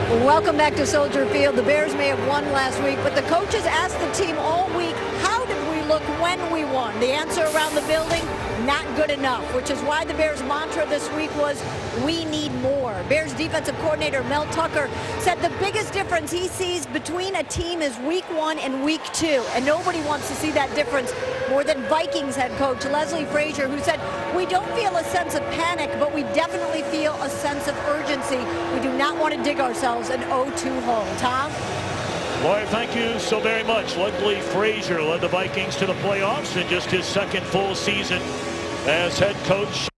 Welcome back to Soldier Field. The Bears may have won last week, but the coaches asked the team all week, how did we look when we won? The answer around the building, not good enough, which is why the Bears' mantra this week was, we need more. Bears defensive coordinator Mel Tucker said the biggest difference he sees between a team is week 1 and week 2, and nobody wants to see that difference more than Vikings head coach Leslie Frazier, who said, we don't feel a sense of panic, but we definitely feel a sense of urgency. We do not want to dig ourselves an 0-2 hole. Tom? Laura, thank you so very much. Leslie Frazier led the Vikings to the playoffs in just his second full season as head coach.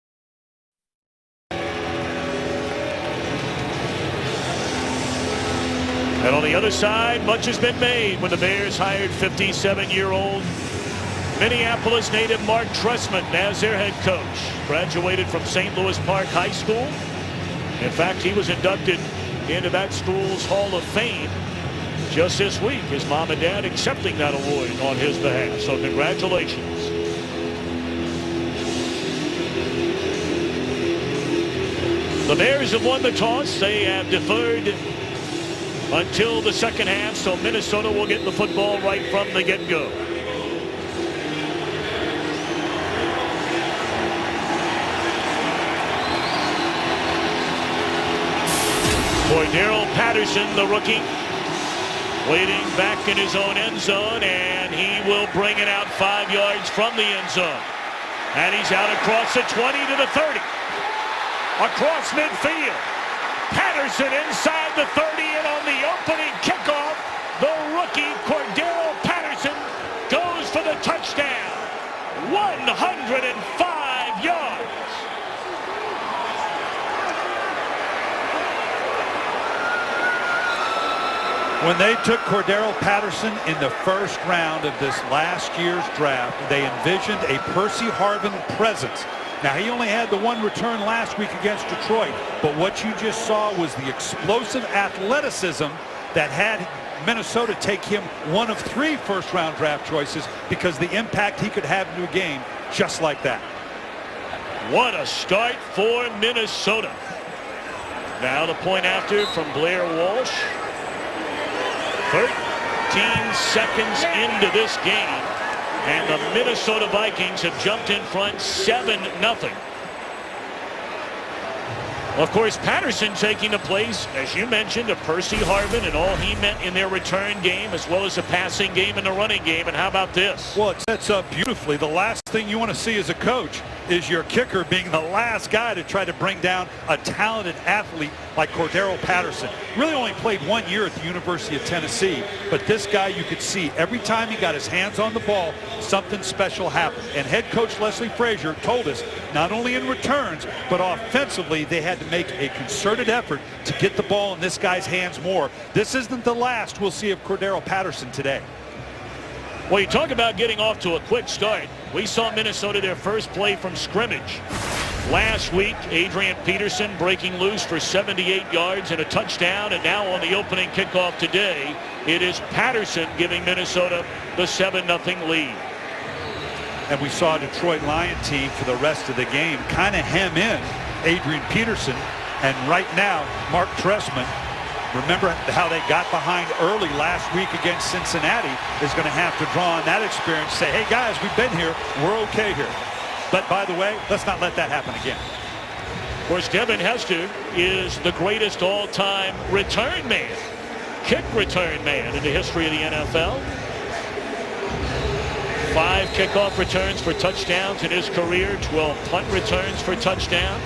And on the other side, much has been made when the Bears hired 57-year-old Minneapolis native Mark Trestman as their head coach. Graduated from St. Louis Park High School. In fact, he was inducted into that school's Hall of Fame just this week. His mom and dad accepting that award on his behalf. So congratulations. The Bears have won the toss. They have deferred until the second half, so Minnesota will get the football right from the get-go. Cordero Patterson, the rookie, waiting back in his own end zone, and he will bring it out 5 yards from the end zone. And he's out across the 20 to the 30. Across midfield. Patterson inside the 30, and on the opening kickoff, the rookie Cordero Patterson goes for the touchdown. 105 yards. When they took Cordero Patterson in the first round of this last year's draft, they envisioned a Percy Harvin presence. Now, he only had the one return last week against Detroit, but what you just saw was the explosive athleticism that had Minnesota take him one of 3 first-round draft choices because the impact he could have in a game just like that. What a start for Minnesota. Now the point after from Blair Walsh. 13 seconds into this game, and the Minnesota Vikings have jumped in front 7-0. Of course, Patterson taking the place, as you mentioned, of Percy Harvin and all he meant in their return game, as well as the passing game and the running game. And how about this? Well, it sets up beautifully. The last thing you want to see as a coach is your kicker being the last guy to try to bring down a talented athlete like Cordero Patterson. Really only played 1 year at the University of Tennessee, but this guy, you could see every time he got his hands on the ball, something special happened. And head coach Leslie Frazier told us not only in returns, but offensively, they had to make a concerted effort to get the ball in this guy's hands more. This isn't the last we'll see of Cordero Patterson today. Well, you talk about getting off to a quick start. We saw Minnesota their first play from scrimmage last week. Adrian Peterson breaking loose for 78 yards and a touchdown. And now on the opening kickoff today, it is Patterson giving Minnesota the 7-0 lead. And we saw a Detroit Lion team for the rest of the game kind of hem in Adrian Peterson. And right now, Mark Trestman, remember how they got behind early last week against Cincinnati, is going to have to draw on that experience, say, hey guys, we've been here, we're okay here. But by the way, let's not let that happen again. Of course, Devin Hester is the greatest all-time return man, kick return man in the history of the NFL. 5 kickoff returns for touchdowns in his career, 12 punt returns for touchdowns.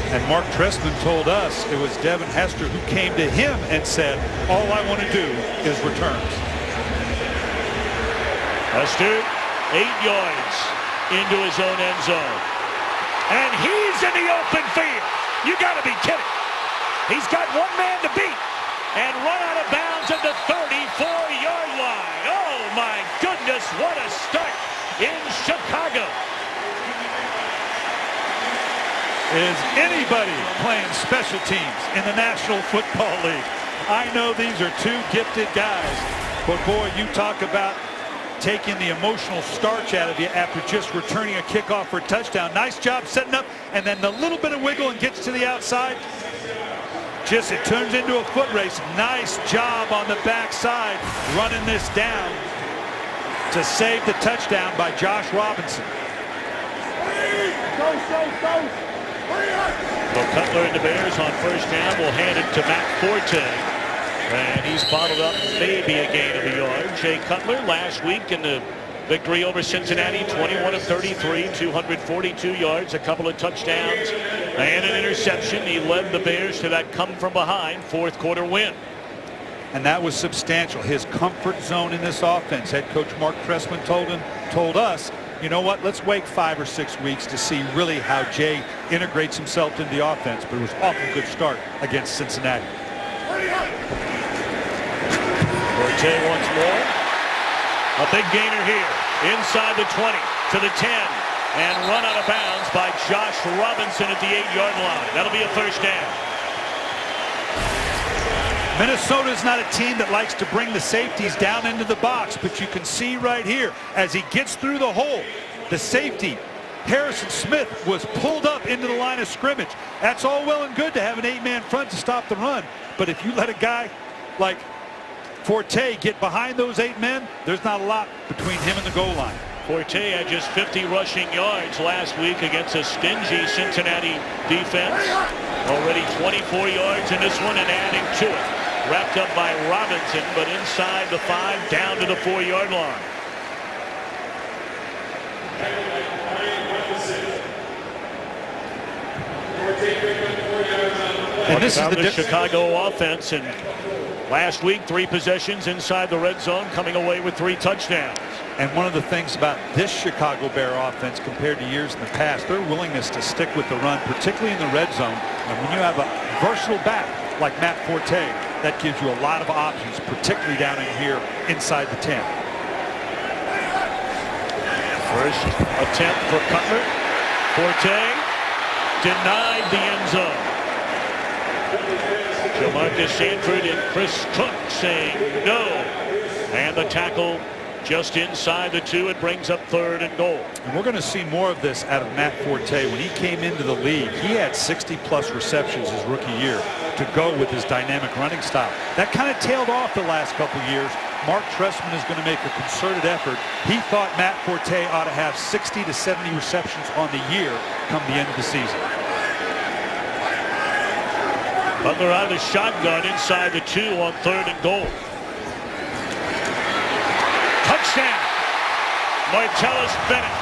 And Mark Trestman told us it was Devin Hester who came to him and said, all I want to do is returns. Hester, 8 yards into his own end zone. And he's in the open field. You got to be kidding. He's got one man to beat and run out of bounds at the 34-yard line. Oh, my goodness, what a start in Chicago. Is anybody playing special teams in the National Football League? I know these are 2 gifted guys, but boy, you talk about taking the emotional starch out of you after just returning a kickoff for a touchdown. Nice job setting up, and then the little bit of wiggle and gets to the outside. it turns into a foot race. Nice job on the backside, running this down to save the touchdown by Josh Robinson. Well, Cutler and the Bears on first down will hand it to Matt Forte. And he's bottled up maybe a gain of a yard. Jay Cutler last week in the victory over Cincinnati, 21 of 33, 242 yards, a couple of touchdowns, and an interception. He led the Bears to that come-from-behind fourth-quarter win. And that was substantial. His comfort zone in this offense. Head coach Mark Trestman told us, you know what, let's wait 5 or 6 weeks to see really how Jay integrates himself into the offense. But it was an awful good start against Cincinnati. Forte once more. A big gainer here. Inside the 20 to the 10. And run out of bounds by Josh Robinson at the 8-yard line. That'll be a first down. Minnesota is not a team that likes to bring the safeties down into the box, but you can see right here as he gets through the hole, the safety, Harrison Smith, was pulled up into the line of scrimmage. That's all well and good to have an 8-man front to stop the run, but if you let a guy like Forte get behind those 8 men, there's not a lot between him and the goal line. Forte had just 50 rushing yards last week against a stingy Cincinnati defense. Already 24 yards in this one and adding to it. Wrapped up by Robinson, but inside the 5, down to the 4-yard line. And this is the Chicago offense, and last week 3 possessions inside the red zone, coming away with 3 touchdowns. And one of the things about this Chicago Bear offense compared to years in the past, their willingness to stick with the run, particularly in the red zone. And when you have a versatile back like Matt Forte, that gives you a lot of options, particularly down in here inside the 10. First attempt for Cutler. Forte denied the end zone. Jamarcus Sanford and Chris Cook saying no. And the tackle just inside the 2. It brings up 3rd and goal. And we're going to see more of this out of Matt Forte. When he came into the league, he had 60+ receptions his rookie year to go with his dynamic running style. That kind of tailed off the last couple years. Mark Trestman is going to make a concerted effort. He thought Matt Forte ought to have 60 to 70 receptions on the year come the end of the season. Butler out of the shotgun inside the 2 on 3rd and goal. Touchdown, Martellus Bennett.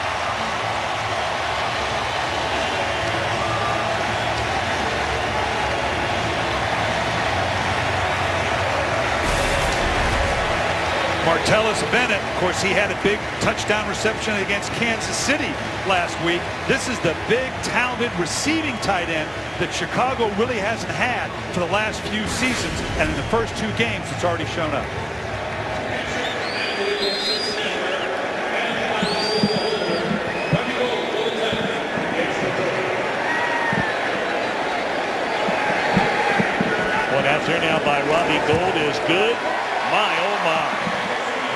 Martellus Bennett, of course, he had a big touchdown reception against Kansas City last week. This is the big, talented receiving tight end that Chicago really hasn't had for the last few seasons, and in the first 2 games, it's already shown up. One after now by Robbie Gould is good. My, oh my.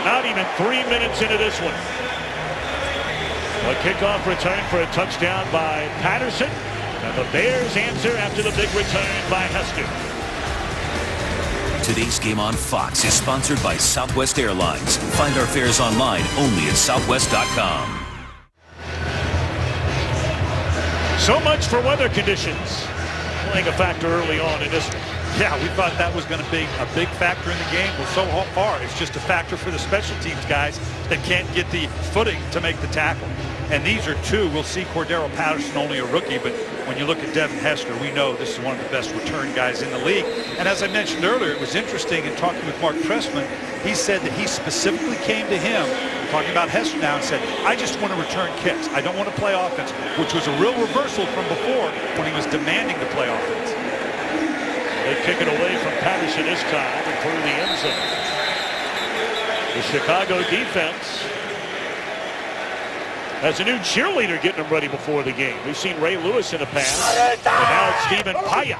Not even 3 minutes into this one. A kickoff return for a touchdown by Patterson. And the Bears answer after the big return by Hester. Today's game on Fox is sponsored by Southwest Airlines. Find our fares online only at southwest.com. So much for weather conditions. Playing a factor early on in this one. Yeah, we thought that was going to be a big factor in the game. Well, so far, it's just a factor for the special teams guys that can't get the footing to make the tackle. And these are 2. We'll see Cordero Patterson, only a rookie, but when you look at Devin Hester, we know this is one of the best return guys in the league. And as I mentioned earlier, it was interesting in talking with Mark Trestman. He said that he specifically came to him, talking about Hester now, and said, I just want to return kicks. I don't want to play offense, which was a real reversal from before when he was demanding to play offense. They kick it away from Patterson this time and through the end zone. The Chicago defense has a new cheerleader getting them ready before the game. We've seen Ray Lewis in the past, and now it's Stephen Paya.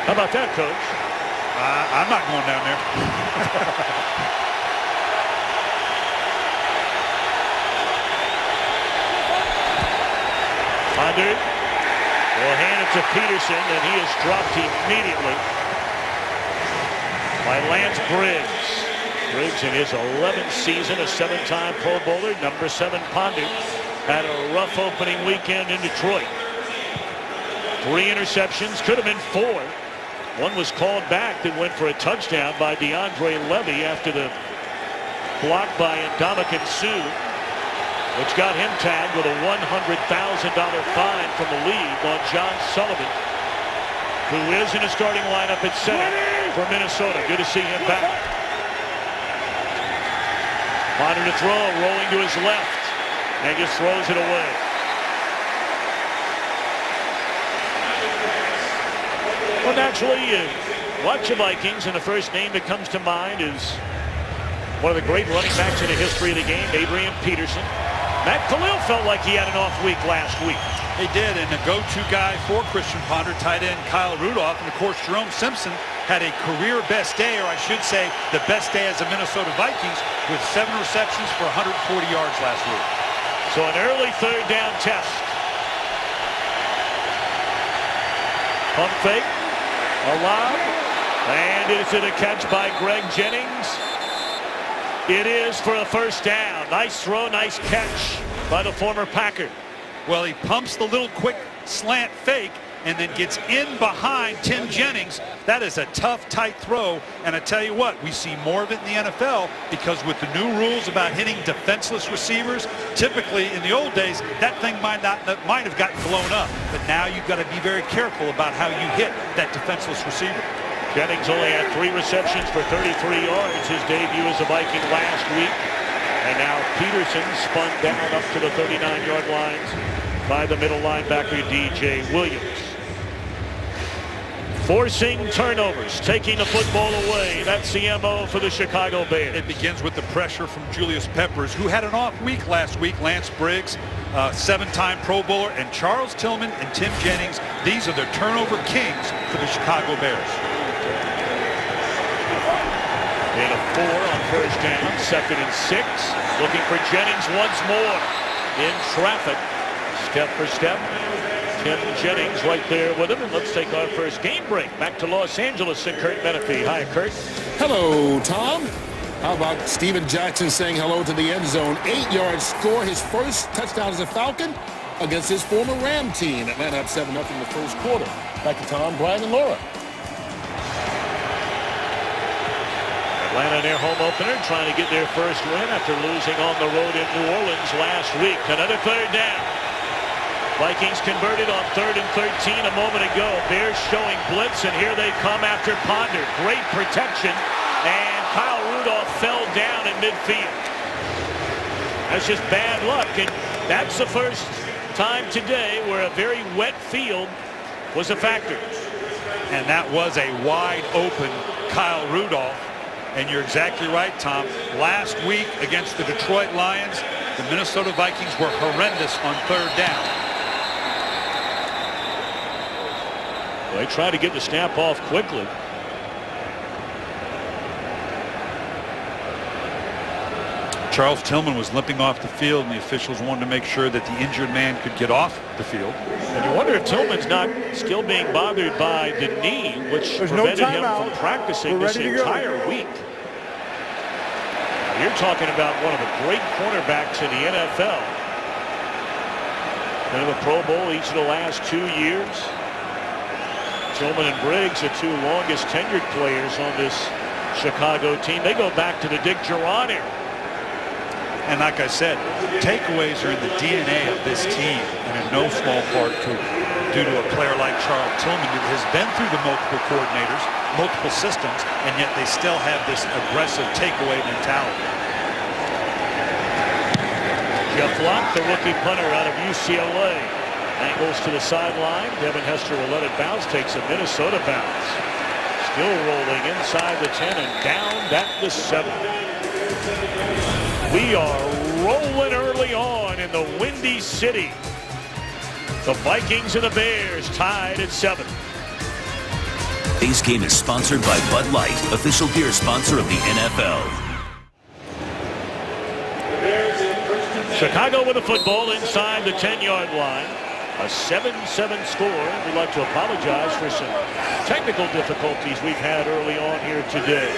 How about that, Coach? I'm not going down there. Ponder will hand it to Peterson, and he is dropped immediately by Lance Briggs. Briggs in his 11th season, a 7-time Pro Bowler. Number 7 Ponder had a rough opening weekend in Detroit. 3 interceptions, could have been 4. One was called back that went for a touchdown by DeAndre Levy after the block by Ndamukong Suh, which got him tagged with a $100,000 fine from the league on John Sullivan, who is in the starting lineup at center for Minnesota. Good to see him back. Ponder to throw, rolling to his left, and just throws it away. Well, naturally, you watch the Vikings, and the first name that comes to mind is one of the great running backs in the history of the game, Adrian Peterson. Matt Khalil felt like he had an off week last week. He did, and the go-to guy for Christian Ponder, tight end Kyle Rudolph, and of course Jerome Simpson had a career best day, or I should say the best day as a Minnesota Vikings, with 7 receptions for 140 yards last week. So an early 3rd down test. Pump fake, a lob, and it's a catch by Greg Jennings. It is for a 1st down. Nice throw, nice catch by the former Packer. Well, he pumps the little quick slant fake and then gets in behind Tim Jennings. That is a tough, tight throw. And I tell you what, we see more of it in the NFL because with the new rules about hitting defenseless receivers, typically in the old days, that thing might have gotten blown up. But now you've got to be very careful about how you hit that defenseless receiver. Jennings only had 3 receptions for 33 yards. His debut as a Viking last week. And now Peterson spun down up to the 39-yard lines by the middle linebacker DJ Williams. Forcing turnovers, taking the football away. That's the MO for the Chicago Bears. It begins with the pressure from Julius Peppers, who had an off week last week. Lance Briggs, 7-time Pro Bowler, and Charles Tillman and Tim Jennings. These are the turnover kings for the Chicago Bears. Gain of 4 on 1st down, 2nd and 6. Looking for Jennings once more in traffic. Step for step. Tim Jennings right there with him. And let's take our first game break. Back to Los Angeles and Kurt Menefee. Hi, Kurt. Hello, Tom. How about Steven Jackson saying hello to the end zone? 8-yard score, his first touchdown as a Falcon against his former Ram team. Atlanta up 7-0 in the first quarter. Back to Tom, Brian, and Laura. Atlanta in their home opener trying to get their first win after losing on the road in New Orleans last week. Another 3rd down. Vikings converted on 3rd and 13 a moment ago. Bears showing blitz, and here they come after Ponder. Great protection, and Kyle Rudolph fell down in midfield. That's just bad luck, and that's the first time today where a very wet field was a factor. And that was a wide open Kyle Rudolph. And you're exactly right, Tom. Last week against the Detroit Lions, the Minnesota Vikings were horrendous on 3rd down. They try to get the snap off quickly. Charles Tillman was limping off the field, and the officials wanted to make sure that the injured man could get off the field. And you wonder if Tillman's not still being bothered by the knee, which prevented him from practicing this entire week. Now, you're talking about one of the great cornerbacks in the NFL. Been in the Pro Bowl each of the last 2 years. Tillman and Briggs, the 2 longest tenured players on this Chicago team. They go back to the Dick Duran era. And like I said, takeaways are in the DNA of this team, and in no small part due to a player like Charles Tillman who has been through the multiple coordinators, multiple systems, and yet they still have this aggressive takeaway mentality. Jeff Locke, the rookie punter out of UCLA, angles to the sideline. Devin Hester will let it bounce, takes a Minnesota bounce. Still rolling inside the 10 and down at the 7. We are rolling early on in the Windy City. The Vikings and the Bears tied at 7. Today's game is sponsored by Bud Light, official beer sponsor of the NFL. Chicago with the football inside the 10-yard line. A 7-7 score. We'd like to apologize for some technical difficulties we've had early on here today.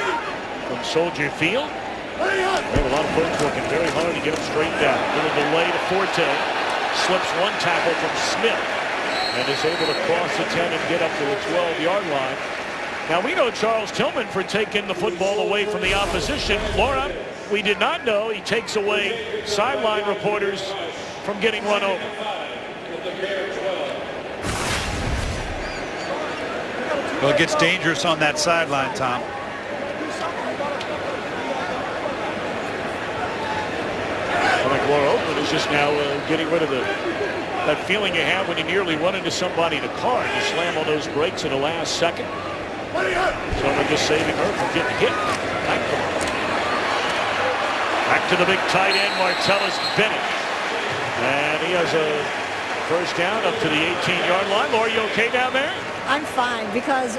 From Soldier Field, we have a lot of folks working very hard to get them straightened out. A little delay to Forte. Slips one tackle from Smith and is able to cross the 10 and get up to the 12-yard line. Now, we know Charles Tillman for taking the football away from the opposition. Laura, we did not know he takes away sideline reporters from getting run over. Well, it gets dangerous on that sideline, Tom. I think Laura Oakland is just now getting rid of that feeling you have when you nearly run into somebody in a car. You slam on those brakes in the last second. So they're just saving her from getting hit. Back to the big tight end, Martellus Bennett. And he has a first down up to the 18-yard line. Laura, you okay down there? I'm fine, because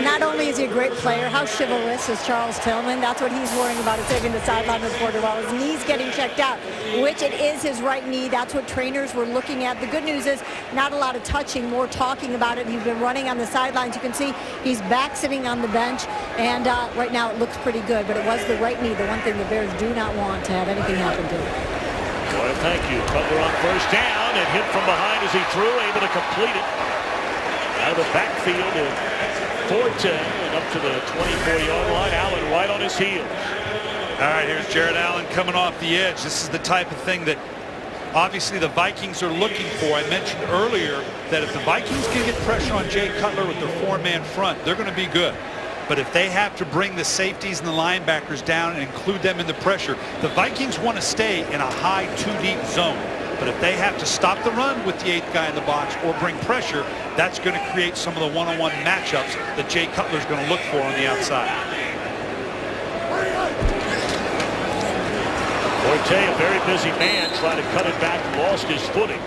not only is he a great player, how chivalrous is Charles Tillman? That's what he's worrying about, is saving the sideline reporter while his knee's getting checked out, which it is his right knee. That's what trainers were looking at. The good news is not a lot of touching, more talking about it. He's been running on the sidelines. You can see he's back sitting on the bench, and right now it looks pretty good, but it was the right knee, the one thing the Bears do not want to have anything happen to him. Well, thank you. Cutler on first down and hit from behind as he threw, able to complete it. Out of the backfield to Forte and up to the 24-yard line. Allen right on his heels. All right, here's Jared Allen coming off the edge. This is the type of thing that obviously the Vikings are looking for. I mentioned earlier that if the Vikings can get pressure on Jay Cutler with their four-man front, they're going to be good. But if they have to bring the safeties and the linebackers down and include them in the pressure, the Vikings want to stay in a high two-deep zone. But if they have to stop the run with the eighth guy in the box or bring pressure, that's going to create some of the one-on-one matchups that Jay Cutler's going to look for on the outside. Forte, a very busy man, trying to cut it back, lost his footing.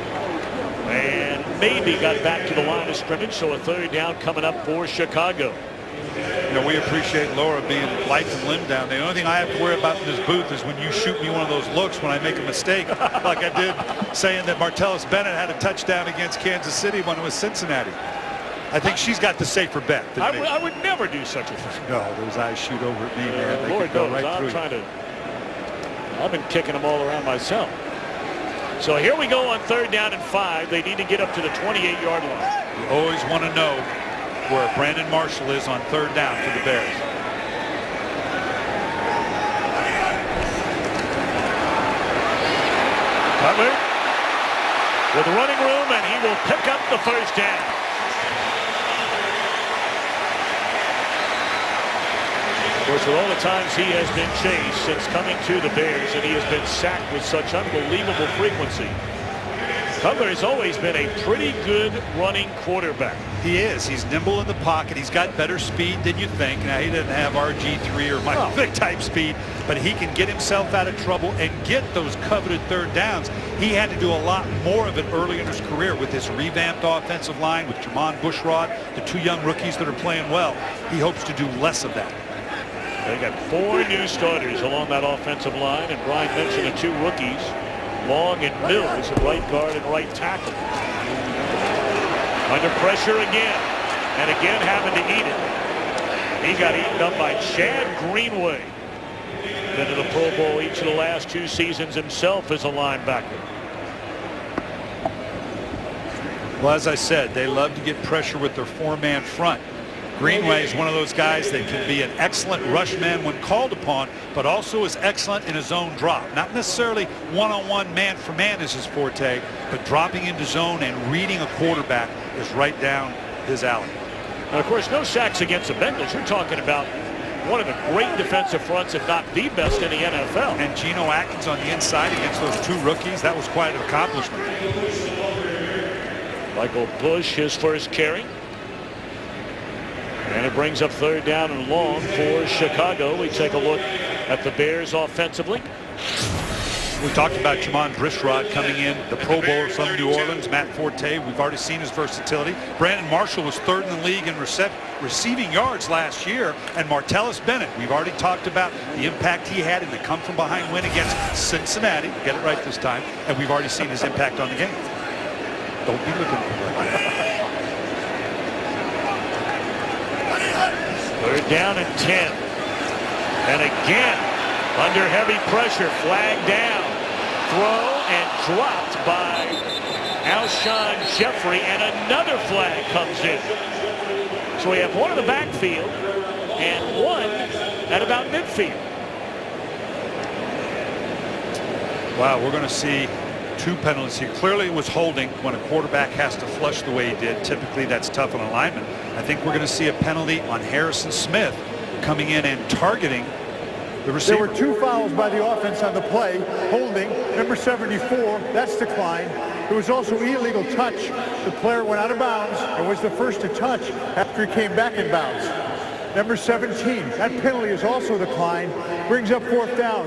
And maybe got back to the line of scrimmage, so a third down coming up for Chicago. You know, we appreciate Laura being life and limb down there. The only thing I have to worry about in this booth is when you shoot me one of those looks when I make a mistake, like I did saying that Martellus Bennett had a touchdown against Kansas City when it was Cincinnati. I think she's got the safer bet than me. I would never do such a thing. No, those eyes shoot over at me, man. They Lord could go knows, right through. I've been kicking them all around myself. So here we go on third down and 5. They need to get up to the 28-yard line. You always want to know where Brandon Marshall is on third down for the Bears. Cutler with running room, and he will pick up the first down. Of course, with all the times he has been chased since coming to the Bears, and he has been sacked with such unbelievable frequency, Cutler has always been a pretty good running quarterback. He is. He's nimble in the pocket. He's got better speed than you think. Now, he doesn't have RG3 or Michael Vick type speed, but he can get himself out of trouble and get those coveted third downs. He had to do a lot more of it early in his career with this revamped offensive line, with Jermon Bushrod, the two young rookies that are playing well. He hopes to do less of that. They got 4 new starters along that offensive line, and Brian mentioned the 2 rookies, Long and Mills at right guard and right tackle. Under pressure again, and again having to eat it. He got eaten up by Chad Greenway. Been to the Pro Bowl each of the last 2 seasons himself as a linebacker. Well, as I said, they love to get pressure with their four-man front. Greenway is one of those guys that can be an excellent rush man when called upon, but also is excellent in his own drop. Not necessarily one-on-one man-for-man is his forte, but dropping into zone and reading a quarterback is right down his alley. And of course, no sacks against the Bengals. You're talking about one of the great defensive fronts, if not the best in the NFL. And Geno Atkins on the inside against those 2 rookies, that was quite an accomplishment. Michael Bush, his first carry. And it brings up third down and long for Chicago. We take a look at the Bears offensively. We talked about Jamon Brishrod coming in, the Pro Bowler from New Orleans. Matt Forte, we've already seen his versatility. Brandon Marshall was third in the league in receiving yards last year. And Martellus Bennett, we've already talked about the impact he had in the come-from-behind win against Cincinnati. Get it right this time. And we've already seen his impact on the game. Don't be looking for it. Third down and 10. And again, under heavy pressure, flag down. Throw and dropped by Alshon Jeffrey, and another flag comes in. So we have one in the backfield and one at about midfield. Wow, we're going to see two penalties here. Clearly it was holding when a quarterback has to flush the way he did. Typically that's tough on a lineman. I think we're going to see a penalty on Harrison Smith coming in and targeting the receiver. There were two fouls by the offense on the play. Holding, number 74, that's declined. It was also illegal touch. The player went out of bounds and was the first to touch after he came back in bounds. Number 17, that penalty is also declined. Brings up fourth down.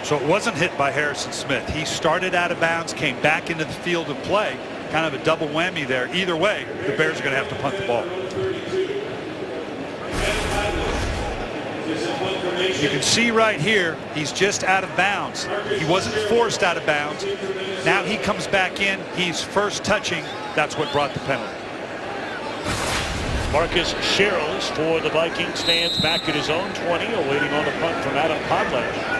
So it wasn't hit by Harrison Smith. He started out of bounds, came back into the field of play. Kind of a double whammy there. Either way, the Bears are going to have to punt the ball. You can see right here, he's just out of bounds. He wasn't forced out of bounds. Now he comes back in. He's first touching. That's what brought the penalty. Marcus Sherrills for the Vikings stands back at his own 20, awaiting on the punt from Adam Podlash.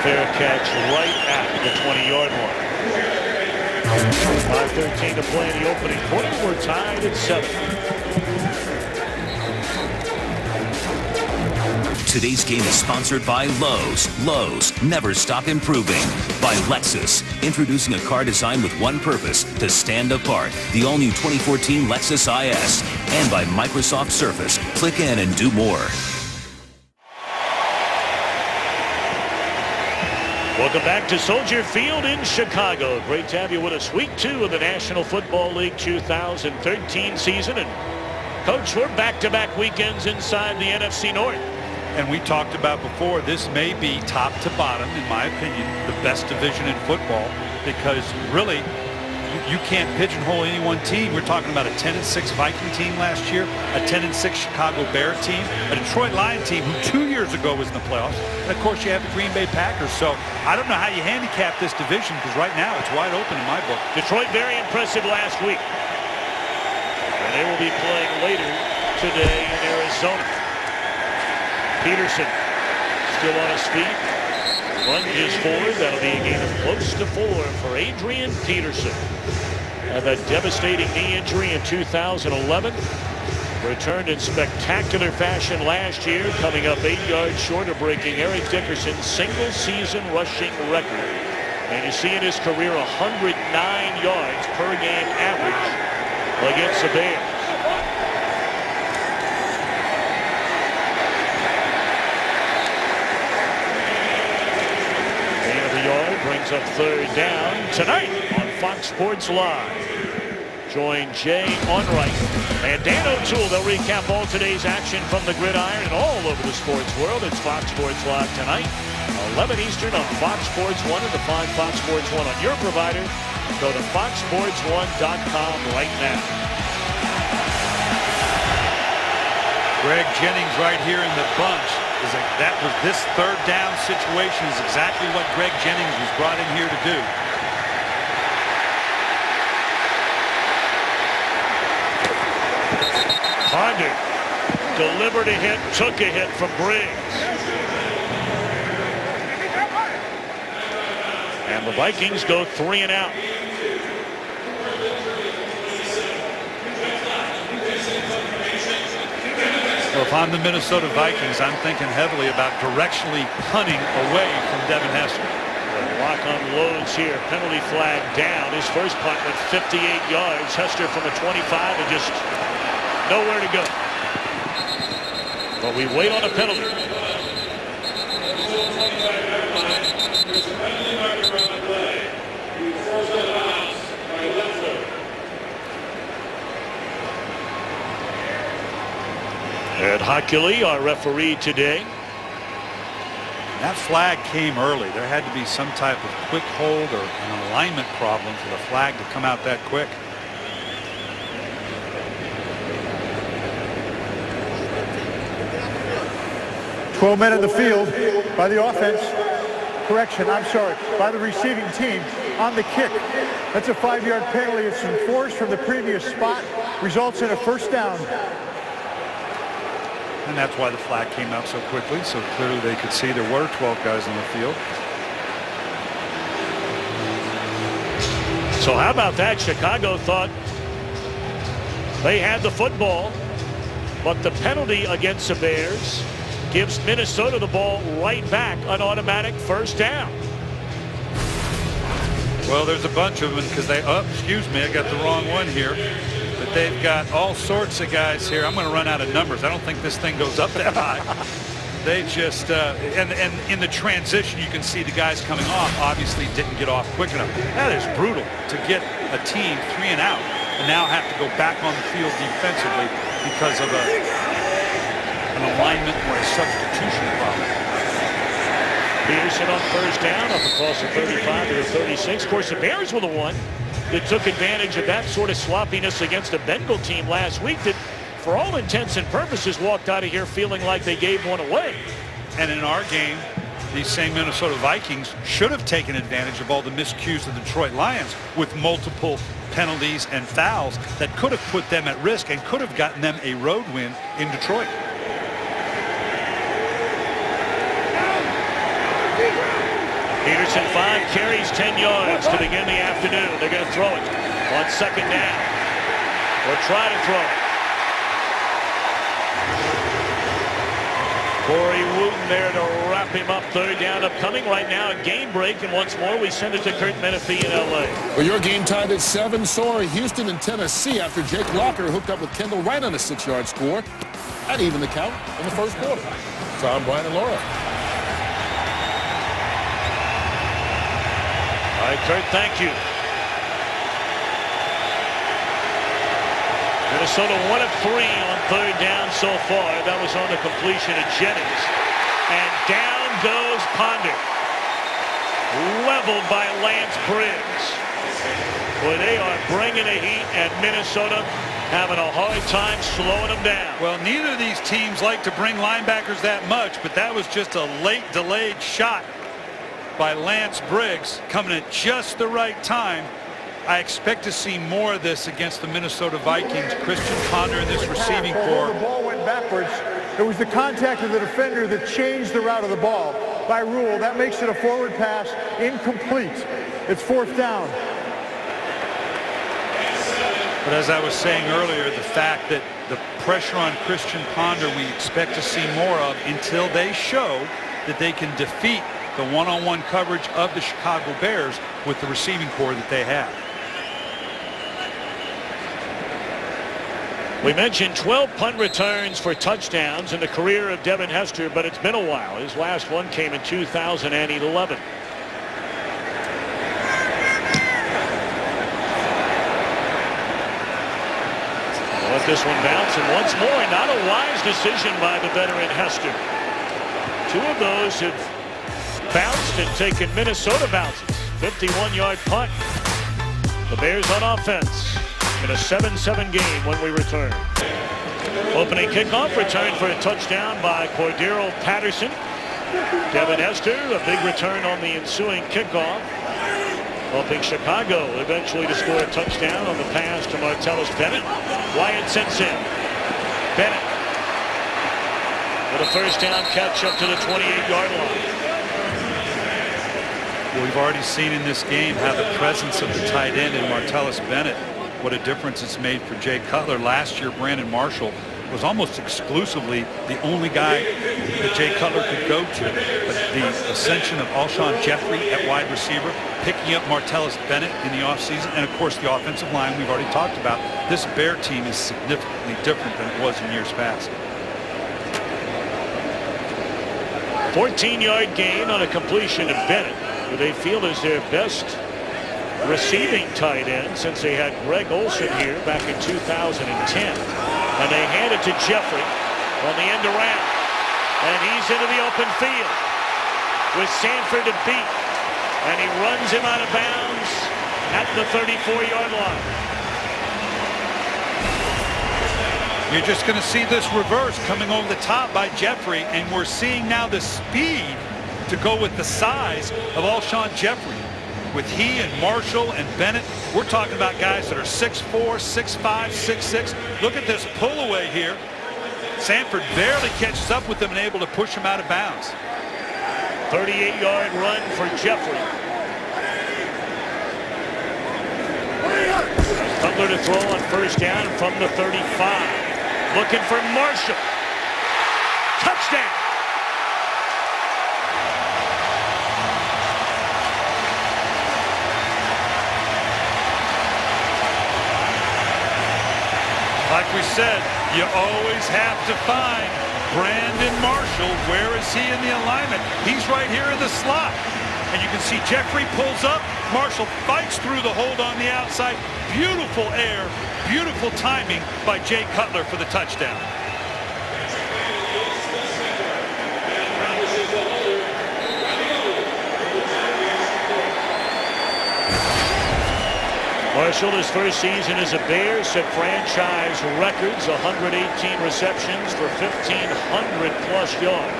Fair catch right at the 20-yard mark. 5:13 to play in the opening quarter. We're tied at 7. Today's game is sponsored by Lowe's. Lowe's, never stop improving. By Lexus, introducing a car designed with one purpose, to stand apart. The all-new 2014 Lexus IS. And by Microsoft Surface. Click in and do more. Welcome back to Soldier Field in Chicago. Great to have you with us. Week 2 of the National Football League 2013 season. And Coach, we're back-to-back weekends inside the NFC North. And we talked about before, this may be top to bottom, in my opinion, the best division in football, because really you can't pigeonhole any one team. We're talking about a 10-6 Viking team last year, a 10-6 Chicago Bear team, a Detroit Lion team who 2 years ago was in the playoffs, and of course you have the Green Bay Packers. So I don't know how you handicap this division, because right now it's wide open in my book. Detroit very impressive last week, and they will be playing later today in Arizona. Peterson still on his feet, lunges forward. That'll be a gain of close to 4 for Adrian Peterson. And a devastating knee injury in 2011. Returned in spectacular fashion last year, coming up 8 yards short of breaking Eric Dickerson's single-season rushing record. And you see in his career 109 yards per game average against the Bears. Brings up third down tonight on Fox Sports Live. Join Jay Onright and Dan O'Toole. They'll recap all today's action from the gridiron and all over the sports world. It's Fox Sports Live tonight, 11 Eastern on Fox Sports 1. And to find Fox Sports 1 on your provider, go to foxsports1.com right now. Greg Jennings right here in the bunch. That was this third down situation is exactly what Greg Jennings was brought in here to do. Ponder delivered a hit, took a hit from Briggs. And the Vikings go 3 and out. Well, if I'm the Minnesota Vikings, I'm thinking heavily about directionally punting away from Devin Hester. Lock unloads here. Penalty flag down. His first punt went 58 yards. Hester from the 25 and just nowhere to go. But we wait on a penalty. Hockley, our referee today. That flag came early. There had to be some type of quick hold or an alignment problem for the flag to come out that quick. "12 men in the field by the offense. Correction, I'm sorry, by the receiving team on the kick. That's a 5-yard penalty. It's enforced from the previous spot. Results in a first down." And that's why the flag came out so quickly. So clearly they could see there were 12 guys on the field. So how about that? Chicago thought they had the football, but the penalty against the Bears gives Minnesota the ball right back, an automatic first down. Well, there's a bunch of them because they, excuse me, I got the wrong one here. But they've got all sorts of guys here. I'm going to run out of numbers. I don't think this thing goes up that high. They just, and in the transition, you can see the guys coming off obviously didn't get off quick enough. That is brutal to get a team 3 and out and now have to go back on the field defensively because of an alignment or a substitution problem. Peterson on first down up across the 35 to the 36. Of course, the Bears were the one that took advantage of that sort of sloppiness against a Bengal team last week that, for all intents and purposes, walked out of here feeling like they gave one away. And in our game, these same Minnesota Vikings should have taken advantage of all the miscues of the Detroit Lions with multiple penalties and fouls that could have put them at risk and could have gotten them a road win in Detroit. Peterson 5 carries 10 yards to begin the afternoon. They're going to throw it on second down, or try to throw it. Corey Wooten there to wrap him up. Third down upcoming right now. A game break, and once more we send it to Kurt Menefee in L.A. Well, your game tied at 7. So are Houston and Tennessee after Jake Locker hooked up with Kendall Wright on a 6-yard score. That evened the count in the first quarter. Tom, Brian, and Laura. All right, Kurt, thank you. Minnesota 1 of 3 on third down so far. That was on the completion of Jennings. And down goes Ponder. Leveled by Lance Briggs. Boy, they are bringing the heat, and Minnesota having a hard time slowing them down. Well, neither of these teams like to bring linebackers that much, but that was just a late delayed shot by Lance Briggs coming at just the right time. I expect to see more of this against the Minnesota Vikings. Christian Ponder in this receiving core. The ball went backwards. It was the contact of the defender that changed the route of the ball. By rule, that makes it a forward pass, incomplete. It's fourth down. But as I was saying earlier, the fact that the pressure on Christian Ponder we expect to see more of until they show that they can defeat the one-on-one coverage of the Chicago Bears with the receiving core that they have. We mentioned 12 punt returns for touchdowns in the career of Devin Hester, but it's been a while. His last one came in 2011. Let this one bounce, and once more, not a wise decision by the veteran Hester. 2 of those have bounced and taken Minnesota bounces. 51-yard punt. The Bears on offense in a 7-7 game when we return. Opening kickoff return for a touchdown by Cordero Patterson. Devin Hester, a big return on the ensuing kickoff, helping Chicago eventually to score a touchdown on the pass to Martellus Bennett. Wyatt sends in. Bennett with a first down catch up to the 28-yard line. Well, we've already seen in this game how the presence of the tight end in Martellus Bennett, what a difference it's made for Jay Cutler. Last year, Brandon Marshall was almost exclusively the only guy that Jay Cutler could go to. But the ascension of Alshon Jeffrey at wide receiver, picking up Martellus Bennett in the offseason, and of course the offensive line we've already talked about. This Bear team is significantly different than it was in years past. 14-yard gain on a completion of Bennett, who they feel is their best receiving tight end since they had Greg Olsen here back in 2010. And they hand it to Jeffrey. on the end around. And he's into the open field with Sanford to beat. And he runs him out of bounds at the 34-yard line. You're just going to see this reverse coming over the top by Jeffrey, and we're seeing now the speed to go with the size of Alshon Jeffrey. With he and Marshall and Bennett, we're talking about guys that are 6'4", 6'5", 6'6". Look at this pull away here. Sanford barely catches up with him and able to push him out of bounds. 38-yard run for Jeffrey. Cutler to throw on first down from the 35. Looking for Marshall. Touchdown. Like we said, you always have to find Brandon Marshall. Where is he in the alignment? He's right here in the slot. And you can see Jeffrey pulls up. Marshall fights through the hold on the outside. Beautiful air, beautiful timing by Jay Cutler for the touchdown. Marshall, his first season as a Bear, set franchise records, 118 receptions for 1,500+ yards.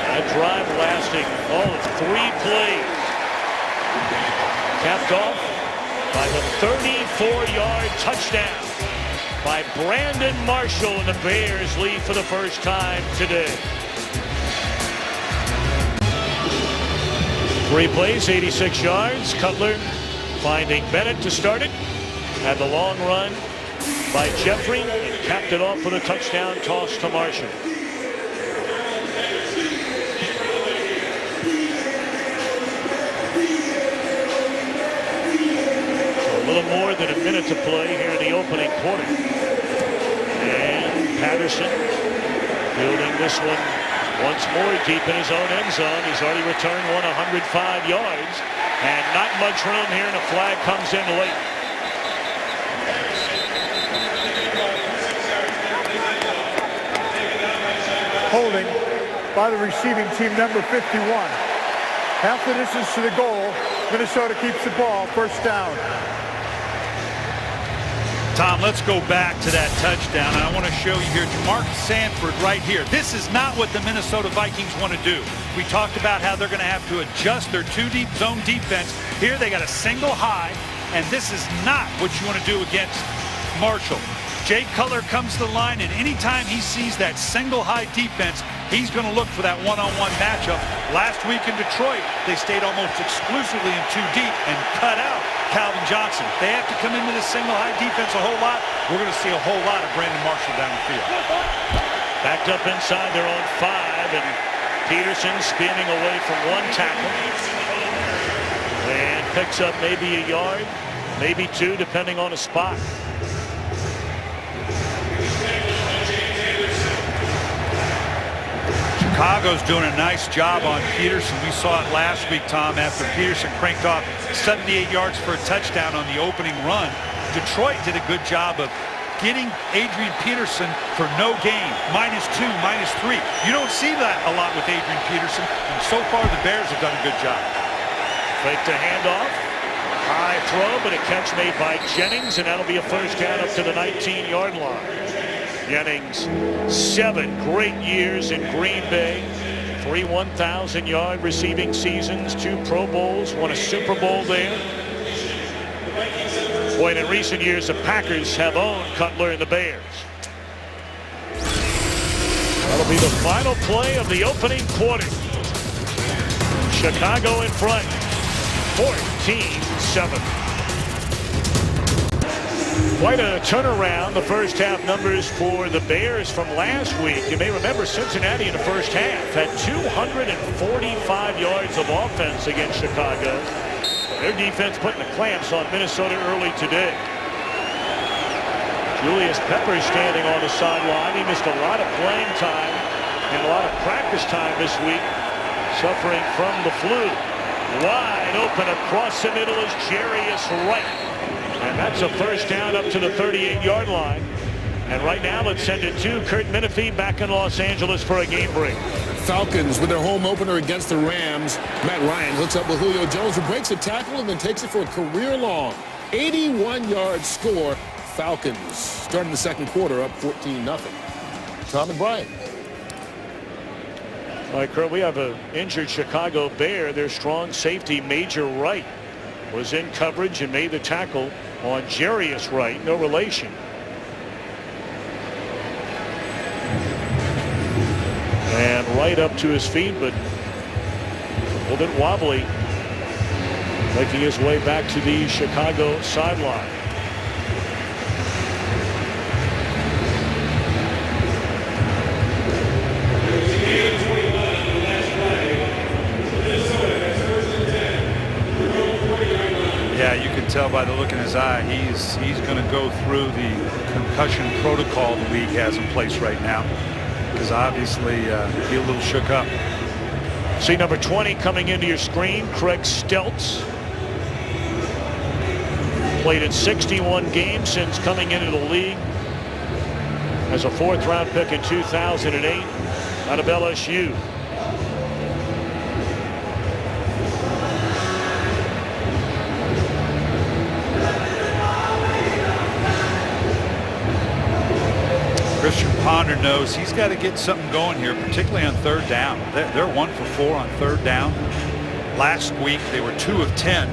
That drive lasting all of 3 plays. Capped off by the 34-yard touchdown by Brandon Marshall, and the Bears lead for the first time today. 3 plays, 86 yards. Cutler finding Bennett to start it. Had the long run by Jeffrey and capped it off with a touchdown toss to Marshall. So a little more than a minute to play here in the opening quarter. And Patterson building this one once more deep in his own end zone. He's already returned 105 yards. And not much room here, and a flag comes in late. Holding by the receiving team, number 51. Half the distance to the goal. Minnesota keeps the ball, first down. Tom, let's go back to that touchdown. And I want to show you here, Mark Sanford right here. This is not what the Minnesota Vikings want to do. We talked about how they're going to have to adjust their 2-deep zone defense. Here they got a single high, and this is not what you want to do against Marshall. Jay Cutler comes to the line, and anytime he sees that single high defense, he's going to look for that one-on-one matchup. Last week in Detroit, they stayed almost exclusively in 2 deep and cut out Calvin Johnson. They have to come into this single high defense a whole lot. We're going to see a whole lot of Brandon Marshall down the field. Backed up inside their own 5, and Peterson spinning away from 1 tackle. And picks up maybe a yard, maybe 2, depending on a spot. Chicago's doing a nice job on Peterson. We saw it last week, Tom, after Peterson cranked off 78 yards for a touchdown on the opening run. Detroit did a good job of getting Adrian Peterson for no gain, -2, -3. You don't see that a lot with Adrian Peterson, and so far the Bears have done a good job. Fake the handoff. High throw, but a catch made by Jennings, and that'll be a first down up to the 19-yard line. Jennings, 7 great years in Green Bay. 3 1,000-yard receiving seasons, 2 Pro Bowls, won a Super Bowl there. Boy, in recent years, the Packers have owned Cutler and the Bears. That'll be the final play of the opening quarter. Chicago in front, 14-7. Quite a turnaround, the first half numbers for the Bears from last week. You may remember Cincinnati in the first half had 245 yards of offense against Chicago. Their defense putting the clamps on Minnesota early today. Julius Pepper standing on the sideline. He missed a lot of playing time and a lot of practice time this week, suffering from the flu. Wide open across the middle is Jarius Wright. And that's a first down up to the 38-yard line. And right now, let's send it to Kurt Menefee back in Los Angeles for a game break. Falcons with their home opener against the Rams. Matt Ryan hooks up with Julio Jones, who breaks a tackle and then takes it for a career-long 81-yard score. Falcons starting the second quarter up 14-0. Tom and Brian. All right, Kurt, we have an injured Chicago Bear. Their strong safety, Major Wright, was in coverage and made the tackle on Jarius Wright, no relation. And right up to his feet, but a little bit wobbly, making his way back to the Chicago sideline. Yeah, you can tell by the look in his eye, he's going to go through the concussion protocol the league has in place right now, because obviously he's a little shook up. See number 20 coming into your screen, Craig Stelz. Played in 61 games since coming into the league as a 4th-round pick in 2008 out of LSU. Christian Ponder knows he's got to get something going here, particularly on 3rd down. They're 1 for 4 on 3rd down. Last week they were 2 of 10.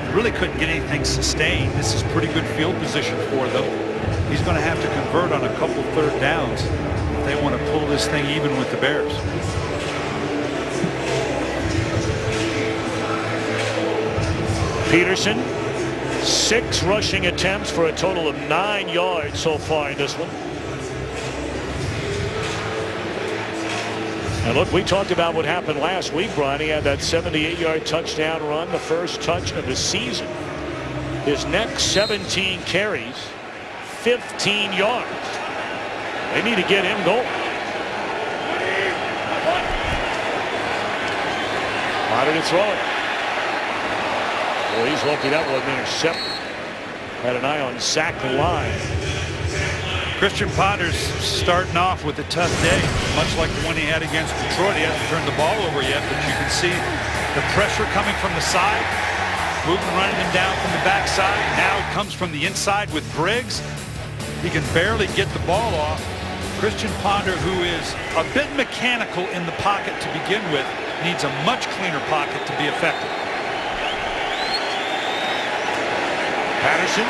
They really couldn't get anything sustained. This is pretty good field position for them. He's going to have to convert on a couple 3rd downs if they want to pull this thing even with the Bears. Peterson, 6 rushing attempts for a total of 9 yards so far in this one. And look, we talked about what happened last week, Brian. He had that 78-yard touchdown run, the first touch of the season. His next 17 carries, 15 yards. They need to get him going. Wanted to throw it. Well, he's lucky that wasn't intercepted. Had an eye on Zach Line. Christian Ponder's starting off with a tough day, much like the one he had against Detroit. He hasn't turned the ball over yet, but you can see the pressure coming from the side. Moving, running him down from the backside. Now it comes from the inside with Briggs. He can barely get the ball off. Christian Ponder, who is a bit mechanical in the pocket to begin with, needs a much cleaner pocket to be effective. Patterson.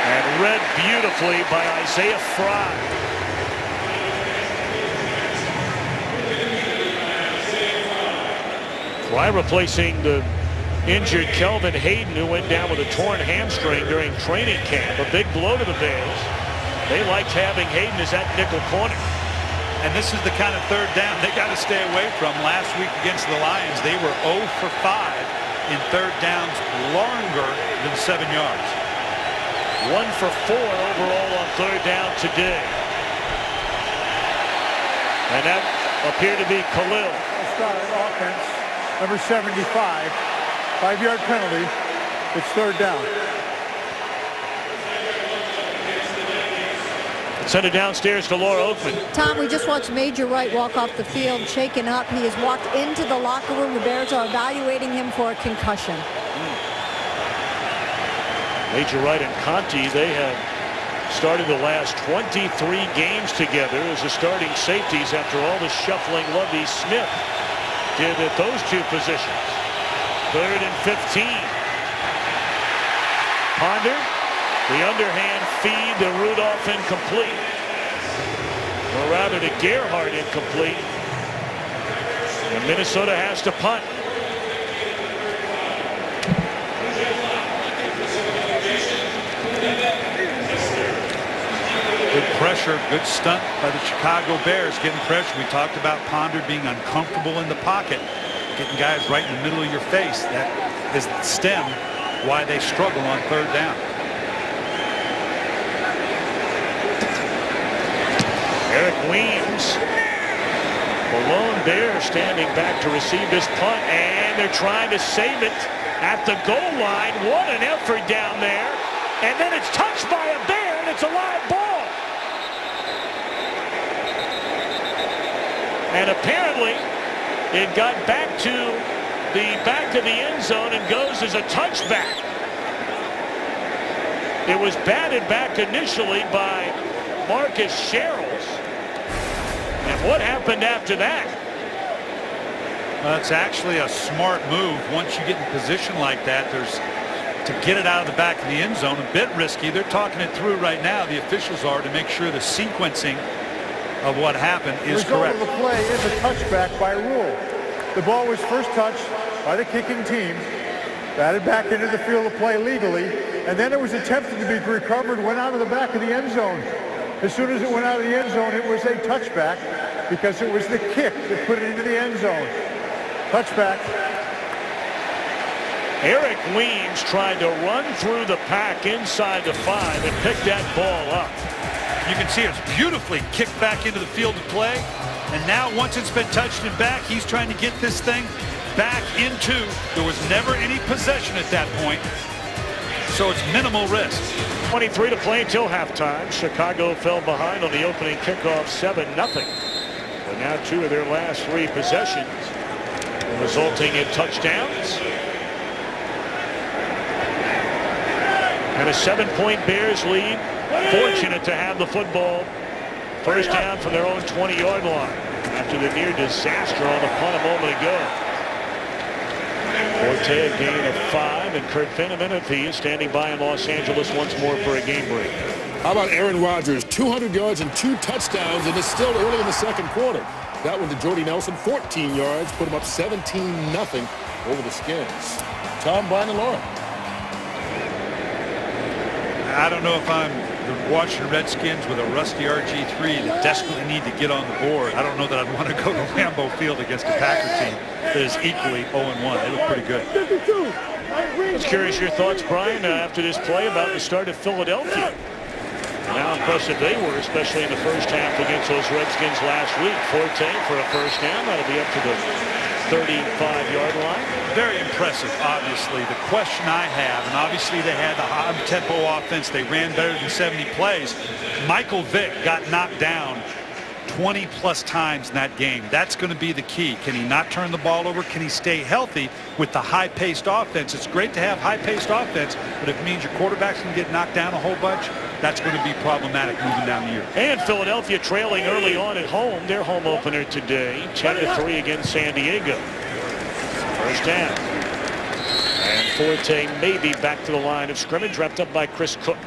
And read beautifully by Isaiah Fry. Fry replacing the injured Kelvin Hayden, who went down with a torn hamstring during training camp. A big blow to the Bears. They liked having Hayden as that nickel corner. And this is the kind of 3rd down they got to stay away from. Last week against the Lions, they were 0 for 5 in 3rd downs longer than 7 yards. 1 for 4 overall on 3rd down today. And that appeared to be Khalil. Start offense, number 75, 5-yard penalty. It's 3rd down. Send it downstairs to Laura Oakman. Tom, we just watched Major Wright walk off the field shaken up. He has walked into the locker room. The Bears are evaluating him for a concussion. Major Wright and Conti, they have started the last 23 games together as the starting safeties after all the shuffling Lovie Smith did at those 2 positions. 3rd and 15. Ponder, the underhand feed to Rudolph incomplete. Or rather to Gerhardt incomplete. And Minnesota has to punt. Good pressure, good stunt by the Chicago Bears getting pressure. We talked about Ponder being uncomfortable in the pocket, getting guys right in the middle of your face. That is the stem why they struggle on 3rd down. Eric Weems, the lone Bear, standing back to receive this punt, and they're trying to save it at the goal line. What an effort down there. And then it's touched by a Bear, and it's a live ball. And apparently it got back to the back of the end zone and goes as a touchback. It was batted back initially by Marcus Sherrills. And what happened after that? It's actually a smart move. Once you get in position like that, to get it out of the back of the end zone, a bit risky. They're talking it through right now, the officials are, to make sure the sequencing of what happened is correct. The result of the play is a touchback by rule. The ball was first touched by the kicking team, batted back into the field of play legally, and then it was attempted to be recovered, went out of the back of the end zone. As soon as it went out of the end zone, it was a touchback because it was the kick that put it into the end zone. Touchback. Eric Weems tried to run through the pack inside the 5 and pick that ball up. You can see it's beautifully kicked back into the field of play. And now once it's been touched and back, he's trying to get this thing back into. There was never any possession at that point. So it's minimal risk. 23 to play until halftime. Chicago fell behind on the opening kickoff 7-0. But now 2 of their last 3 possessions, resulting in touchdowns. And a 7-point Bears lead. Fortunate to have the football first down from their own 20-yard line after the near disaster on the punt a moment ago. Forte a gain of 5, and Kurt Finneman is standing by in Los Angeles once more for a game break. How about Aaron Rodgers? 200 yards and 2 touchdowns, and it's still early in the second quarter. That one to Jordy Nelson, 14 yards, put him up 17-0 over the Skins. Tom, Brian, and Laura. I don't know if I'm the Washington Redskins with a rusty RG3 that desperately need to get on the board. I don't know that I'd want to go to Lambeau Field against a Packer team that is equally 0-1. They look pretty good. I was curious your thoughts, Brian, after this play about the start of Philadelphia. How impressive they were, especially in the first half against those Redskins last week. Forte for a first down. That'll be up to the 35-yard line. Very impressive, obviously. The question I have, and obviously they had the high tempo offense. They ran better than 70 plays. Michael Vick got knocked down 20-plus times in that game. That's going to be the key. Can he not turn the ball over? Can he stay healthy with the high-paced offense? It's great to have high-paced offense, but if it means your quarterback's going to get knocked down a whole bunch, that's going to be problematic moving down the year. And Philadelphia trailing early on at home. Their home opener today, 10-3 against San Diego. First down. And Forte maybe back to the line of scrimmage, wrapped up by Chris Cook.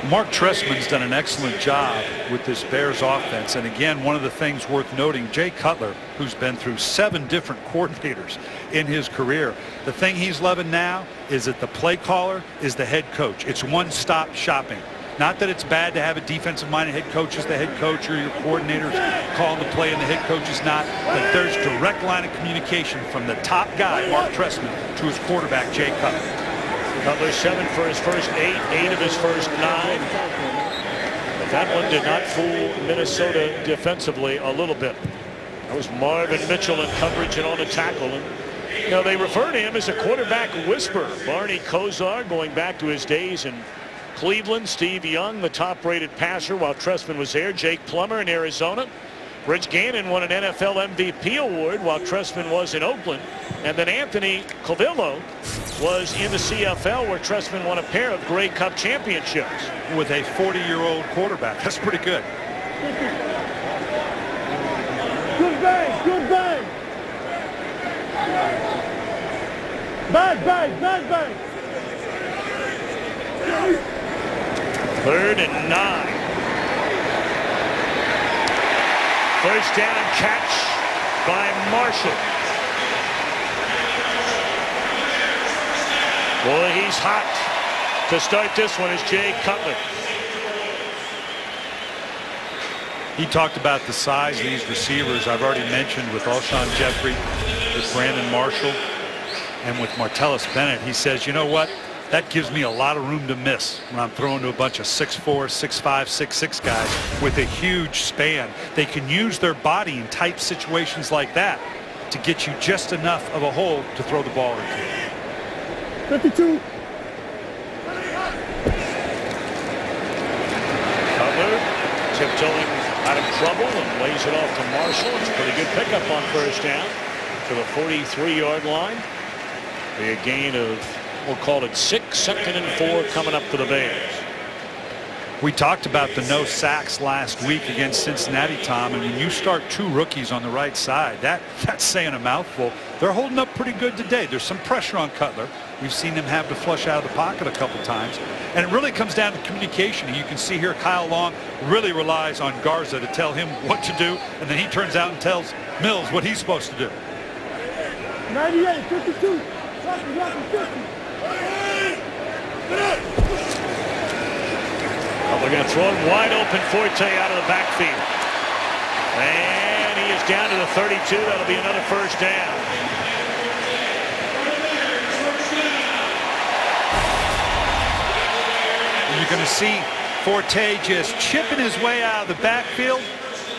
Mark Trestman's done an excellent job with this Bears offense. And again, one of the things worth noting, Jay Cutler, who's been through 7 different coordinators in his career, the thing he's loving now is that the play caller is the head coach. It's one-stop shopping. Not that it's bad to have a defensive-minded head coach as the head coach or your coordinators calling the play and the head coach is not, but there's direct line of communication from the top guy, Mark Trestman, to his quarterback, Jay Cutler. Cutler 7 for his first 8 of his first 9. But that one did not fool Minnesota defensively a little bit. That was Marvin Mitchell in coverage and on a tackle. And, you know, they refer to him as a quarterback whisperer. Barney Kosar, going back to his days in Cleveland. Steve Young, the top-rated passer while Trestman was there. Jake Plummer in Arizona. Rich Gannon won an NFL MVP award while Trestman was in Oakland. And then Anthony Calvillo was in the CFL where Trestman won a pair of Grey Cup championships. With a 40-year-old quarterback. That's pretty good. Good bang, good bang. Bang, bang, bang, bang. 3rd and 9. First down catch by Marshall. Boy, he's hot. To start this one is Jay Cutler. He talked about the size of these receivers I've already mentioned with Alshon Jeffrey, with Brandon Marshall, and with Martellus Bennett. He says, you know what? That gives me a lot of room to miss when I'm throwing to a bunch of 6'4", 6'5", 6'6" guys with a huge span. They can use their body in tight situations like that to get you just enough of a hole to throw the ball into. 52. tiptoeing out of trouble and lays it off to Marshall. It's a pretty good pickup on first down to the 43-yard line. Be a gain of, we'll call it 6, 2nd and 4 coming up for the Bears. We talked about the no sacks last week against Cincinnati, Tom, and when you start 2 rookies on the right side, that's saying a mouthful. They're holding up pretty good today. There's some pressure on Cutler. We've seen him have to flush out of the pocket a couple times, and it really comes down to communication. You can see here Kyle Long really relies on Garza to tell him what to do, and then he turns out and tells Mills what he's supposed to do. 98, 52, 50. Well, they're going to throw him wide open. Forte out of the backfield. And he is down to the 32. That'll be another first down. You're going to see Forte just chipping his way out of the backfield.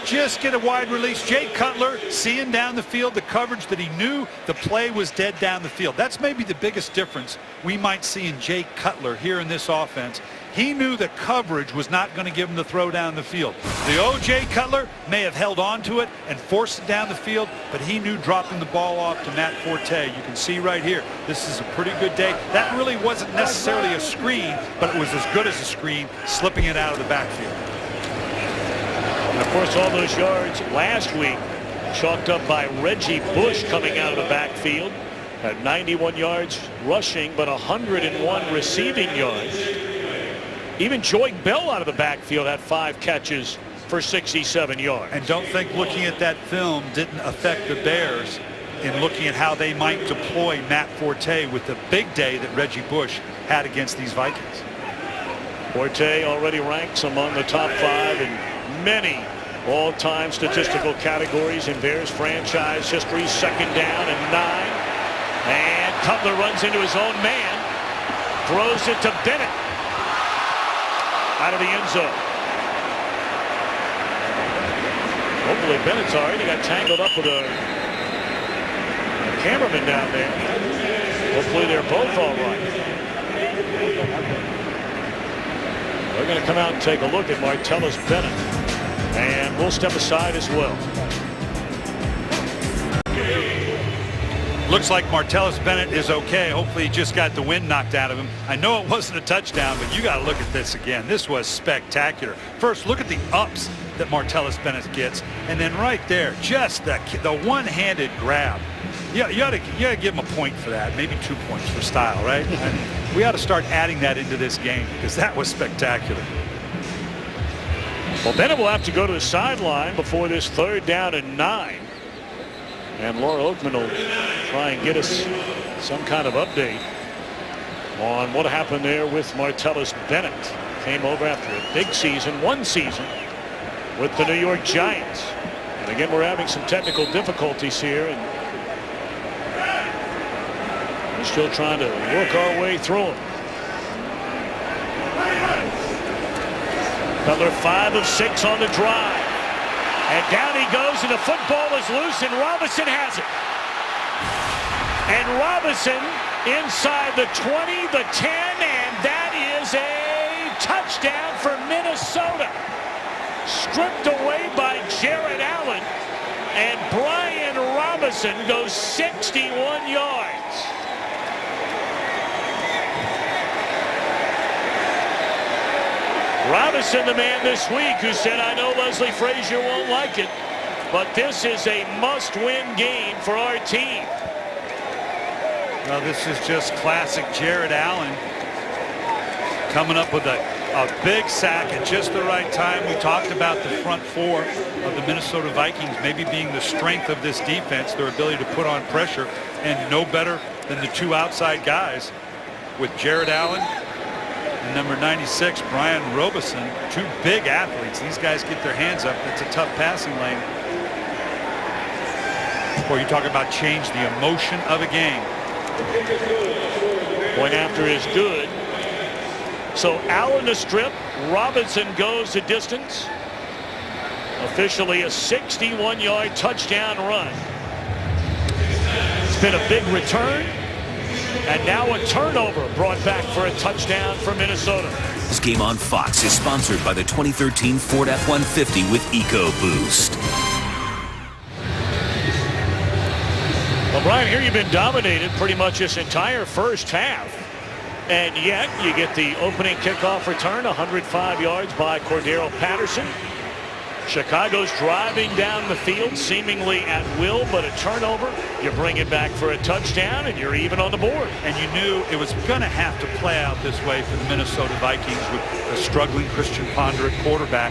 Just get a wide release. Jay Cutler seeing down the field the coverage that he knew the play was dead down the field. That's maybe the biggest difference we might see in Jay Cutler here in this offense. He knew the coverage was not going to give him the throw down the field. The O.J. Cutler may have held on to it and forced it down the field, but he knew dropping the ball off to Matt Forte. You can see right here, this is a pretty good day. That really wasn't necessarily a screen, but it was as good as a screen, slipping it out of the backfield. And of course, all those yards last week chalked up by Reggie Bush coming out of the backfield. Had 91 yards rushing, but 101 receiving yards. Even Joy Bell out of the backfield had 5 catches for 67 yards. And don't think looking at that film didn't affect the Bears in looking at how they might deploy Matt Forte with the big day that Reggie Bush had against these Vikings. Forte already ranks among the top 5 in many all-time statistical categories in Bears franchise history. 2nd down and 9. And Cutler runs into his own man. Throws it to Bennett. Out of the end zone. Hopefully Bennett's all right. He got tangled up with a cameraman down there. Hopefully they're both all right. We're going to come out and take a look at Martellus Bennett. And we'll step aside as well. Looks like Martellus Bennett is okay. Hopefully he just got the wind knocked out of him. I know it wasn't a touchdown, but you got to look at this again. This was spectacular. First, look at the ups that Martellus Bennett gets, and then right there, just the one-handed grab. You ought to give him a point for that, maybe 2 points for style, right? I mean, we ought to start adding that into this game because that was spectacular. Well, Bennett will have to go to the sideline before this 3rd down and 9. And Laura Oakman will try and get us some kind of update on what happened there with Martellus Bennett. Came over after a big season, 1 season, with the New York Giants. And again, we're having some technical difficulties here, and we're still trying to work our way through them. Cutler 5 of 6 on the drive. And down he goes, and the football is loose, and Robinson has it. And Robinson inside the 20, the 10, and that is a touchdown for Minnesota. Stripped away by Jared Allen, and Brian Robinson goes 61 yards. Robinson, the man this week who said, I know Leslie Frazier won't like it, but this is a must-win game for our team. Well, this is just classic Jared Allen coming up with a big sack at just the right time. We talked about the front 4 of the Minnesota Vikings maybe being the strength of this defense, their ability to put on pressure, and no better than the 2 outside guys with Jared Allen and number 96, Brian Robinson. 2 big athletes. These guys get their hands up. It's a tough passing lane. Boy, you talk about change the emotion of a game. Point after is good. So Allen to strip. Robinson goes the distance. Officially a 61-yard touchdown run. It's been a big return. And now a turnover brought back for a touchdown for Minnesota. This game on Fox is sponsored by the 2013 Ford F-150 with EcoBoost. Well, Brian, here you've been dominated pretty much this entire first half. And yet you get the opening kickoff return, 105 yards by Cordero Patterson. Chicago's driving down the field seemingly at will, but a turnover. You bring it back for a touchdown, and you're even on the board. And you knew it was going to have to play out this way for the Minnesota Vikings with a struggling Christian Ponder at quarterback,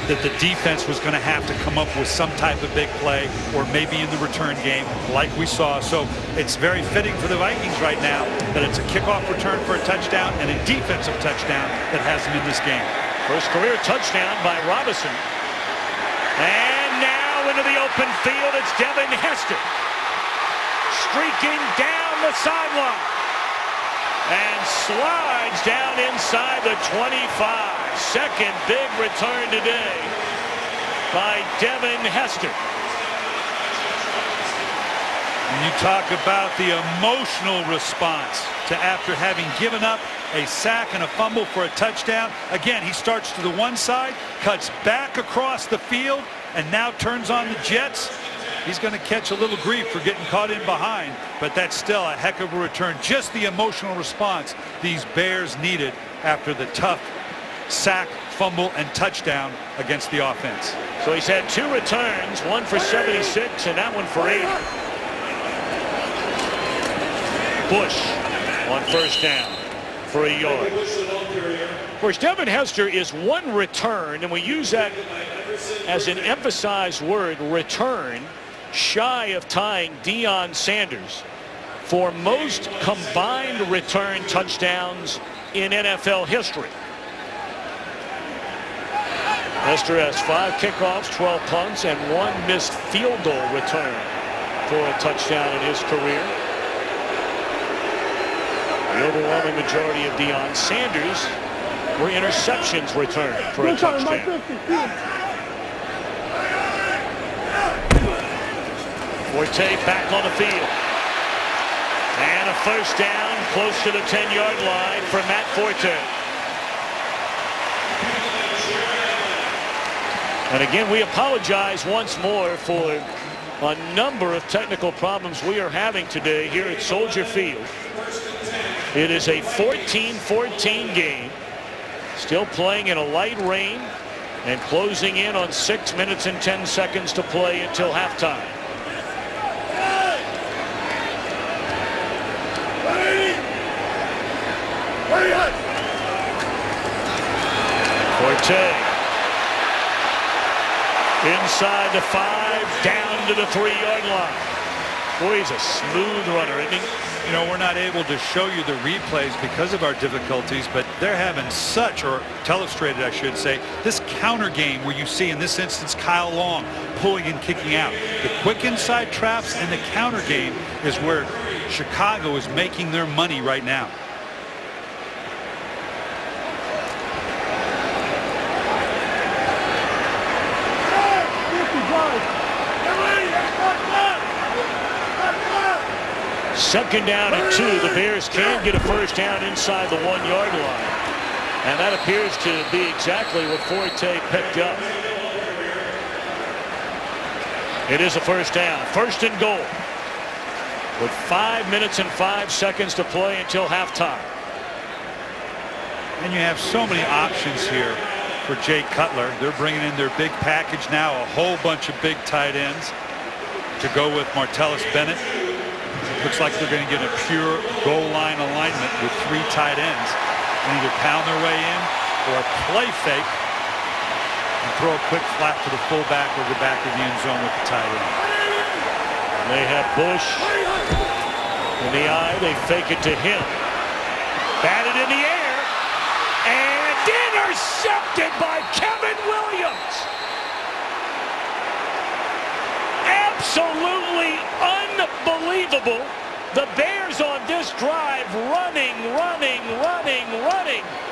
that the defense was going to have to come up with some type of big play, or maybe in the return game like we saw. So it's very fitting for the Vikings right now that it's a kickoff return for a touchdown and a defensive touchdown that has them in this game. First career touchdown by Robinson. And now into the open field, it's Devin Hester. Streaking down the sideline. And slides down inside the 25. Second big return today by Devin Hester. And you talk about the emotional response to after having given up a sack and a fumble for a touchdown. Again, he starts to the one side, cuts back across the field, and now turns on the Jets. He's going to catch a little grief for getting caught in behind, but that's still a heck of a return. Just the emotional response these Bears needed after the tough sack, fumble, and touchdown against the offense. So he's had 2 returns, one for 76 and that one for 8. Bush on first down for a yard. Of course, Devin Hester is 1 return, and we use that as an emphasized word, return, shy of tying Deion Sanders for most combined return touchdowns in NFL history. Hester has 5 kickoffs, 12 punts, and 1 missed field goal return for a touchdown in his career. The overwhelming majority of Deion Sanders were interceptions returned for a touchdown. Forte back on the field. And a first down close to the 10-yard line for Matt Forte. And again, we apologize once more for a number of technical problems we are having today here at Soldier Field. It is a 14-14 game. Still playing in a light rain and closing in on 6 minutes and 10 seconds to play until halftime. Forte inside the 5, down to the 3-yard line. Boy, he's a smooth runner, isn't he? You know, we're not able to show you the replays because of our difficulties, but they're having such, or telestrated I should say, this counter game where you see in this instance Kyle Long pulling and kicking out. The quick inside traps and the counter game is where Chicago is making their money right now. Second down and 2. The Bears can get a first down inside the 1-yard line. And that appears to be exactly what Forte picked up. It is a first down. First and goal. With 5 minutes and 5 seconds to play until halftime. And you have so many options here for Jay Cutler. They're bringing in their big package now. A whole bunch of big tight ends to go with Martellus Bennett. Looks like they're going to get a pure goal line alignment with 3 tight ends and either pound their way in or play fake and throw a quick flat to the fullback or the back of the end zone with the tight end. And they have Bush in the eye. They fake it to him. Batted in the air and intercepted by Kevin Williams. Absolutely unbelievable. The Bears on this drive running.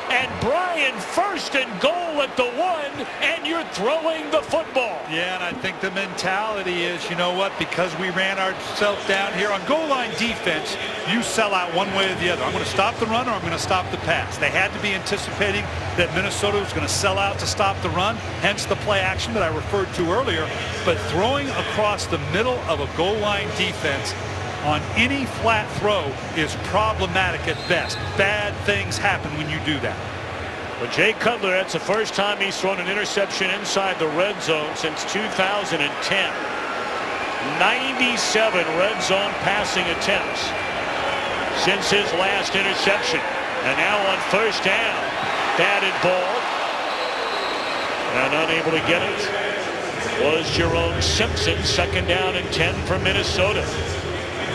and Brian first and goal at the 1, and you're throwing the football. Yeah, and I think the mentality is, you know what, because we ran ourselves down here on goal line defense, you sell out one way or the other. I'm going to stop the run or I'm going to stop the pass. They had to be anticipating that Minnesota was going to sell out to stop the run, hence the play action that I referred to earlier. But throwing across the middle of a goal line defense on any flat throw is problematic at best. Bad things happen when you do that. But Jay Cutler, that's the first time he's thrown an interception inside the red zone since 2010. 97 red zone passing attempts since his last interception. And now on first down, batted ball. And unable to get it was Jerome Simpson. Second down and 10 for Minnesota.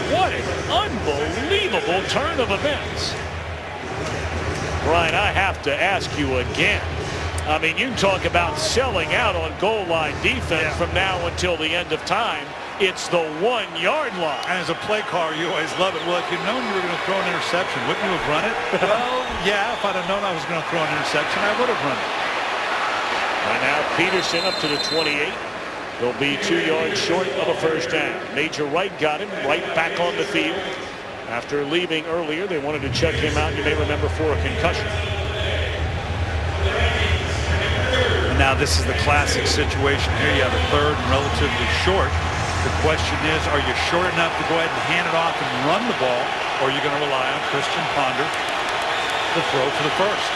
What an unbelievable turn of events. Brian, I have to ask you again. I mean, you talk about selling out on goal line defense from now until the end of time. It's the 1 yard line. And as a play caller, you always love it. Well, if you'd known you were going to throw an interception, wouldn't you have run it? Well, yeah, if I'd have known I was going to throw an interception, I would have run it. And now Peterson up to the 28. They'll be 2 yards short of a first down. Major Wright got him right back on the field. After leaving earlier, they wanted to check him out, you may remember, for a concussion. And now this is the classic situation here. You have a third and relatively short. The question is, are you short enough to go ahead and hand it off and run the ball, or are you going to rely on Christian Ponder to throw for the first?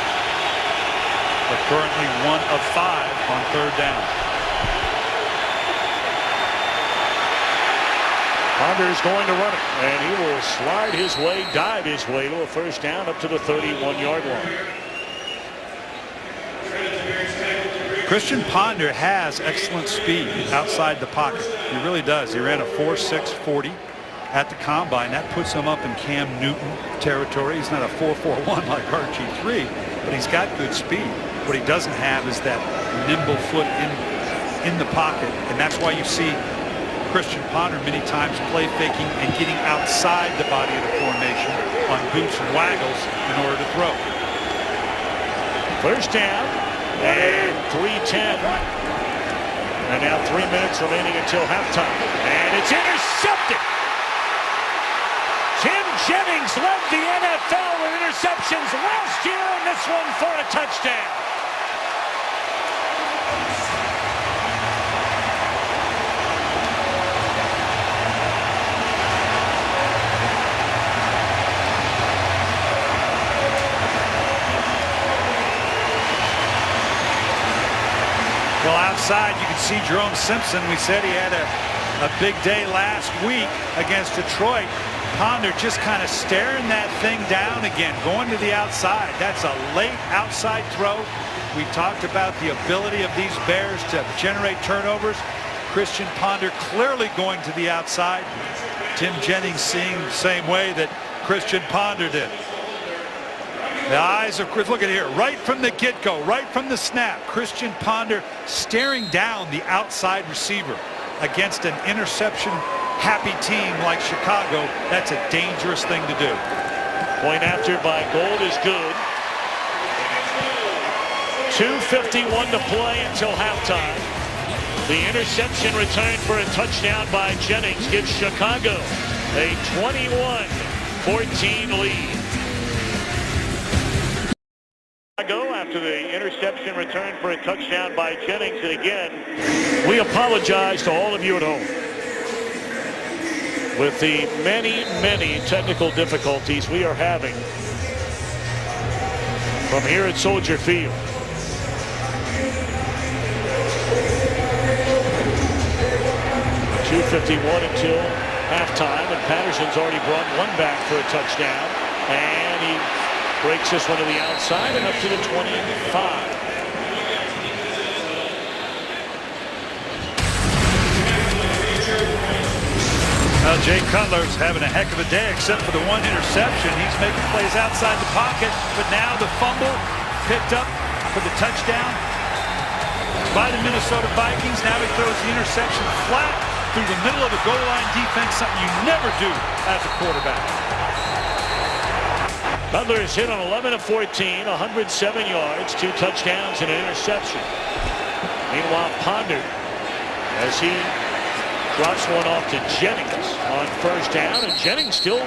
But currently 1 of 5 on third down. Ponder's going to run it, and he will slide his way, dive his way to a first down up to the 31-yard line. Christian Ponder has excellent speed outside the pocket. He really does. He ran a 4.640 at the combine. That puts him up in Cam Newton territory. He's not a 4.41 like RG3, but he's got good speed. What he doesn't have is that nimble foot in the pocket, and that's why you see Christian Ponder many times play faking and getting outside the body of the formation on boots and waggles in order to throw. First down and 3:10. And now 3 minutes remaining until halftime. And it's intercepted. Tim Jennings led the NFL with interceptions last year, and this one for a touchdown. Well, outside you can see Jerome Simpson. We said he had a big day last week against Detroit. Ponder just kind of staring that thing down again, going to the outside. That's a late outside throw. We talked about the ability of these Bears to generate turnovers. Christian Ponder clearly going to the outside. Tim Jennings seeing the same way that Christian Ponder did. The eyes of Chris, look at here, right from the get-go, right from the snap, Christian Ponder staring down the outside receiver against an interception-happy team like Chicago. That's a dangerous thing to do. Point after by Gold is good. 2:51 to play until halftime. The interception returned for a touchdown by Jennings gives Chicago a 21-14 lead. After the interception return for a touchdown by Jennings. And again, we apologize to all of you at home with the many technical difficulties we are having from here at Soldier Field. .251 until halftime, and Patterson's already brought one back for a touchdown, and he breaks this one to the outside and up to the 25. Well, Jay Cutler's having a heck of a day, except for the one interception. He's making plays outside the pocket, but now the fumble picked up for the touchdown by the Minnesota Vikings. Now he throws the interception flat through the middle of the goal line defense, something you never do as a quarterback. Cutler is hit on 11 of 14, 107 yards, 2 touchdowns and an interception. Meanwhile, Ponder, as he drops one off to Jennings on first down, and Jennings still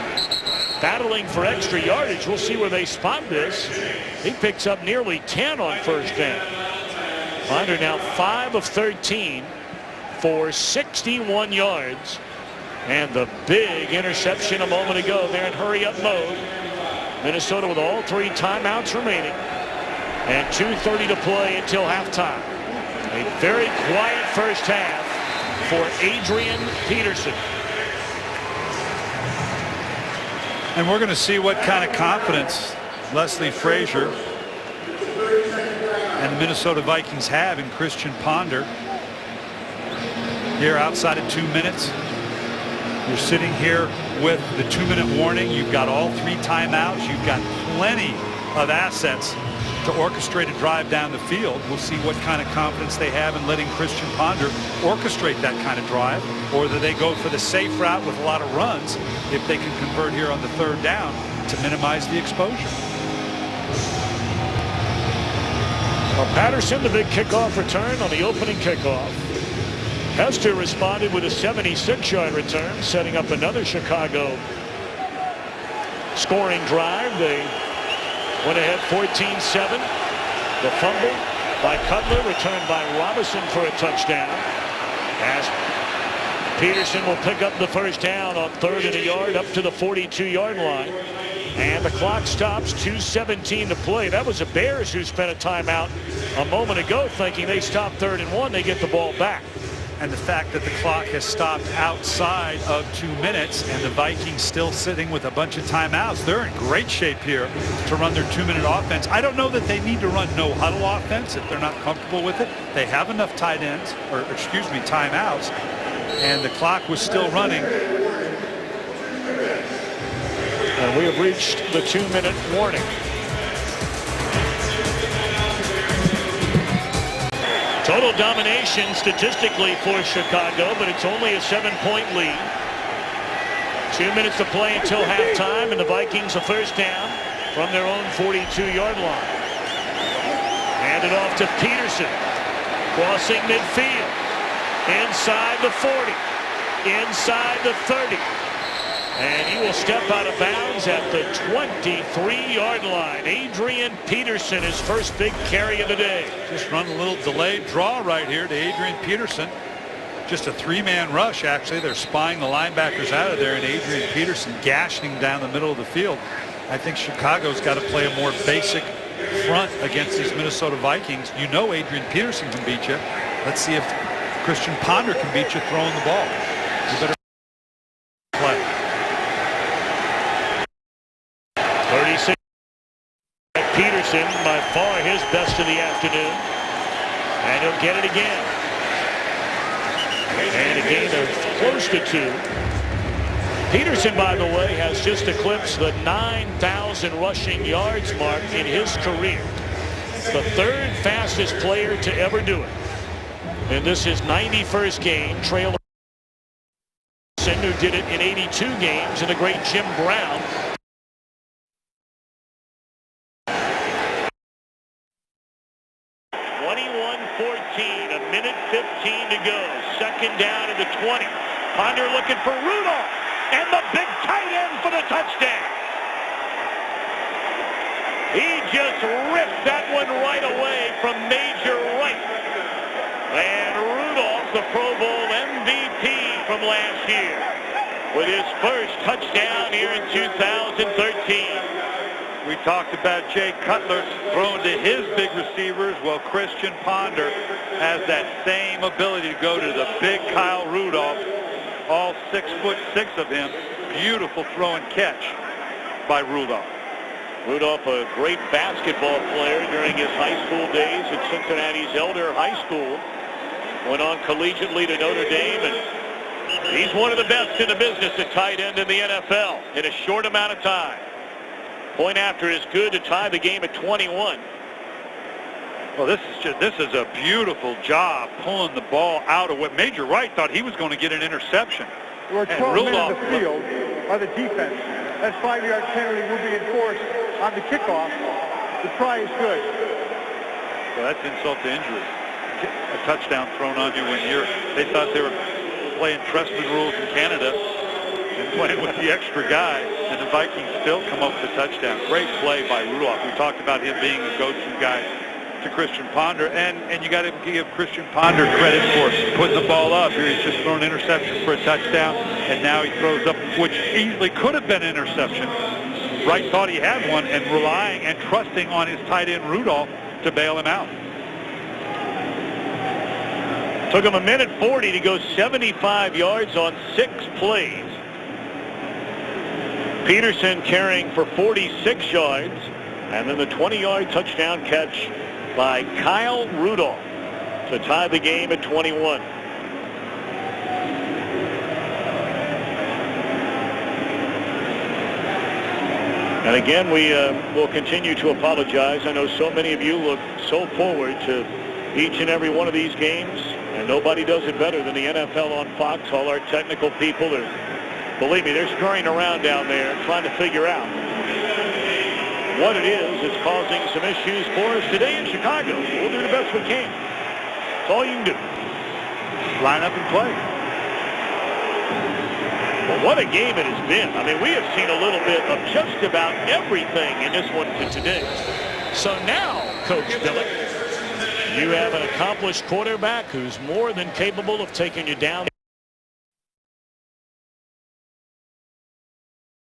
battling for extra yardage. We'll see where they spot this. He picks up nearly 10 on first down. Ponder now 5 of 13 for 61 yards. And the big interception a moment ago there in hurry-up mode. Minnesota with all 3 timeouts remaining. And 2:30 to play until halftime. A very quiet first half for Adrian Peterson. And we're going to see what kind of confidence Leslie Frazier and the Minnesota Vikings have in Christian Ponder. Here outside of 2 minutes. You're sitting here with the 2-minute warning. You've got all 3 timeouts. You've got plenty of assets to orchestrate a drive down the field. We'll see what kind of confidence they have in letting Christian Ponder orchestrate that kind of drive, or that they go for the safe route with a lot of runs if they can convert here on the 3rd down to minimize the exposure. Well, Patterson, the big kickoff return on the opening kickoff. Hester responded with a 76-yard return, setting up another Chicago scoring drive. They went ahead 14-7. The fumble by Cutler, returned by Robinson for a touchdown. As Peterson will pick up the first down on 3rd and a yard up to the 42-yard line. And the clock stops, 2:17 to play. That was the Bears who spent a timeout a moment ago thinking they stopped 3rd and 1. They get the ball back. And the fact that the clock has stopped outside of 2 minutes and the Vikings still sitting with a bunch of timeouts. They're in great shape here to run their 2-minute offense. I don't know that they need to run no huddle offense if they're not comfortable with it. They have enough tight ends, or excuse me, timeouts, and the clock was still running. And we have reached the 2-minute warning. Total domination statistically for Chicago, but it's only a 7-point lead. 2 minutes to play until halftime, and the Vikings a first down from their own 42-yard line. Handed off to Peterson, crossing midfield, inside the 40, inside the 30. And he will step out of bounds at the 23-yard line. Adrian Peterson, his first big carry of the day. Just run a little delayed draw right here to Adrian Peterson. Just a 3-man rush, actually. They're spying the linebackers out of there, and Adrian Peterson gashing down the middle of the field. I think Chicago's got to play a more basic front against these Minnesota Vikings. You know Adrian Peterson can beat you. Let's see if Christian Ponder can beat you throwing the ball. You better play. 36. Peterson, by far his best of the afternoon. And he'll get it again. And a gain of close to 2. Peterson, by the way, has just eclipsed the 9,000 rushing yards mark in his career. The 3rd fastest player to ever do it. And this is 91st game, trailing who did it in 82 games, and the great Jim Brown. A minute 15 to go. Second down at the 20. Ponder looking for Rudolph, and the big tight end for the touchdown. He just ripped that one right away from Major Wright. And Rudolph, the Pro Bowl MVP from last year, with his first touchdown here in 2013. We talked about Jay Cutler throwing to his big receivers. Well, Christian Ponder has that same ability to go to the big Kyle Rudolph. All 6'6" of him. Beautiful throw and catch by Rudolph. Rudolph, a great basketball player during his high school days at Cincinnati's Elder High School. Went on collegiately to Notre Dame, and he's one of the best in the business at tight end in the NFL in a short amount of time. Point after is good to tie the game at 21. Well, this is a beautiful job pulling the ball out of what Major Wright thought he was going to get an interception. There were 12 men in the field by the defense. That 5-yard penalty will be enforced on the kickoff, the try is good. Well, that's insult to injury. A touchdown thrown on you when they thought they were playing Trestman rules in Canada and playing with the extra guy, and the Vikings still come up with a touchdown. Great play by Rudolph. We talked about him being a go-to guy to Christian Ponder, and you got to give Christian Ponder credit for putting the ball up. Here he's just thrown an interception for a touchdown, and now he throws up, which easily could have been an interception. Wright thought he had one, and relying and trusting on his tight end Rudolph to bail him out. Took him 1:40 to go 75 yards on 6 plays. Peterson carrying for 46 yards, and then the 20-yard touchdown catch by Kyle Rudolph to tie the game at 21. And again, we will continue to apologize. I know so many of you look so forward to each and every one of these games, and nobody does it better than the NFL on Fox. All our technical people are, believe me, they're scurrying around down there trying to figure out what it is that's causing some issues for us today in Chicago. We'll do the best we can. That's all you can do. Line up and play. Well, what a game it has been. I mean, we have seen a little bit of just about everything in this one today. So now, Coach Billick, you have an accomplished quarterback who's more than capable of taking you down.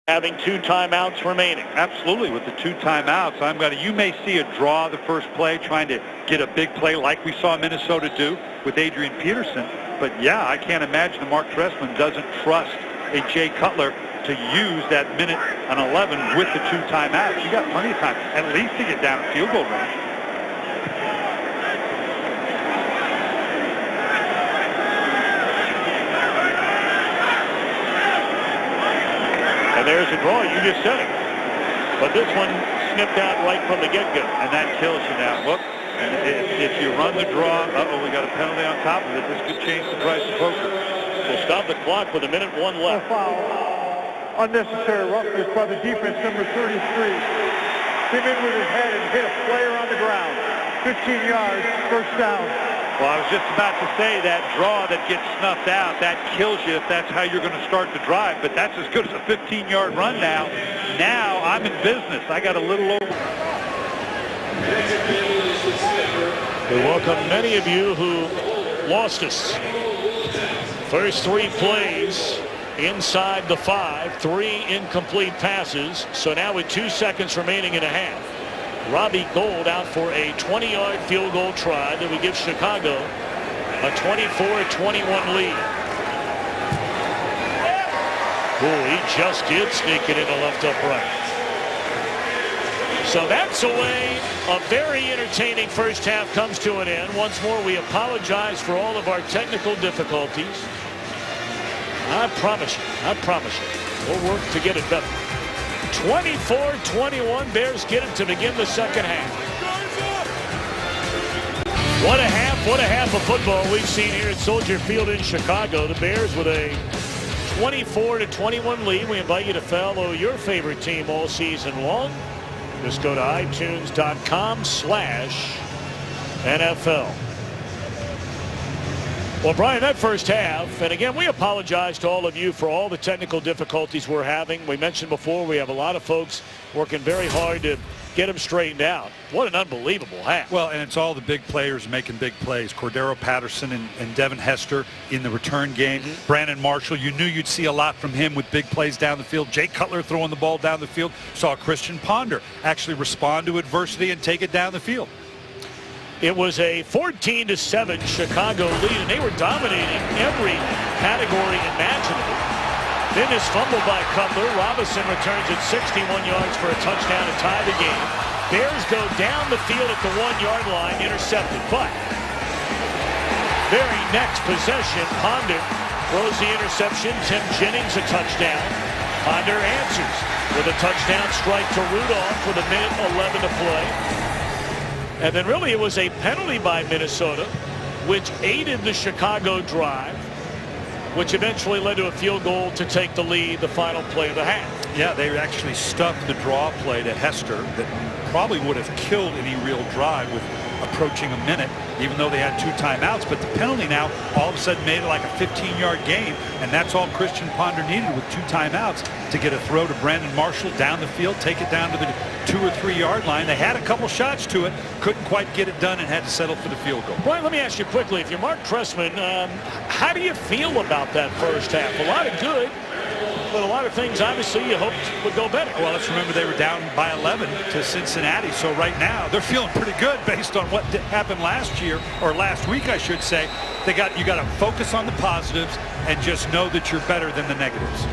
Having 2 timeouts remaining. Absolutely, with the 2 timeouts, you may see a draw the first play, trying to get a big play like we saw Minnesota do with Adrian Peterson. But yeah, I can't imagine that Mark Trestman doesn't trust a Jay Cutler to use that 1:11 with the 2 timeouts. You got plenty of time, at least to get down a field goal range. And there's a draw. You just said it. But this one snipped out right from the get-go. And that kills you now. Whoop. And if you run the draw, we got a penalty on top of it. This could change the price of poker. We'll stop the clock with 1:01 left. A foul. Unnecessary roughness by the defense, number 33. Came in with his head and hit a player on the ground. 15 yards, first down. Well, I was just about to say that draw that gets snuffed out, that kills you if that's how you're going to start the drive. But that's as good as a 15-yard run now. Now I'm in business. I got a little over. We welcome many of you who lost us. First 3 plays inside the 5, 3 incomplete passes. So now with 2 seconds remaining in a half, Robbie Gould out for a 20-yard field goal try that would give Chicago a 24-21 lead. Oh, he just did sneak it in the left upright. So that's the way a very entertaining first half comes to an end. Once more, we apologize for all of our technical difficulties. I promise you, we'll work to get it better. 24-21, Bears get it to begin the second half. What a half of football we've seen here at Soldier Field in Chicago. The Bears with a 24-21 lead. We invite you to follow your favorite team all season long. Just go to iTunes.com/NFL. Well, Brian, that first half, and again, we apologize to all of you for all the technical difficulties we're having. We mentioned before we have a lot of folks working very hard to get them straightened out. What an unbelievable half. Well, and it's all the big players making big plays. Cordero Patterson and Devin Hester in the return game. Brandon Marshall, you knew you'd see a lot from him with big plays down the field. Jay Cutler throwing the ball down the field. Saw Christian Ponder actually respond to adversity and take it down the field. It was a 14-7 Chicago lead, and they were dominating every category imaginable. Then this fumble by Cutler. Robinson returns it 61 yards for a touchdown to tie the game. Bears go down the field at the 1-yard line, intercepted. But very next possession, Ponder throws the interception. Tim Jennings a touchdown. Ponder answers with a touchdown strike to Rudolph with 1:11 to play. And then really it was a penalty by Minnesota, which aided the Chicago drive, which eventually led to a field goal to take the lead the final play of the half. Yeah, they actually stuffed the draw play to Hester that probably would have killed any real drive with approaching a minute, even though they had 2 timeouts. But the penalty now all of a sudden made it like a 15-yard game, and that's all Christian Ponder needed with 2 timeouts to get a throw to Brandon Marshall down the field, take it down to the 2 or 3 yard line. They had a couple shots to it, couldn't quite get it done, and had to settle for the field goal. Brian, let me ask you quickly, if you're Mark Trestman, how do you feel about that first half? A lot of good, but a lot of things obviously you hoped would go better. Well, let's remember they were down by 11 to Cincinnati, so right now they're feeling pretty good based on what happened last year, or last week I should say. You got to focus on the positives and just know that you're better than the negatives.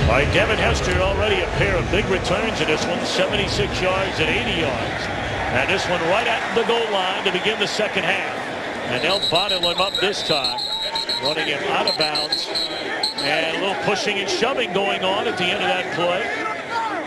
All right, Devin Hester already a pair of big returns in this one, 76 yards and 80 yards. And this one right at the goal line to begin the second half. And they'll bottle him up this time, running him out of bounds. And a little pushing and shoving going on at the end of that play.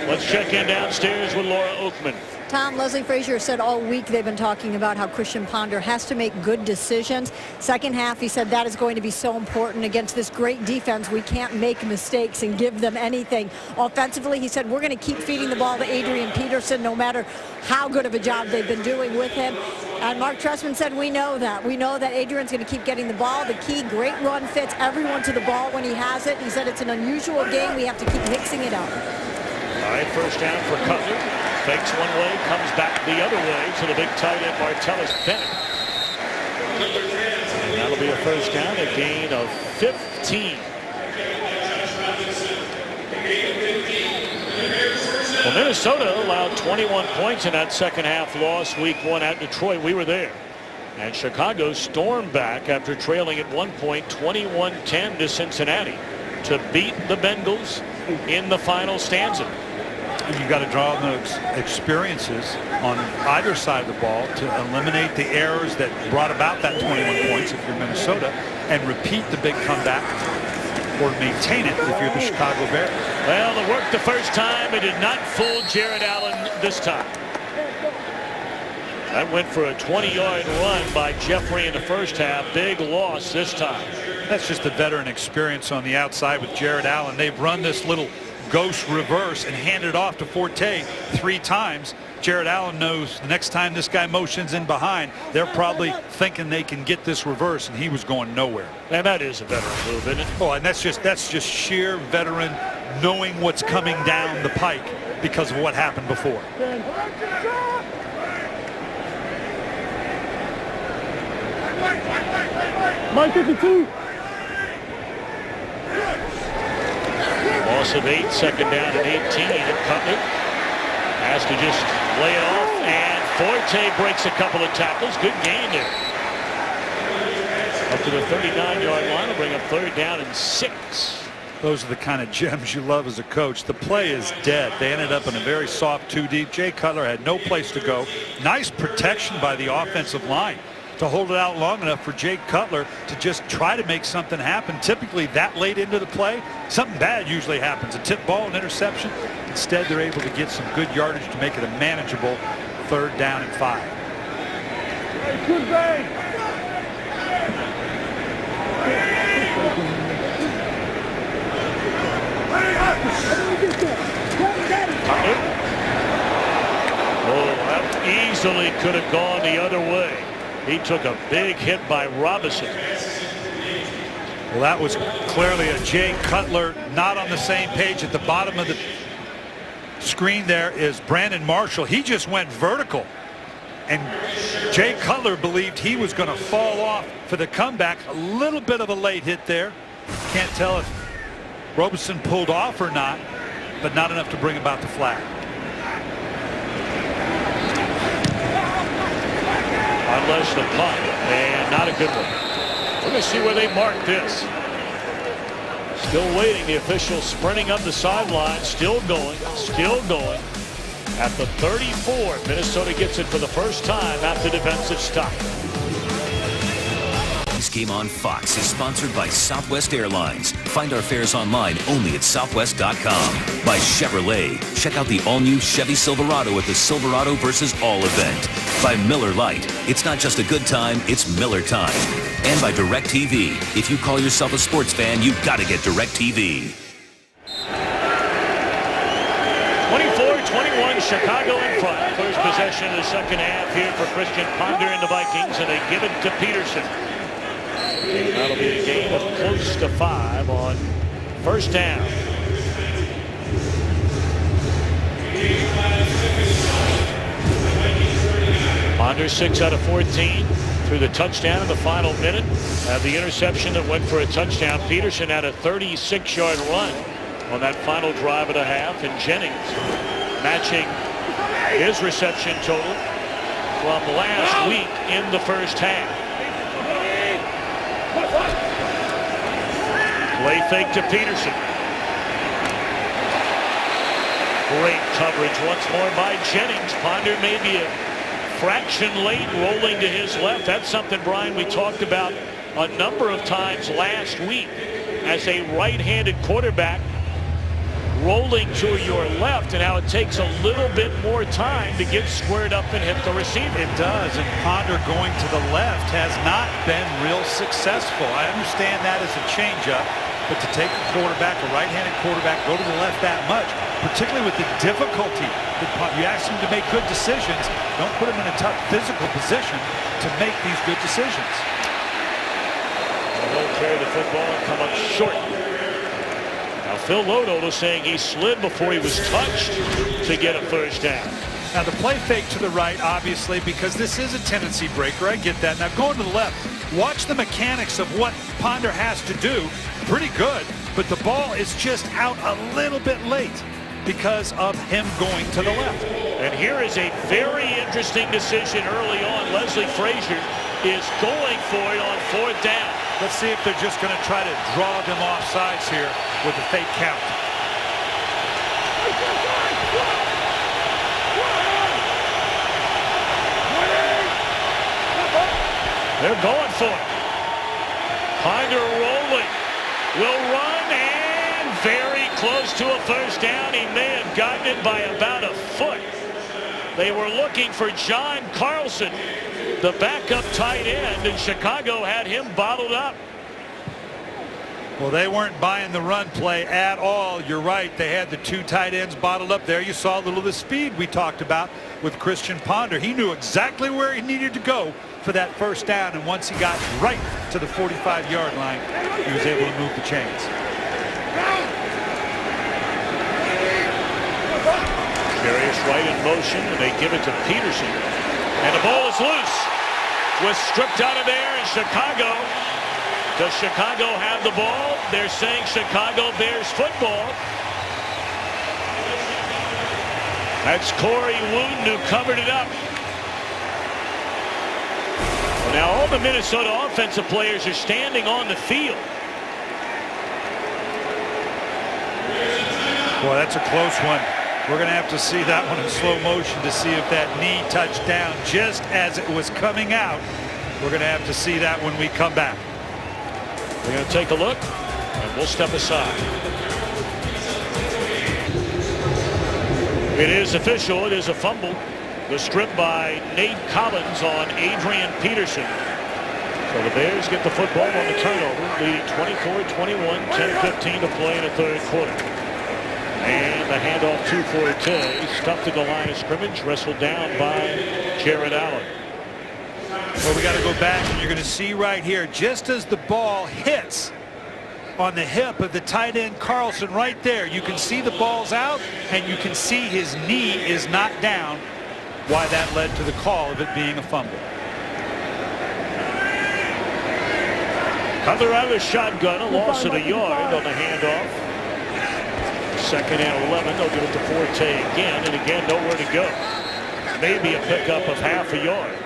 Let's check in downstairs with Laura Oakman. Tom, Leslie Frazier said all week they've been talking about how Christian Ponder has to make good decisions. Second half, he said that is going to be so important against this great defense. We can't make mistakes and give them anything. Offensively, he said we're going to keep feeding the ball to Adrian Peterson no matter how good of a job they've been doing with him. And Mark Trestman said we know that. We know that Adrian's going to keep getting the ball. The key, great run fits everyone to the ball when he has it. He said it's an unusual game. We have to keep mixing it up. All right, first down for Cutler. Fakes one way, comes back the other way to the big tight end Martellus Bennett. And that'll be a first down, a gain of 15. Well, Minnesota allowed 21 points in that second half loss week 1 at Detroit. We were there. And Chicago stormed back after trailing at one point 21-10 to Cincinnati to beat the Bengals in the final stanza. And you got to draw on those experiences on either side of the ball to eliminate the errors that brought about that 21 points if you're Minnesota, and repeat the big comeback or maintain it if you're the Chicago Bears. Well, it worked the first time. It did not fool Jared Allen this time. That went for a 20-yard run by Jeffrey in the first half. Big loss this time. That's just the veteran experience on the outside with Jared Allen. They've run this little ghost reverse and handed it off to Forte 3 times. Jared Allen knows the next time this guy motions in behind, they're probably thinking they can get this reverse, and he was going nowhere. And that is a veteran move, isn't it? Oh, and that's just sheer veteran knowing what's coming down the pike because of what happened before. Mike 52. Loss of 8, second down and 18. And Cutler has to just lay it off. And Forte breaks a couple of tackles. Good gain there. Up to the 39-yard line. Will bring up third down and 6. Those are the kind of gems you love as a coach. The play is dead. They ended up in a very soft 2 deep. Jay Cutler had no place to go. Nice protection by the offensive line to hold it out long enough for Jay Cutler to just try to make something happen. Typically that late into the play, something bad usually happens. A tip ball, an interception. Instead, they're able to get some good yardage to make it a manageable 3rd down and 5. Hey, good bang. Oh, that easily could have gone the other way. He took a big hit by Robinson. Well, that was clearly a Jay Cutler not on the same page. At the bottom of the screen there is Brandon Marshall. He just went vertical. And Jay Cutler believed he was going to fall off for the comeback. A little bit of a late hit there. Can't tell if Robinson pulled off or not, but not enough to bring about the flag. Unless the punt, and not a good one. We're going to see where they mark this. Still waiting. The official sprinting up the sideline. Still going. Still going. At the 34, Minnesota gets it for the first time after defensive stop. This game on Fox is sponsored by Southwest Airlines. Find our fares online only at southwest.com. By Chevrolet. Check out the all-new Chevy Silverado at the Silverado vs. All event. By Miller Lite, it's not just a good time, it's Miller time. And by DirecTV, if you call yourself a sports fan, you've got to get DirecTV. 24-21, Chicago in front. First possession of the second half here for Christian Ponder and the Vikings, and they give it to Peterson. That'll be a gain of close to 5 on first down. Ponder 6 out of 14 through the touchdown in the final minute. The interception that went for a touchdown. Peterson had a 36-yard run on that final drive of the half, and Jennings matching his reception total from last week in the first half. Play fake to Peterson. Great coverage once more by Jennings. Ponder maybe a fraction late, rolling to his left. That's something, Brian, we talked about a number of times last week. As a right-handed quarterback, rolling to your left, and how it takes a little bit more time to get squared up and hit the receiver. It does, and Ponder going to the left has not been real successful. I understand that as a changeup, but to take a quarterback, a right-handed quarterback, go to the left that much, particularly with the difficulty that you ask him to make good decisions, don't put him in a tough physical position to make these good decisions. He'll carry the football and come up short. Now Phil Lodo was saying he slid before he was touched to get a first down. Now the play fake to the right, obviously, because this is a tendency breaker. I get that. Now going to the left, watch the mechanics of what Ponder has to do. Pretty good, but the ball is just out a little bit late because of him going to the left. And here is a very interesting decision early on. Leslie Frazier is going for it on fourth down. Let's see if they're just going to try to draw them off sides here with the fake count. They're going for it. Ponder rolling. Will run, and very close to a first down. He may have gotten it by about a foot. They were looking for John Carlson, the backup tight end, and Chicago had him bottled up. Well, they weren't buying the run play at all. You're right. They had the two tight ends bottled up there. You saw a little of the speed we talked about with Christian Ponder. He knew exactly where he needed to go for that first down, and once he got right to the 45-yard line, he was able to move the chains. Darius Wright in motion, and they give it to Peterson. And the ball is loose. Was stripped out of there in Chicago. Does Chicago have the ball? They're saying Chicago Bears football. That's Corey Wooten who covered it up. Well, now all the Minnesota offensive players are standing on the field. Boy, that's a close one. We're going to have to see that one in slow motion to see if that knee touched down just as it was coming out. We're going to have to see that when we come back. We're going to take a look, and we'll step aside. It is official. It is a fumble. The strip by Nate Collins on Adrian Peterson. So the Bears get the football on the turnover, leading 24-21, 10-15 to play in the third quarter. And the handoff to Forte, stuffed at the line of scrimmage, wrestled down by Jared Allen. Well, we got to go back, and you're going to see right here, just as the ball hits on the hip of the tight end Carlson right there, you can see the ball's out, and you can see his knee is not down, why that led to the call of it being a fumble. Cutler out of the shotgun, a loss of a yard on the handoff. Second and 11, they'll give it to Forte again, and again nowhere to go. Maybe a pickup of half a yard.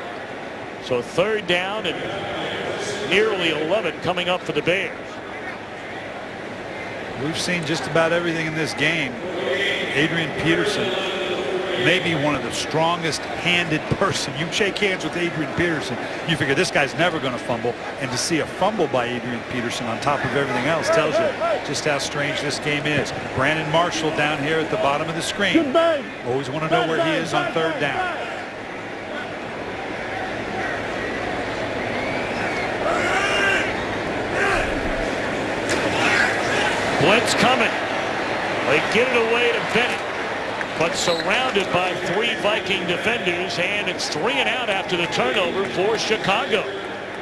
So third down and nearly 11 coming up for the Bears. We've seen just about everything in this game. Adrian Peterson, maybe one of the strongest handed person. You shake hands with Adrian Peterson, you figure this guy's never going to fumble, and to see a fumble by Adrian Peterson on top of everything else tells you just how strange this game is. Brandon Marshall down here at the bottom of the screen. Always want to know where he is on third down. Blitz coming. They get it away to Bennett, but surrounded by 3 Viking defenders, and it's 3 and out after the turnover for Chicago.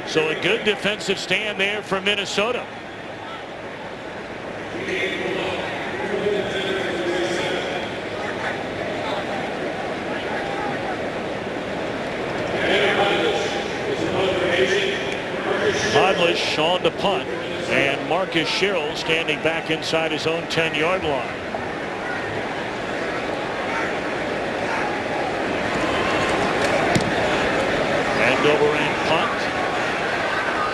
So a good defensive stand there for Minnesota. Hodlish on the punt, and Marcus Sherrill standing back inside his own 10-yard line. End over end punt,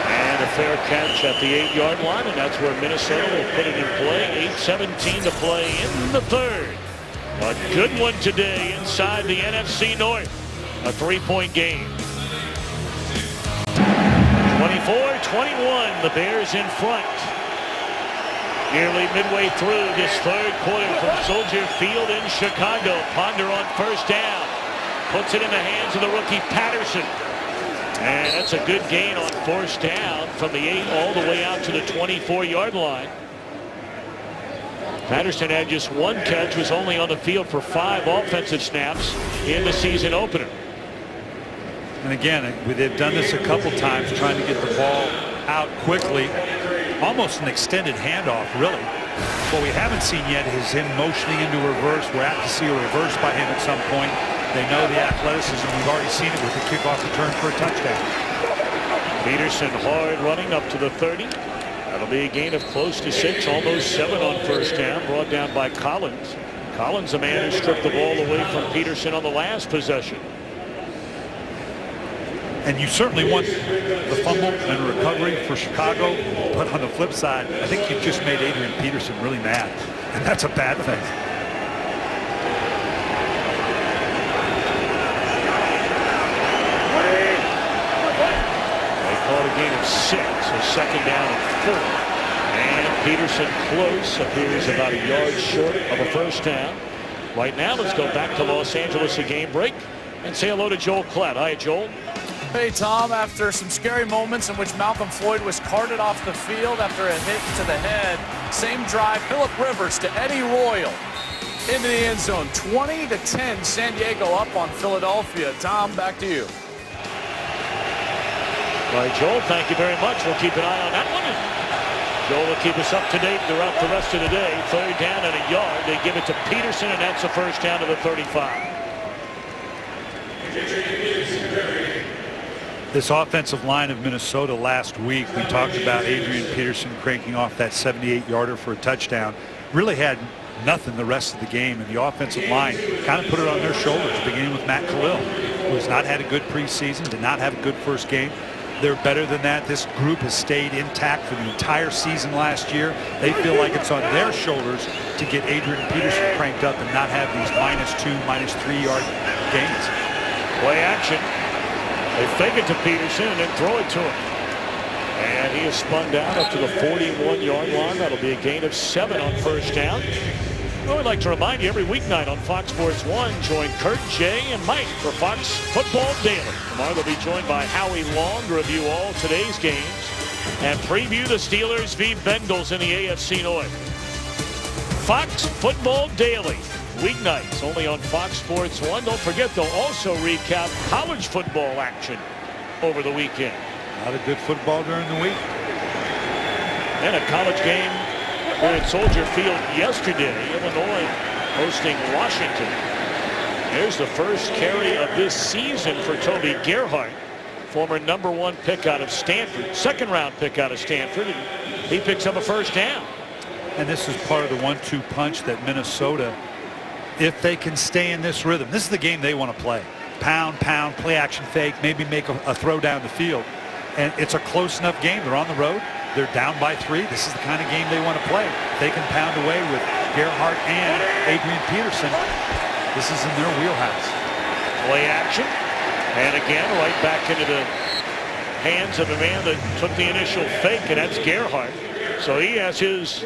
and a fair catch at the 8-yard line, and that's where Minnesota will put it in play. 8:17 to play in the third. A good one today inside the NFC North. A 3-point game. 24-21, the Bears in front. Nearly midway through this third quarter from Soldier Field in Chicago. Ponder on first down. Puts it in the hands of the rookie Patterson. And that's a good gain on first down from the 8 all the way out to the 24-yard line. Patterson had just 1 catch, was only on the field for 5 offensive snaps in the season opener. And again, they've done this a couple times, trying to get the ball out quickly. Almost an extended handoff, really. What we haven't seen yet is him motioning into reverse. We're apt to see a reverse by him at some point. They know the athleticism. We've already seen it with the kickoff return for a touchdown. Peterson hard running up to the 30. That'll be a gain of close to 6, almost 7 on first down, brought down by Collins. Collins, the man who stripped the ball away from Peterson on the last possession. And you certainly want the fumble and recovery for Chicago, but on the flip side, I think you've just made Adrian Peterson really mad, and that's a bad thing. They called a gain of 6, so second down and 4. And Peterson close, appears about a yard short of a first down. Right now, let's go back to Los Angeles, a game break, and say hello to Joel Klatt. Hi, Joel. Hey, Tom, after some scary moments in which Malcolm Floyd was carted off the field after a hit to the head, same drive, Phillip Rivers to Eddie Royal into the end zone. 20-10, San Diego up on Philadelphia. Tom, back to you. All right, Joel, thank you very much. We'll keep an eye on that one. Joel will keep us up to date throughout the rest of the day. Third down and a yard. They give it to Peterson, and that's a first down to the 35. This offensive line of Minnesota last week, we talked about Adrian Peterson cranking off that 78-yarder for a touchdown. Really had nothing the rest of the game, and the offensive line kind of put it on their shoulders, beginning with Matt Khalil, who has not had a good preseason, did not have a good first game. They're better than that. This group has stayed intact for the entire season last year. They feel like it's on their shoulders to get Adrian Peterson cranked up and not have these -2, -3-yard gains. Play action. They fake it to Peterson and then throw it to him. And he is spun down up to the 41-yard line. That'll be a gain of 7 on first down. Well, we'd like to remind you every weeknight on Fox Sports 1, join Kurt, Jay, and Mike for Fox Football Daily. Tomorrow they'll be joined by Howie Long to review all today's games and preview the Steelers v. Bengals in the AFC North. Fox Football Daily. Weeknights only on Fox Sports 1. Don't forget they'll also recap college football action over the weekend. A lot of good football during the week. And a college game here at Soldier Field yesterday. Illinois hosting Washington. There's the first carry of this season for Toby Gerhart, former #1 pick out of Stanford, second-round pick out of Stanford, and he picks up a first down. And this is part of the 1-2 punch that Minnesota, if they can stay in this rhythm, this is the game they want to play. Pound, pound, play action fake, maybe make a throw down the field. And it's a close enough game. They're on the road. They're down by 3. This is the kind of game they want to play. They can pound away with Gerhart and Adrian Peterson. This is in their wheelhouse. Play action. And again, right back into the hands of the man that took the initial fake, and that's Gerhart. So he has his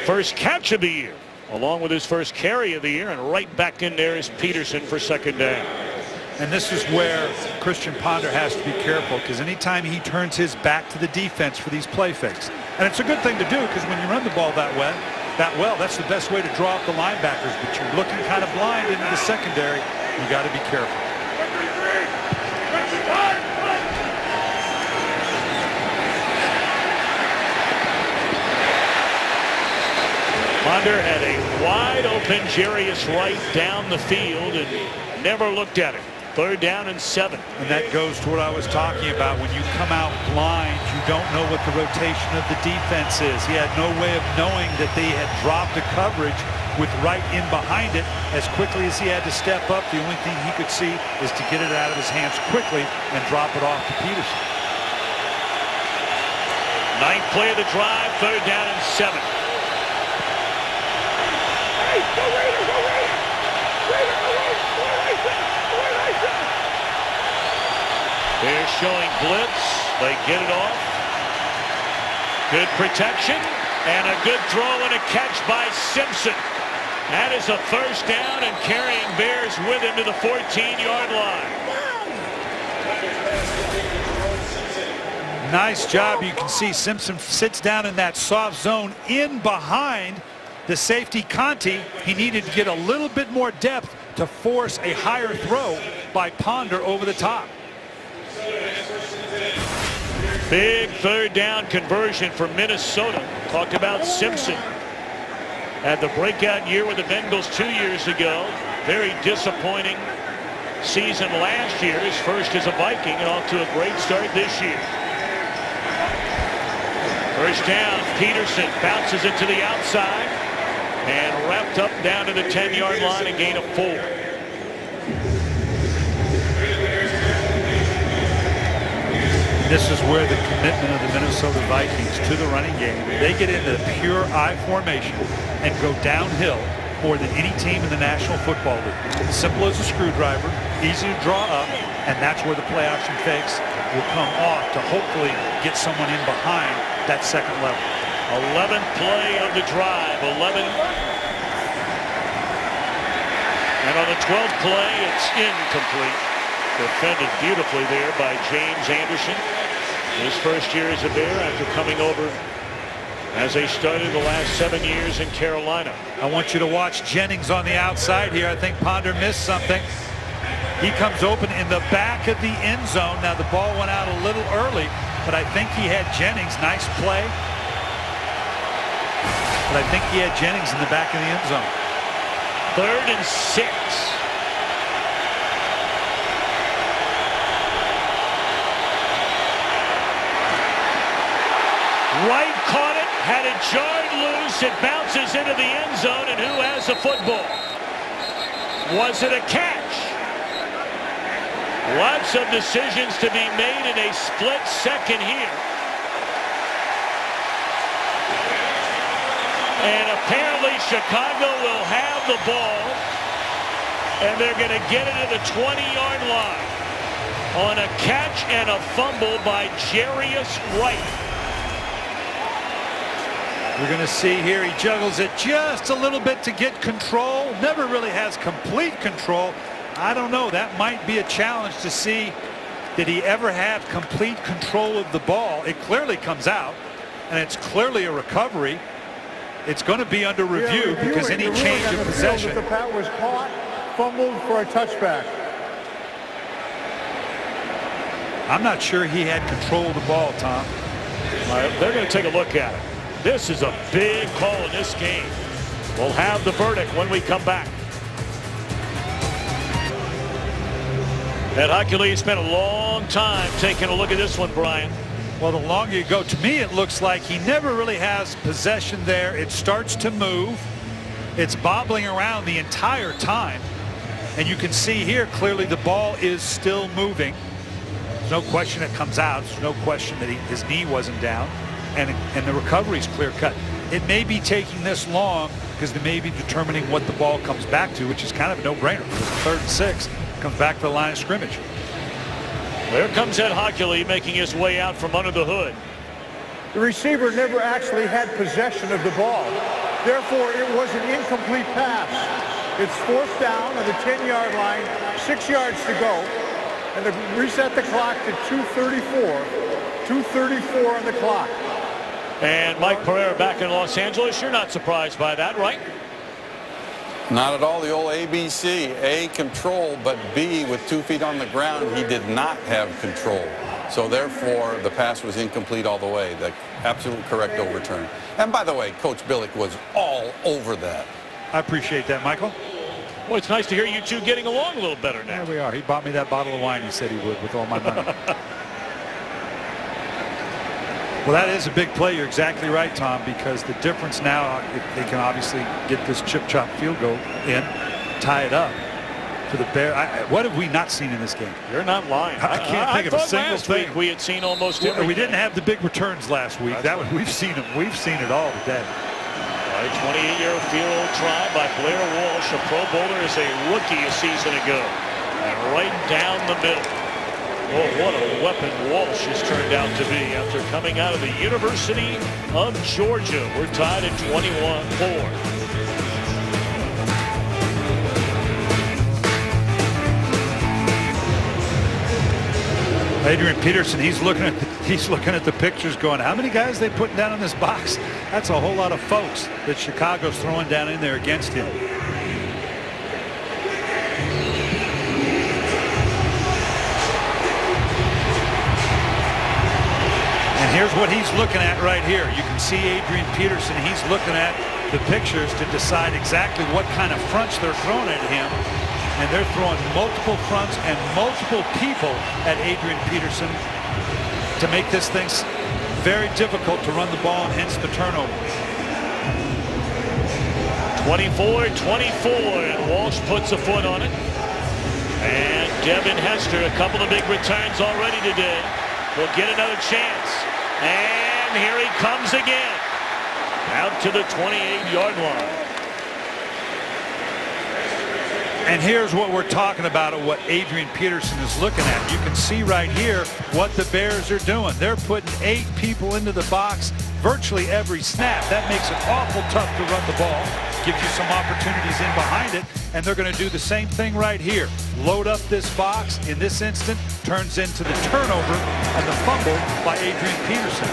first catch of the year, along with his first carry of the year, and right back in there is Peterson for second down. And this is where Christian Ponder has to be careful, because anytime he turns his back to the defense for these play fakes, and it's a good thing to do, because when you run the ball that well, that's the best way to draw out the linebackers. But you're looking kind of blind into the secondary. You got to be careful. Ponder had a wide open Jarius Wright down the field and never looked at it. 3rd down and 7. And that goes to what I was talking about. When you come out blind, you don't know what the rotation of the defense is. He had no way of knowing that they had dropped a coverage with Wright in behind it. As quickly as he had to step up, the only thing he could see is to get it out of his hands quickly and drop it off to Peterson. 9th play of the drive, 3rd down and 7. Hey, go Raiders, go Raiders! Raiders, go Raiders! They're showing blitz. They get it off. Good protection and a good throw and a catch by Simpson. That is a 1st down and carrying Bears with him to the 14-yard line. Nice job. You can see Simpson sits down in that soft zone in behind the safety Conti. He needed to get a little bit more depth to force a higher throw by Ponder over the top. Big 3rd down conversion for Minnesota. Talked about Simpson. Had the breakout year with the Bengals 2 years ago. Very disappointing season last year. His first as a Viking and off to a great start this year. 1st down. Peterson bounces it to the outside and wrapped up down to the 10-yard line, a gain of 4. This is where the commitment of the Minnesota Vikings to the running game. They get into pure I formation and go downhill more than any team in the National Football League. Simple as a screwdriver, easy to draw up, and that's where the play action fakes will come off to hopefully get someone in behind that second level. 11th play of the drive, 11. And on the 12th play, it's incomplete. Defended beautifully there by James Anderson. His first year as a Bear after coming over as a starter the last 7 years in Carolina. I want you to watch Jennings on the outside here. I think Ponder missed something. He comes open in the back of the end zone. Now the ball went out a little early, but I think he had Jennings. Nice play. But I think he had Jennings in the back of the end zone. 3rd and 6. Wright caught it, had it jarred loose. It bounces into the end zone, and who has the football? Was it a catch? Lots of decisions to be made in a split second here. And apparently Chicago will have the ball, and they're going to get it to the 20-yard line on a catch and a fumble by Jarius Wright. We're going to see here he juggles it just a little bit to get control. Never really has complete control. I don't know. That might be a challenge to see, did he ever have complete control of the ball? It clearly comes out, and it's clearly a recovery. It's going to be under review because any change of possession. The pat was caught, fumbled for a touchback. I'm not sure he had control of the ball, Tom. They're going to take a look at it. This is a big call in this game. We'll have the verdict when we come back. Ed Hockley spent a long time taking a look at this one, Brian. Well, the longer you go, to me it looks like he never really has possession there. It starts to move. It's bobbling around the entire time. And you can see here clearly the ball is still moving. There's no question it comes out. There's no question that his knee wasn't down. And the recovery is clear cut. It may be taking this long because they may be determining what the ball comes back to, which is kind of a no-brainer. 3rd and 6 comes back to the line of scrimmage. There comes Ed Hockley making his way out from under the hood. The receiver never actually had possession of the ball. Therefore, it was an incomplete pass. It's fourth down on the 10-yard line, 6 yards to go. And they reset the clock to 2:34. 2:34 on the clock. And Mike Pereira back in Los Angeles. You're not surprised by that, right? Not at all. The old ABC. A, control, but B, with 2 feet on the ground, he did not have control. So therefore, the pass was incomplete all the way. The absolute correct overturn. And by the way, Coach Billick was all over that. I appreciate that, Michael. Well, it's nice to hear you two getting along a little better now. There we are. He bought me that bottle of wine he said he would with all my money. Well, that is a big play. You're exactly right, Tom, because the difference now, if they can obviously get this chip-chop field goal in, tie it up for the Bears. What have we not seen in this game? You're not lying. I can't think of a single thing. Week we had seen almost everything. We didn't have the big returns last week. We've seen them. We've seen it all today. A 28-year field try by Blair Walsh, a Pro Bowler, as a rookie a season ago. And right down the middle. Oh, what a weapon Walsh has turned out to be after coming out of the University of Georgia. We're tied at 21-4. Adrian Peterson, he's looking at the pictures going, how many guys they putting down in this box? That's a whole lot of folks that Chicago's throwing down in there against him. And here's what he's looking at right here. You can see Adrian Peterson. He's looking at the pictures to decide exactly what kind of fronts they're throwing at him. And they're throwing multiple fronts and multiple people at Adrian Peterson to make this thing very difficult to run the ball, and hence the turnover. 24-24, and Walsh puts a foot on it. And Devin Hester, a couple of big returns already today, will get another chance. And here he comes again, out to the 28-yard line. And here's what we're talking about, what Adrian Peterson is looking at. You can see right here what the Bears are doing. They're putting 8 people into the box virtually every snap. That makes it awful tough to run the ball. Gives you some opportunities in behind it. And they're going to do the same thing right here. Load up this box. In this instant, turns into the turnover and the fumble by Adrian Peterson.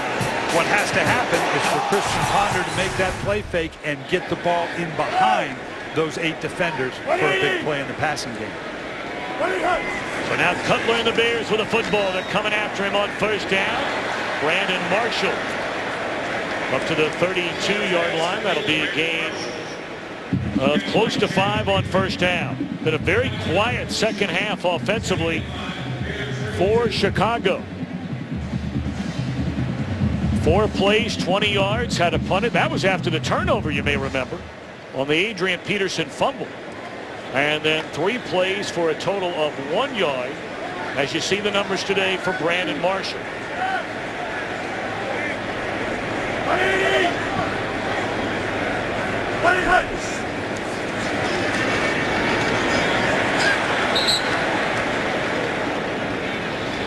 What has to happen is for Christian Ponder to make that play fake and get the ball in behind those 8 defenders for a big play in the passing game. So now Cutler and the Bears with a football. They're coming after him on first down. Brandon Marshall up to the 32-yard line. That'll be a gain of close to 5 on first down. Been a very quiet second half offensively for Chicago. 4 plays, 20 yards, had a punt. That was after the turnover, you may remember, on the Adrian Peterson fumble. And then 3 plays for a total of 1 yard, as you see the numbers today for Brandon Marshall.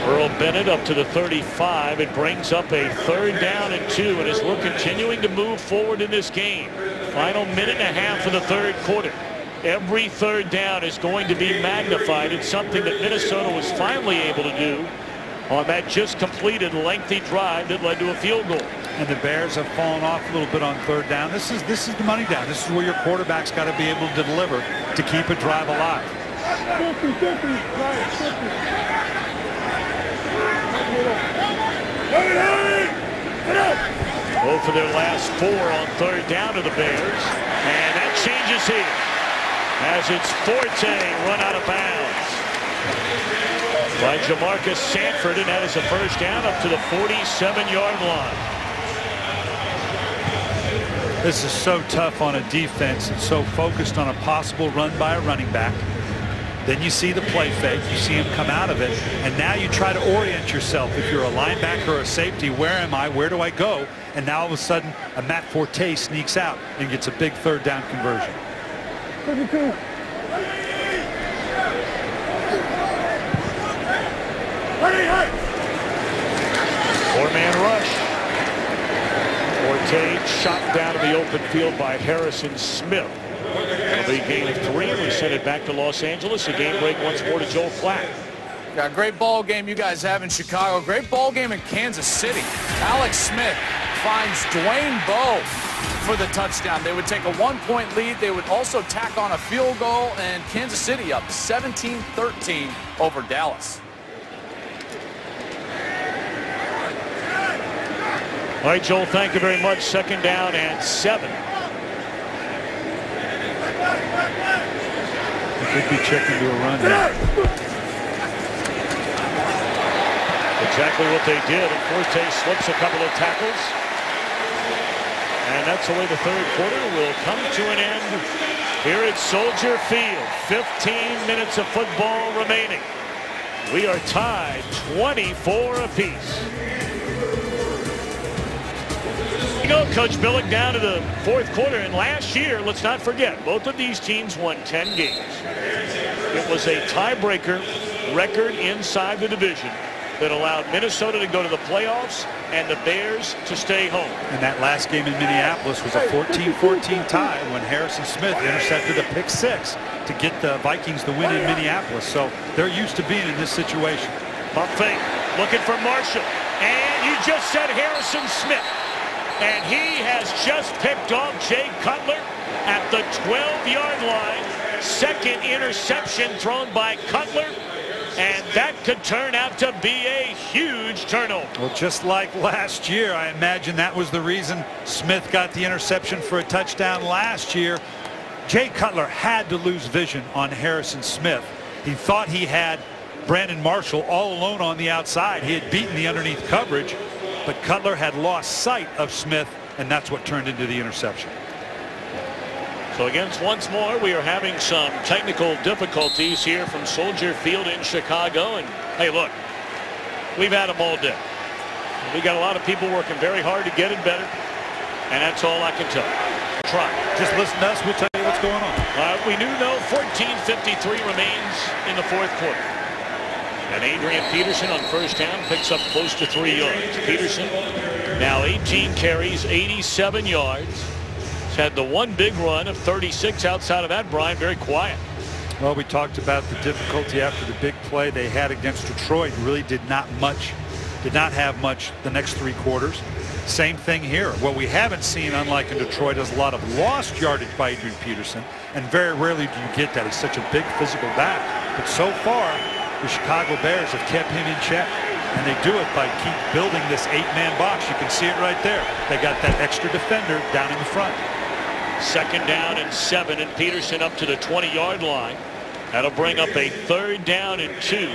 Earl Bennett up to the 35. It brings up a 3rd down and 2, and as we're continuing to move forward in this game, final minute and a half of the 3rd quarter. Every 3rd down is going to be magnified. It's something that Minnesota was finally able to do on that just completed lengthy drive that led to a field goal. And the Bears have fallen off a little bit on 3rd down. This is the money down. This is where your quarterback's got to be able to deliver to keep a drive alive. 0 for their last 4 on 3rd down to the Bears. And that changes here as it's Forte run out of bounds by Jamarcus Sanford, and that is a first down up to the 47-yard line. This is so tough on a defense and so focused on a possible run by a running back. Then you see the play fake, you see him come out of it, and now you try to orient yourself. If you're a linebacker or a safety, where am I? Where do I go? And now all of a sudden, a Matt Forte sneaks out and gets a big 3rd down conversion. 32. Four-man rush. Forte shot down to the open field by Harrison Smith. It'll be game of 3, and we send it back to Los Angeles. A game break once more to Joel Klatt. Yeah, great ball game you guys have in Chicago. Great ball game in Kansas City. Alex Smith finds Dwayne Bowe for the touchdown. They would take a 1-point lead. They would also tack on a field goal, and Kansas City up 17-13 over Dallas. All right, Joel, thank you very much. 2nd down and 7. Could be checking to a run here. Exactly what they did. And Forte slips a couple of tackles. And that's the way the 3rd quarter will come to an end here at Soldier Field. 15 minutes of football remaining. We are tied 24 apiece. You go, Coach Billick, down to the 4th quarter, and last year, let's not forget, both of these teams won 10 games. It was a tiebreaker record inside the division that allowed Minnesota to go to the playoffs and the Bears to stay home. And that last game in Minneapolis was a 14-14 tie when Harrison Smith intercepted a pick 6 to get the Vikings the win in Minneapolis. So they're used to being in this situation. Pump fake, looking for Marshall, and you just said Harrison Smith. And he has just picked off Jay Cutler at the 12-yard line. 2nd interception thrown by Cutler. And that could turn out to be a huge turnover. Well, just like last year, I imagine that was the reason Smith got the interception for a touchdown last year. Jay Cutler had to lose vision on Harrison Smith. He thought he had Brandon Marshall all alone on the outside. He had beaten the underneath coverage, but Cutler had lost sight of Smith, and that's what turned into the interception. So again, once more, we are having some technical difficulties here from Soldier Field in Chicago. And hey, look, we've had them all day. We got a lot of people working very hard to get it better, and that's all I can tell you. Try. Just listen to us. We'll tell you what's going on. We do know 14:53 remains in the 4th quarter. And Adrian Peterson on 1st down picks up close to 3 yards. Peterson now 18 carries, 87 yards. He's had the one big run of 36. Outside of that, Brian, very quiet. Well, we talked about the difficulty after the big play they had against Detroit. Really did not have much the next 3 quarters. Same thing here. What we haven't seen, unlike in Detroit, is a lot of lost yardage by Adrian Peterson. And very rarely do you get that. He's such a big physical back. But so far, the Chicago Bears have kept him in check. And they do it by keep building this 8-man box. You can see it right there. They got that extra defender down in the front. 2nd down and 7, and Peterson up to the 20-yard line. That'll bring up a 3rd down and 2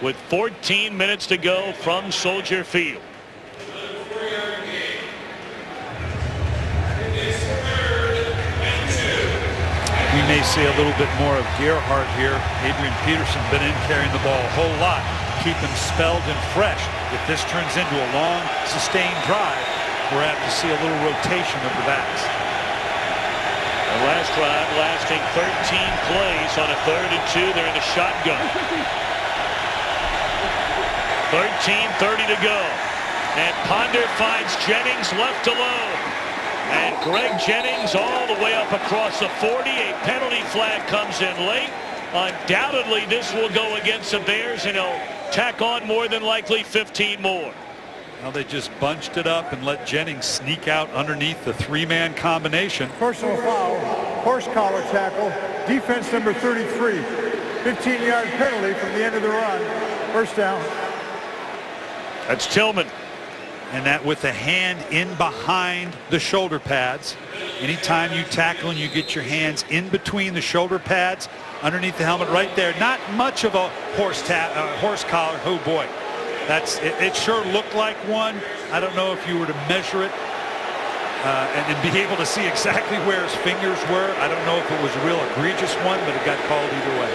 with 14 minutes to go from Soldier Field. We may see a little bit more of Gerhardt here. Adrian Peterson been in carrying the ball a whole lot. Keep him spelled and fresh. If this turns into a long, sustained drive, we're apt to see a little rotation of the backs. The last drive lasting 13 plays on a 3rd and 2. They're in the shotgun. 13:30 to go. And Ponder finds Jennings left alone. And Greg Jennings all the way up across the 40. A penalty flag comes in late. Undoubtedly, this will go against the Bears, and he'll tack on more than likely 15 more. Well, they just bunched it up and let Jennings sneak out underneath the 3-man combination. Personal foul, horse collar tackle, defense number 33. 15-yard penalty from the end of the run. 1st down. That's Tillman. And that with the hand in behind the shoulder pads. Anytime you tackle and you get your hands in between the shoulder pads, underneath the helmet right there, not much of a horse collar. Oh boy, it sure looked like one. I don't know if you were to measure it and be able to see exactly where his fingers were. I don't know if it was a real egregious one, but it got called either way.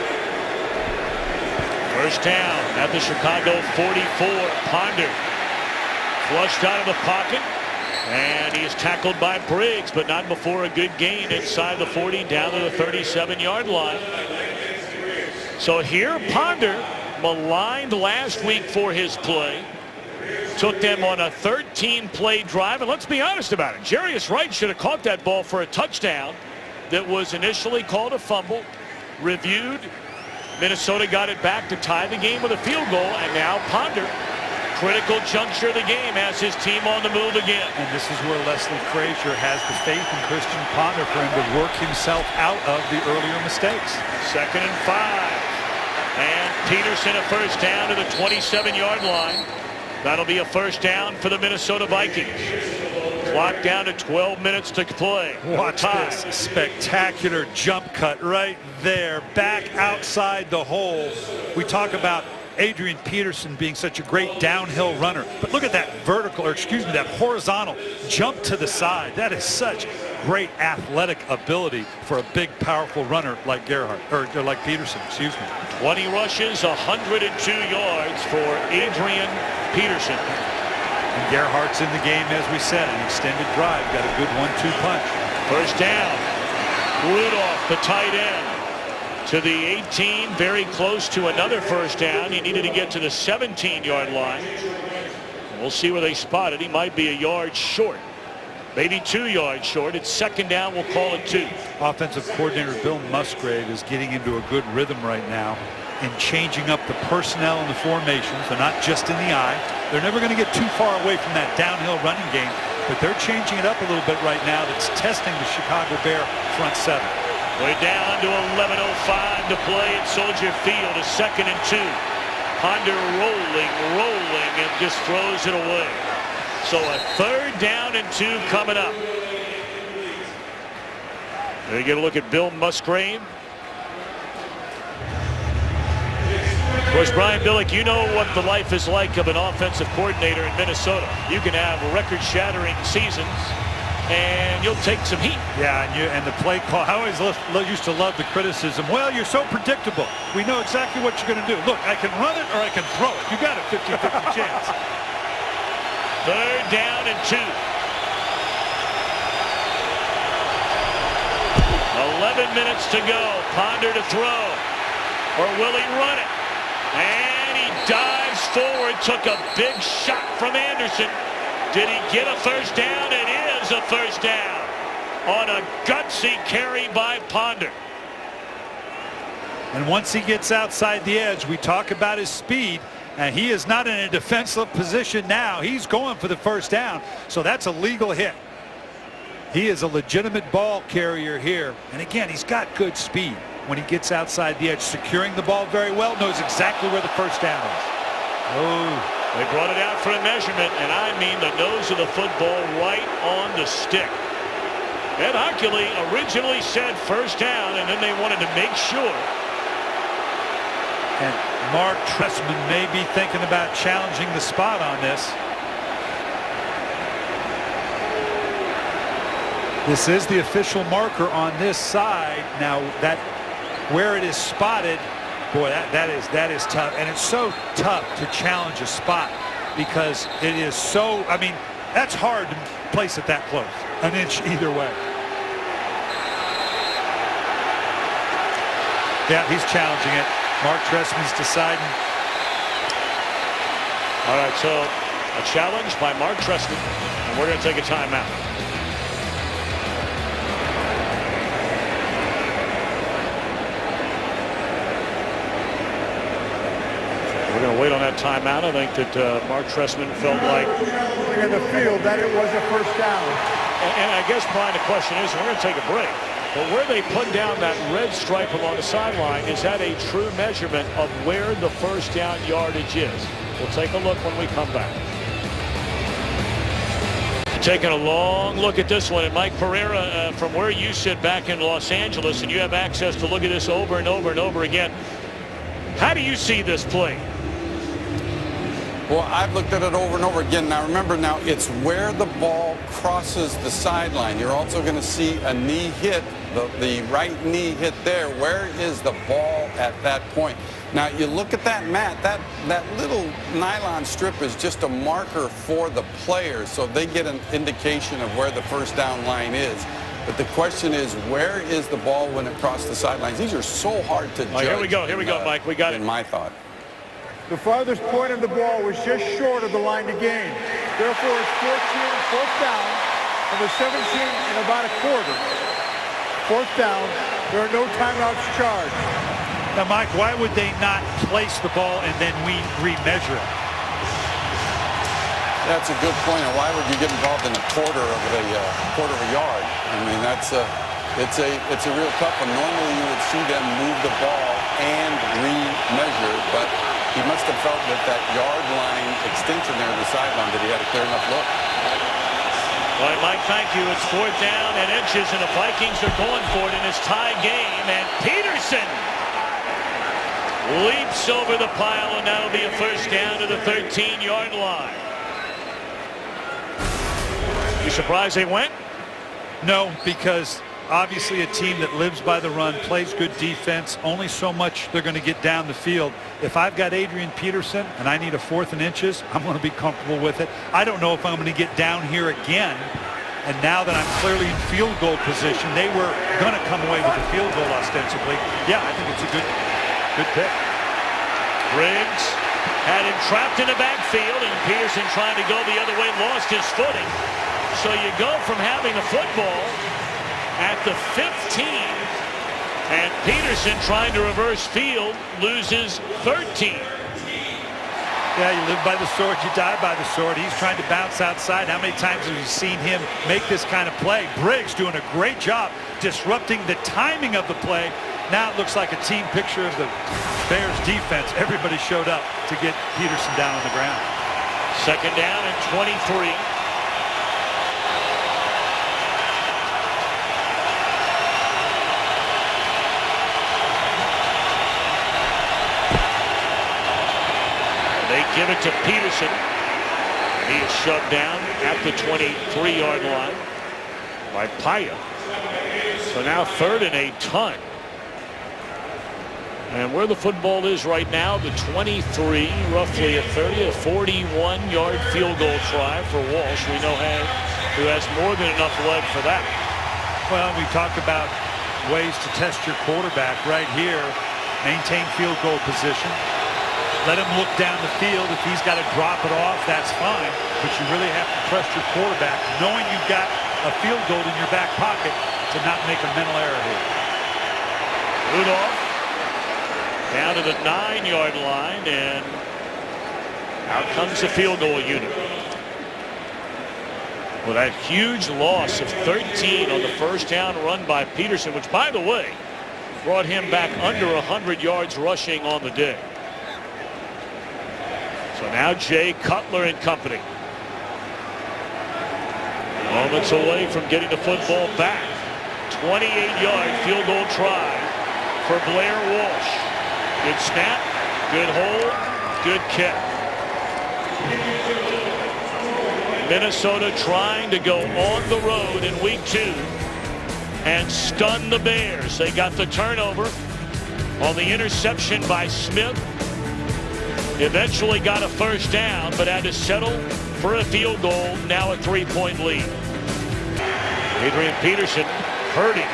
1st down at the Chicago 44. Ponder flushed out of the pocket, and he is tackled by Briggs, but not before a good gain inside the 40 down to the 37-yard line. So here Ponder, maligned last week for his play, took them on a 13-play drive. And let's be honest about it. Jarius Wright should have caught that ball for a touchdown. that was initially called a fumble, reviewed. Minnesota got it back to tie the game with a field goal, and now Ponder, critical juncture of the game, has his team on the move again. And this is where Leslie Frazier has the faith in Christian Ponder for him to work himself out of the earlier mistakes. 2nd and 5. And Peterson a first down to the 27-yard line. That'll be a first down for the Minnesota Vikings. Clock down to 12 minutes to play. Watch this spectacular jump cut right there, back outside the hole. We talk about Adrian Peterson being such a great downhill runner, but look at that vertical, or excuse me, that horizontal jump to the side. That is such great athletic ability for a big, powerful runner like Gerhardt, or like Peterson, excuse me. 20 rushes, 102 yards for Adrian Peterson. And Gerhardt's in the game, as we said, an extended drive. Got a good 1-2 punch. First down. Rudolph, the tight end, to the 18, very close to another first down. He needed to get to the 17-yard line. We'll see where they spot it. He might be a yard short, maybe 2 yards short. It's 2nd down. We'll call it 2. Offensive coordinator Bill Musgrave is getting into a good rhythm right now in changing up the personnel and the formations. They're not just in the eye. They're never going to get too far away from that downhill running game, but they're changing it up a little bit right now. That's testing the Chicago Bear front 7. We're down to 11:05 to play at Soldier Field. A 2nd and 2. Ponder rolling, and just throws it away. So a 3rd down and 2 coming up. There you get a look at Bill Musgrave. Of course, Brian Billick, you know what the life is like of an offensive coordinator in Minnesota. You can have record-shattering seasons, and you'll take some heat. Yeah, and the play call. I always used to love the criticism. Well, you're so predictable. We know exactly what you're going to do. Look, I can run it or I can throw it. You got a 50-50 chance. 3rd down and 2. 11 minutes to go. Ponder to throw. Or will he run it? And he dives forward. Took a big shot from Anderson. Did he get a first down? It is a first down on a gutsy carry by Ponder. And once he gets outside the edge, we talk about his speed, and he is not in a defensive position now. He's going for the first down, so that's a legal hit. He is a legitimate ball carrier here, and again, he's got good speed. When he gets outside the edge, securing the ball very well, knows exactly where the first down is. Oh. They brought it out for a measurement, and I mean the nose of the football right on the stick. Ed Hockley originally said first down, and then they wanted to make sure. And Mark Trestman may be thinking about challenging the spot on this. This is the official marker on this side. Now, that where it is spotted, boy, that is tough, and it's so tough to challenge a spot because it is so, I mean, that's hard to place it that close, an inch either way. Yeah, he's challenging it. Mark Trestman's deciding. All right, so a challenge by Mark Trestman, and we're going to take a timeout. We're going to wait on that timeout. I think that Mark Trestman felt like in the field that it was a first down. And I guess, Brian, the question is, we're going to take a break, but where they put down that red stripe along the sideline, is that a true measurement of where the first down yardage is? We'll take a look when we come back. Taking a long look at this one, and Mike Pereira, from where you sit back in Los Angeles, and you have access to look at this over and over and over again. How do you see this play? Well, I've looked at it over and over again. Now, remember, now it's where the ball crosses the sideline. You're also going to see a knee hit, the right knee hit there. Where is the ball at that point? Now, you look at that mat, that little nylon strip is just a marker for the players, so they get an indication of where the first down line is. But the question is, where is the ball when it crosses the sidelines? These are so hard to judge. Here we go, Mike. We got it. In my thought. The farthest point of the ball was just short of the line to gain. Therefore, it's 14, fourth down, and the 17 and about a quarter. 4th down. There are no timeouts charged. Now, Mike, why would they not place the ball and then we remeasure it? That's a good point. And why would you get involved in a quarter of a yard? I mean, it's a real tough one. Normally, you would see them move the ball and remeasure, but he must have felt with that yard line extension there on the sideline that he had a clear enough look. All right, Mike, thank you. It's 4th down and inches, and the Vikings are going for it in this tie game. And Peterson leaps over the pile, and that'll be a first down to the 13-yard line. You surprised they went? No, because obviously a team that lives by the run, plays good defense, only so much they're going to get down the field. If I've got Adrian Peterson and I need a 4th and inches, I'm going to be comfortable with it. I don't know if I'm going to get down here again. And now that I'm clearly in field goal position, they were going to come away with a field goal ostensibly. Yeah, I think it's a good pick. Briggs had him trapped in the backfield, and Peterson trying to go the other way, lost his footing. So you go from having the football at the 15, and Peterson trying to reverse field loses 13. Yeah, you live by the sword, you die by the sword. He's trying to bounce outside. How many times have you seen him make this kind of play? Briggs doing a great job disrupting the timing of the play. Now it looks like a team picture of the Bears defense. Everybody showed up to get Peterson down on the ground. 2nd down and 23. They give it to Peterson. He is shoved down at the 23-yard line by Paya. So now 3rd and a ton. And where the football is right now, the 23, roughly a 30, a 41-yard field goal try for Walsh. We know who has more than enough leg for that. Well, we talked about ways to test your quarterback right here. Maintain field goal position. Let him look down the field. If he's got to drop it off, that's fine. But you really have to trust your quarterback, knowing you've got a field goal in your back pocket, to not make a mental error here. Rudolph down to the 9-yard line, and out comes the field goal unit. Well, that huge loss of 13 on the first down run by Peterson, which, by the way, brought him back under 100 yards rushing on the day. So now Jay Cutler and company. Moments away from getting the football back. 28-yard field goal try for Blair Walsh. Good snap, good hold, good kick. Minnesota trying to go on the road in week 2 and stun the Bears. They got the turnover on the interception by Smith. Eventually got a first down, but had to settle for a field goal. Now a 3-point lead. Adrian Peterson hurting.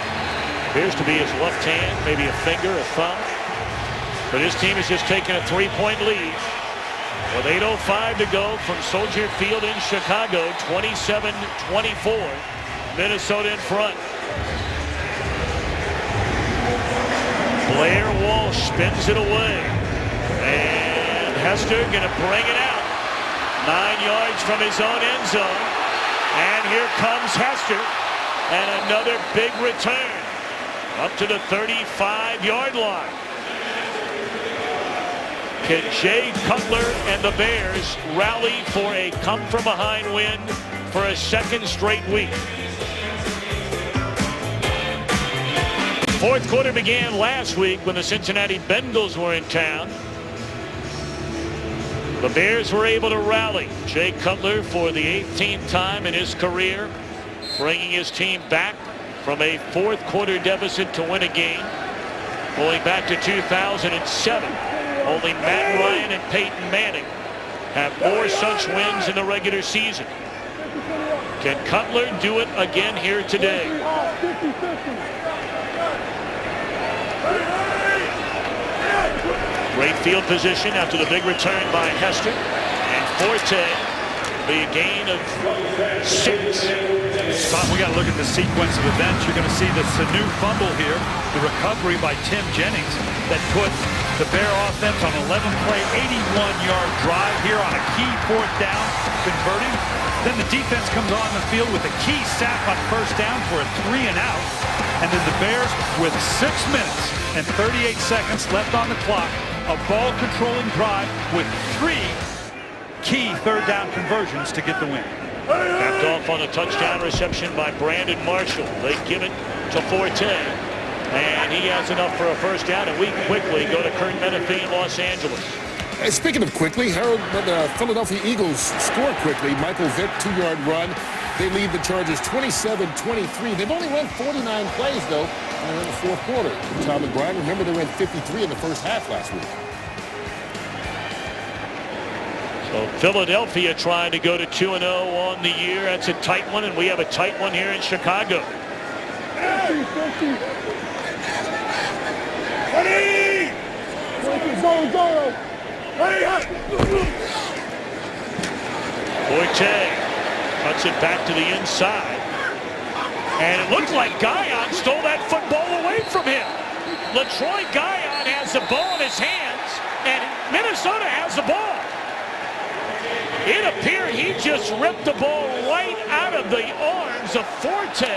Appears to be his left hand, maybe a finger, a thumb. But his team has just taken a 3-point lead. With 8:05 to go from Soldier Field in Chicago, 27-24. Minnesota in front. Blair Walsh spins it away. And Hester going to bring it out. 9 yards from his own end zone. And here comes Hester. And another big return. Up to the 35-yard line. Can Jay Cutler and the Bears rally for a come-from-behind win for a second straight week? Fourth quarter began last week when the Cincinnati Bengals were in town. The Bears were able to rally. Jay Cutler for the 18th time in his career, bringing his team back from a fourth quarter deficit to win a game. Going back to 2007. Only Matt Ryan and Peyton Manning have more such wins in the regular season. Can Cutler do it again here today? Great field position after the big return by Hester. And Forte Be a gain of 6. Tom, we got to look at the sequence of events. You're going to see the Sanu fumble here, the recovery by Tim Jennings that put the Bear offense on 11-play, 81-yard drive here on a key 4th down, converting. Then the defense comes on the field with a key sack on 1st down for a 3-and-out. And then the Bears, with 6 minutes and 38 seconds left on the clock, a ball-controlling drive with 3 key 3rd down conversions to get the win. Capped off on a touchdown reception by Brandon Marshall. They give it to Forte. And he has enough for a 1st down, and we quickly go to Kurt Menefee in Los Angeles. Speaking of quickly, Harold, the Philadelphia Eagles score quickly. Michael Vick, 2-yard run. They lead the Chargers 27-23. They've only run 49 plays, though, and they're in the 4th quarter. Tom and Brian, remember they ran 53 in the first half last week. So Philadelphia trying to go to 2-0 on the year. That's a tight one, and we have a tight one here in Chicago. Forte cuts it back to the inside. And it looked like Guyon stole that football away from him. LaTroy Guyon has the ball in his hands, and Minnesota has the ball. It appeared he just ripped the ball right out of the arms of Forte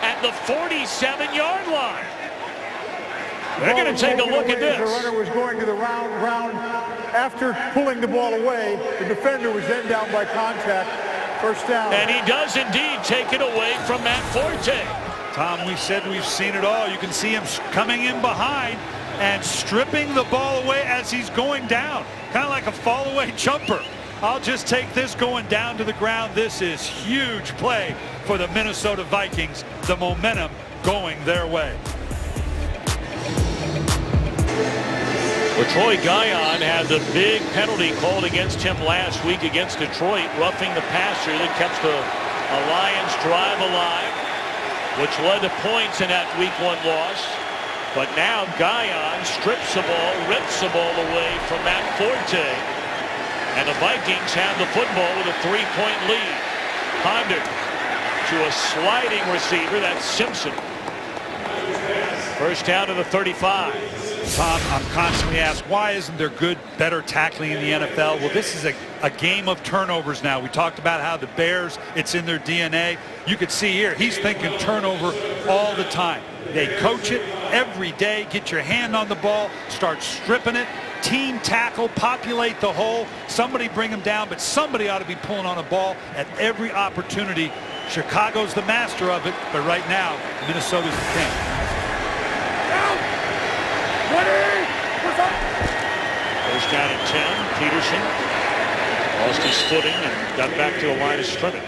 at the 47-yard line. They're going to take a look at this. The runner was going to the round. After pulling the ball away, the defender was then down by contact. 1st down. And he does indeed take it away from Matt Forte. Tom, we said we've seen it all. You can see him coming in behind and stripping the ball away as he's going down. Kind of like a fall-away jumper. I'll just take this going down to the ground. This is huge play for the Minnesota Vikings. The momentum going their way. LaTroy Guyon had the big penalty called against him last week against Detroit, roughing the passer that kept the Lions drive alive, which led to points in that Week 1 loss. But now Guyon strips the ball, rips the ball away from Matt Forte. And the Vikings have the football with a 3-point lead. Ponder to a sliding receiver. That's Simpson. 1st down to the 35. Tom, I'm constantly asked, why isn't there good, better tackling in the NFL? Well, this is a game of turnovers now. We talked about how the Bears, it's in their DNA. You could see here, he's thinking turnover all the time. They coach it every day. Get your hand on the ball, start stripping it. Team tackle, populate the hole. Somebody bring him down, but somebody ought to be pulling on a ball at every opportunity. Chicago's the master of it, but right now, Minnesota's the king. First down and 10. Peterson lost his footing and got back to the line of scrimmage.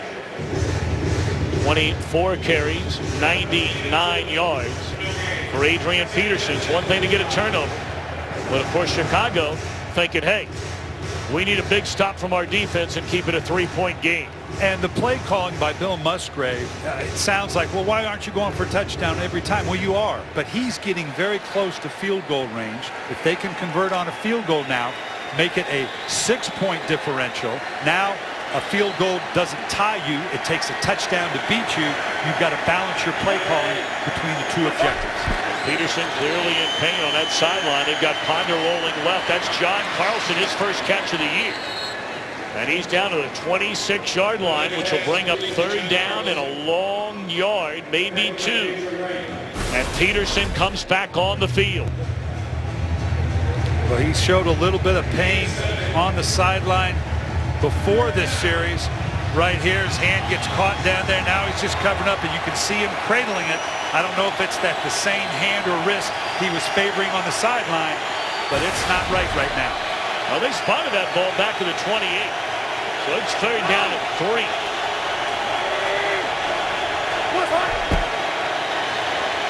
24 carries, 99 yards for Adrian Peterson. It's one thing to get a turnover, but of course Chicago thinking, hey, we need a big stop from our defense and keep it a 3-point game. And the play calling by Bill Musgrave, it sounds like, well, why aren't you going for a touchdown every time? Well, you are, but he's getting very close to field goal range. If they can convert on a field goal now, make it a 6-point differential. Now a field goal doesn't tie you. It takes a touchdown to beat you. You've got to balance your play calling between the two objectives. Peterson clearly in pain on that sideline. They've got Ponder rolling left. That's John Carlson, his first catch of the year. And he's down to the 26-yard line, which will bring up 3rd down and a long yard, maybe 2. And Peterson comes back on the field. Well, he showed a little bit of pain on the sideline before this series. Right here, his hand gets caught down there. Now he's just covering up, and you can see him cradling it. I don't know if it's that the same hand or wrist he was favoring on the sideline, but it's not right now. Well, they spotted that ball back to the 28. So it's 3rd down and 3.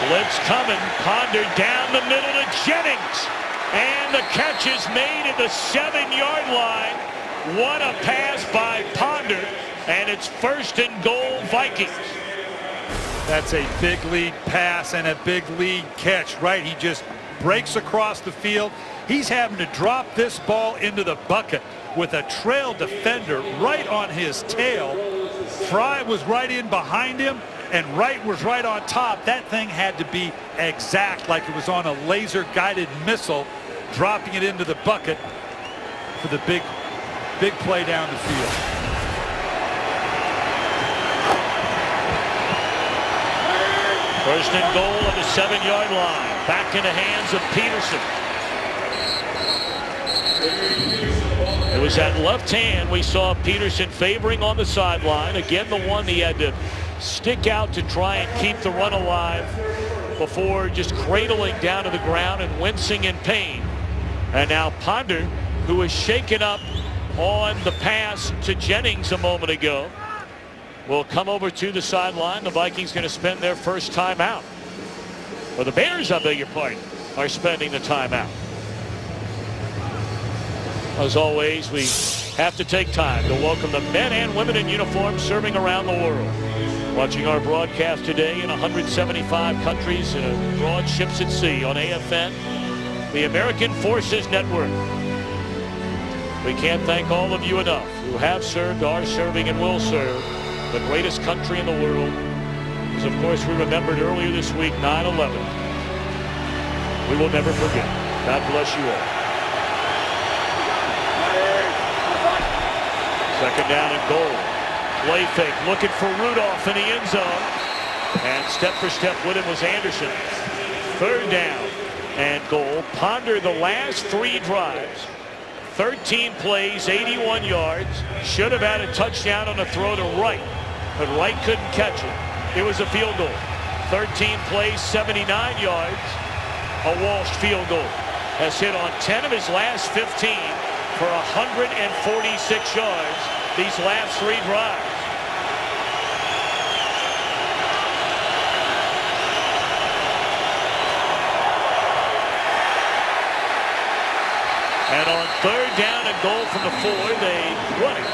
Blitz coming. Ponder down the middle to Jennings. And the catch is made at the 7-yard line. What a pass by Ponder. And it's 1st and goal, Vikings. That's a big lead pass and a big lead catch, right? He just breaks across the field. He's having to drop this ball into the bucket with a trail defender right on his tail. Fry was right in behind him, and Wright was right on top. That thing had to be exact, like it was on a laser-guided missile, dropping it into the bucket for the big play down the field. First and goal of the 7-yard line. Back in the hands of Peterson. It was that left hand we saw Peterson favoring on the sideline. Again, the one he had to stick out to try and keep the run alive before just cradling down to the ground and wincing in pain. And now Ponder, who was shaken up on the pass to Jennings a moment ago, will come over to the sideline. The Vikings going to spend their first timeout. Or the Bears, I beg your pardon, are spending the timeout. As always, we have to take time to welcome the men and women in uniform serving around the world. Watching our broadcast today in 175 countries in a broad ships at sea on AFN, the American Forces Network. We can't thank all of you enough who have served, are serving, and will serve the greatest country in the world. As of course we remembered earlier this week, 9/11. We will never forget. God bless you all. Second down and goal. Play fake, looking for Rudolph in the end zone. And step for step with him was Anderson. Third down and goal. Ponder the last 3 drives. 13 plays, 81 yards. Should have had a touchdown on a throw to Wright, but Wright couldn't catch it. It was a field goal. 13 plays, 79 yards. A Walsh field goal. Has hit on 10 of his last 15 for 146 yards these last 3 drives. And on third down and goal from the 4, they run it.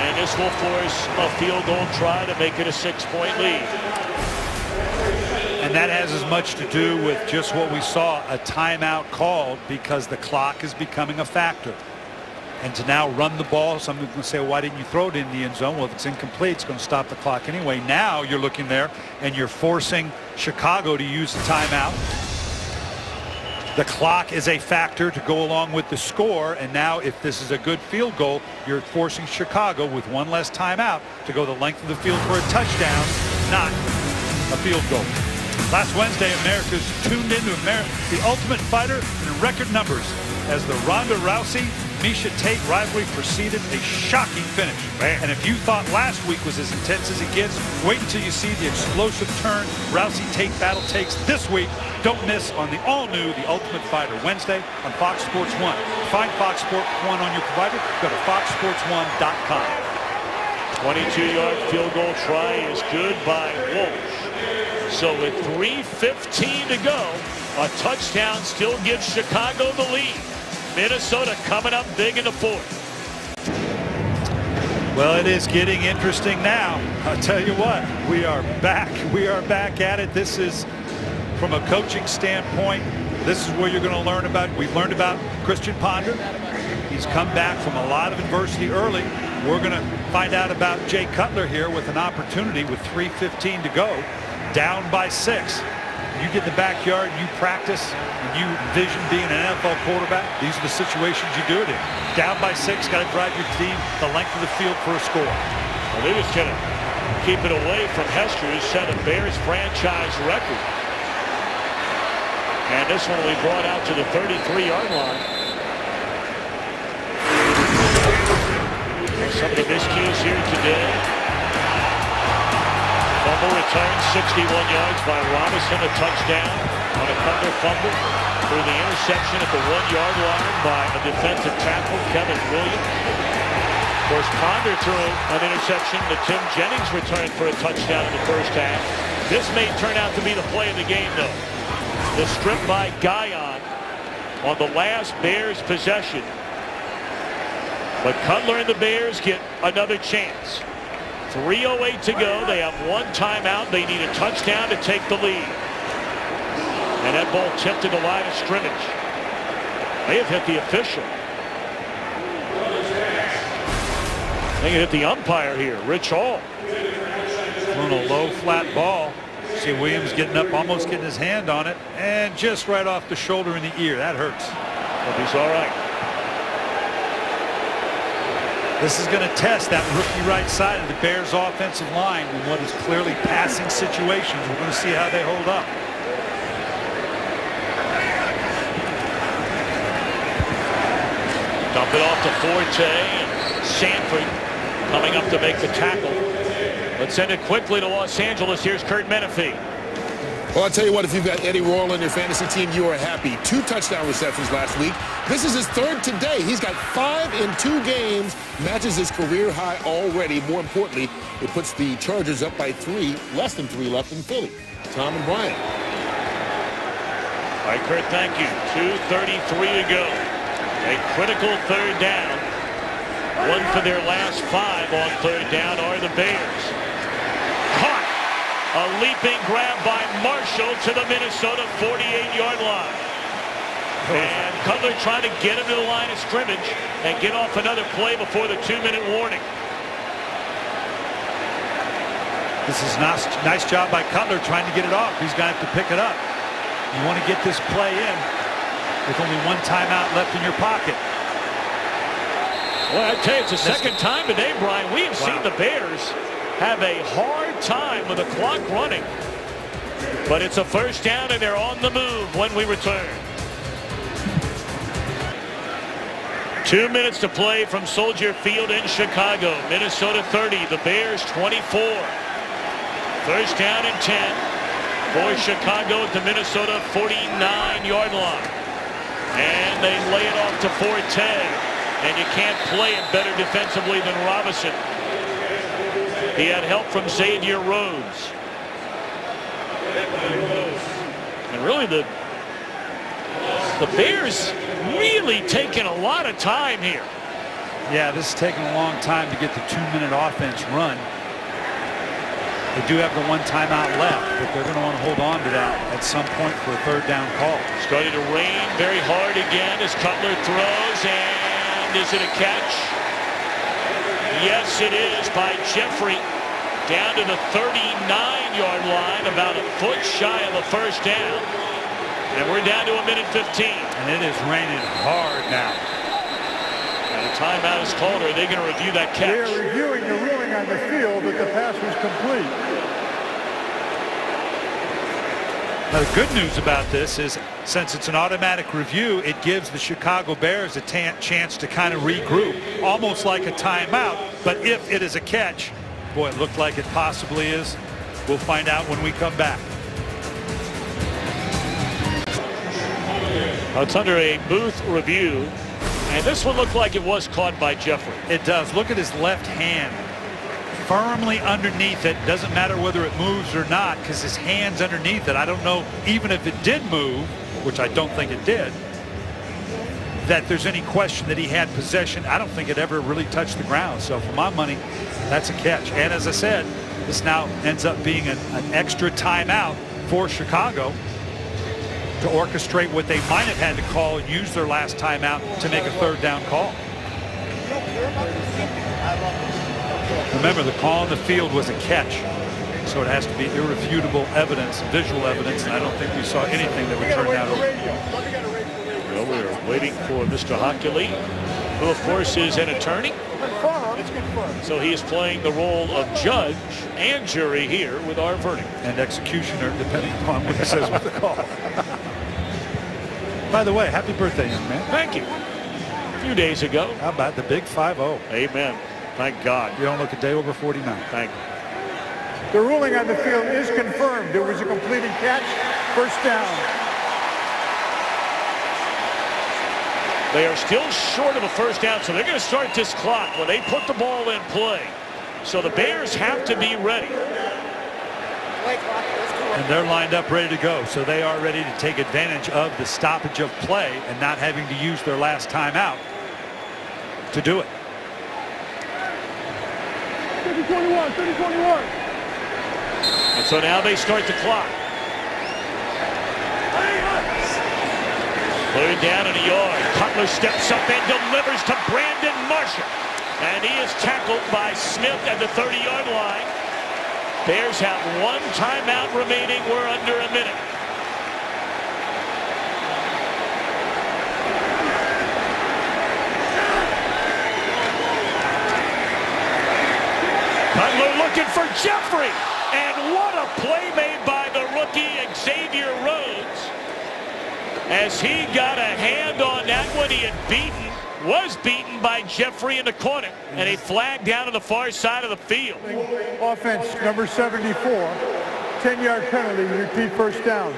And this will force a field goal try to make it a 6-point lead. And that has as much to do with just what we saw, a timeout called because the clock is becoming a factor. And to now run the ball, some people can say, well, why didn't you throw it in the end zone? Well, if it's incomplete, it's going to stop the clock anyway. Now you're looking there and you're forcing Chicago to use the timeout. The clock is a factor to go along with the score, and now if this is a good field goal, you're forcing Chicago with one less timeout to go the length of the field for a touchdown, not a field goal. Last Wednesday, America's tuned into the Ultimate Fighter in record numbers as the Ronda Rousey-Miesha Tate rivalry preceded a shocking finish. Man. And if you thought last week was as intense as it gets, wait until you see the explosive turn Rousey-Tate battle takes this week. Don't miss on the all-new The Ultimate Fighter Wednesday on Fox Sports 1. Find Fox Sports 1 on your provider. Go to foxsports1.com. 22-yard field goal try is good by Walsh. So with 3:15 to go, a touchdown still gives Chicago the lead. Minnesota coming up big in the 4th. Well, it is getting interesting now. I'll tell you what, we are back. We are back at it. This is, from a coaching standpoint, this is where you're going to learn about. We've learned about Christian Ponder. He's come back from a lot of adversity early. We're going to find out about Jay Cutler here with an opportunity with 3:15 to go, down by 6. You get in the backyard, you practice, and you envision being an NFL quarterback. These are the situations you do it in. Down by 6, got to drive your team the length of the field for a score. Well, they just going to keep it away from Hester, who set a Bears franchise record. And this one will be brought out to the 33-yard line. Some of the miscues here today. Fumble return, 61 yards by Robinson, a touchdown on a Cutler fumble through the interception at the 1-yard line by a defensive tackle, Kevin Williams. Of course, Ponder threw an interception that Tim Jennings returned for a touchdown in the first half. This may turn out to be the play of the game, though. The strip by Guyon on the last Bears possession. But Cutler and the Bears get another chance. 3:08 to go. They have one timeout. They need a touchdown to take the lead. And that ball tipped to the line of scrimmage. They have hit the official. They hit the umpire here, Rich Hall. On a low flat ball. See Williams getting up, almost getting his hand on it, and just right off the shoulder in the ear. That hurts. But he's all right. This is going to test that rookie right side of the Bears offensive line in what is clearly passing situations. We're going to see how they hold up. Dump it off to Forte and Sanford coming up to make the tackle. Let's send it quickly to Los Angeles. Here's Kurt Menefee. Well, I'll tell you what, if you've got Eddie Royal on your fantasy team, you are happy. 2 touchdown receptions last week. This is his 3rd today. He's got 5 in 2 games, matches his career high already. More importantly, it puts the Chargers up by 3, less than 3 left in Philly. Tom and Brian. All right, Kurt, thank you. 2:33 to go. A critical 3rd down. 1 for their last 5 on 3rd down are the Bears. Caught. A leaping grab by Marshall to the Minnesota 48-yard line. And Cutler trying to get him to the line of scrimmage and get off another play before the 2-minute warning. This is nice job by Cutler trying to get it off. He's going to have to pick it up. You want to get this play in with only 1 timeout left in your pocket. Well, I tell you, it's the second time today, Brian, we have seen the Bears have a hard time with the clock running. But it's a 1st down, and they're on the move when we return. 2 minutes to play from Soldier Field in Chicago. Minnesota 30, the Bears 24. 1st down and 10 for Chicago at the Minnesota 49-yard line. And they lay it off to Forte. And you can't play it better defensively than Robinson. He had help from Xavier Rhodes. And really the Bears really taking a lot of time here. Yeah, this is taking a long time to get the 2-minute offense run. They do have the 1 timeout left, but they're going to want to hold on to that at some point for a 3rd down call. Starting to rain very hard again as Cutler throws, and is it a catch? Yes, it is by Jeffrey. Down to the 39-yard line, about a foot shy of a 1st down. And we're down to 1:15. And it is raining hard now. And a timeout is called. Are they going to review that catch? They are reviewing the ruling on the field that the pass was complete. Now, the good news about this is, since it's an automatic review, it gives the Chicago Bears a chance to kind of regroup, almost like a timeout. But if it is a catch, boy, it looked like it possibly is. We'll find out when we come back. It's under a booth review, and this one looked like it was caught by Jeffrey. It does. Look at his left hand firmly underneath it. Doesn't matter whether it moves or not because his hand's underneath it. I don't know, even if it did move, which I don't think it did, that there's any question that he had possession. I don't think it ever really touched the ground. So for my money, that's a catch. And as I said, this now ends up being an extra timeout for Chicago to orchestrate what they might have had to call and use their last timeout to make a 3rd down call. Remember, the call on the field was a catch, so it has to be irrefutable evidence, visual evidence, and I don't think we saw anything that would turn that over. Well, we're waiting for Mr. Hockley, who of course is an attorney. So he is playing the role of judge and jury here with our verdict. And executioner, depending upon what he says with the call. By the way, happy birthday, young man. Thank you. A few days ago. How about the big 5-0? Amen. Thank God. You don't look a day over 49. Thank you. The ruling on the field is confirmed. It was a completed catch. 1st down. They are still short of a 1st down, so they're going to start this clock when they put the ball in play. So the Bears have to be ready. And they're lined up ready to go, so they are ready to take advantage of the stoppage of play and not having to use their last timeout to do it. 30-21, 30-21. And so now they start the clock. 3rd down and a yard. Cutler steps up and delivers to Brandon Marshall. And he is tackled by Smith at the 30-yard line. Bears have one timeout remaining. We're under a minute. Cutler looking for Jeffrey. And what a play made by the rookie Xavier Rhodes. As he got a hand on that one, he had was beaten by Jeffrey in the corner. And a flag down to the far side of the field. Offense, number 74. 10-yard penalty, repeat first down.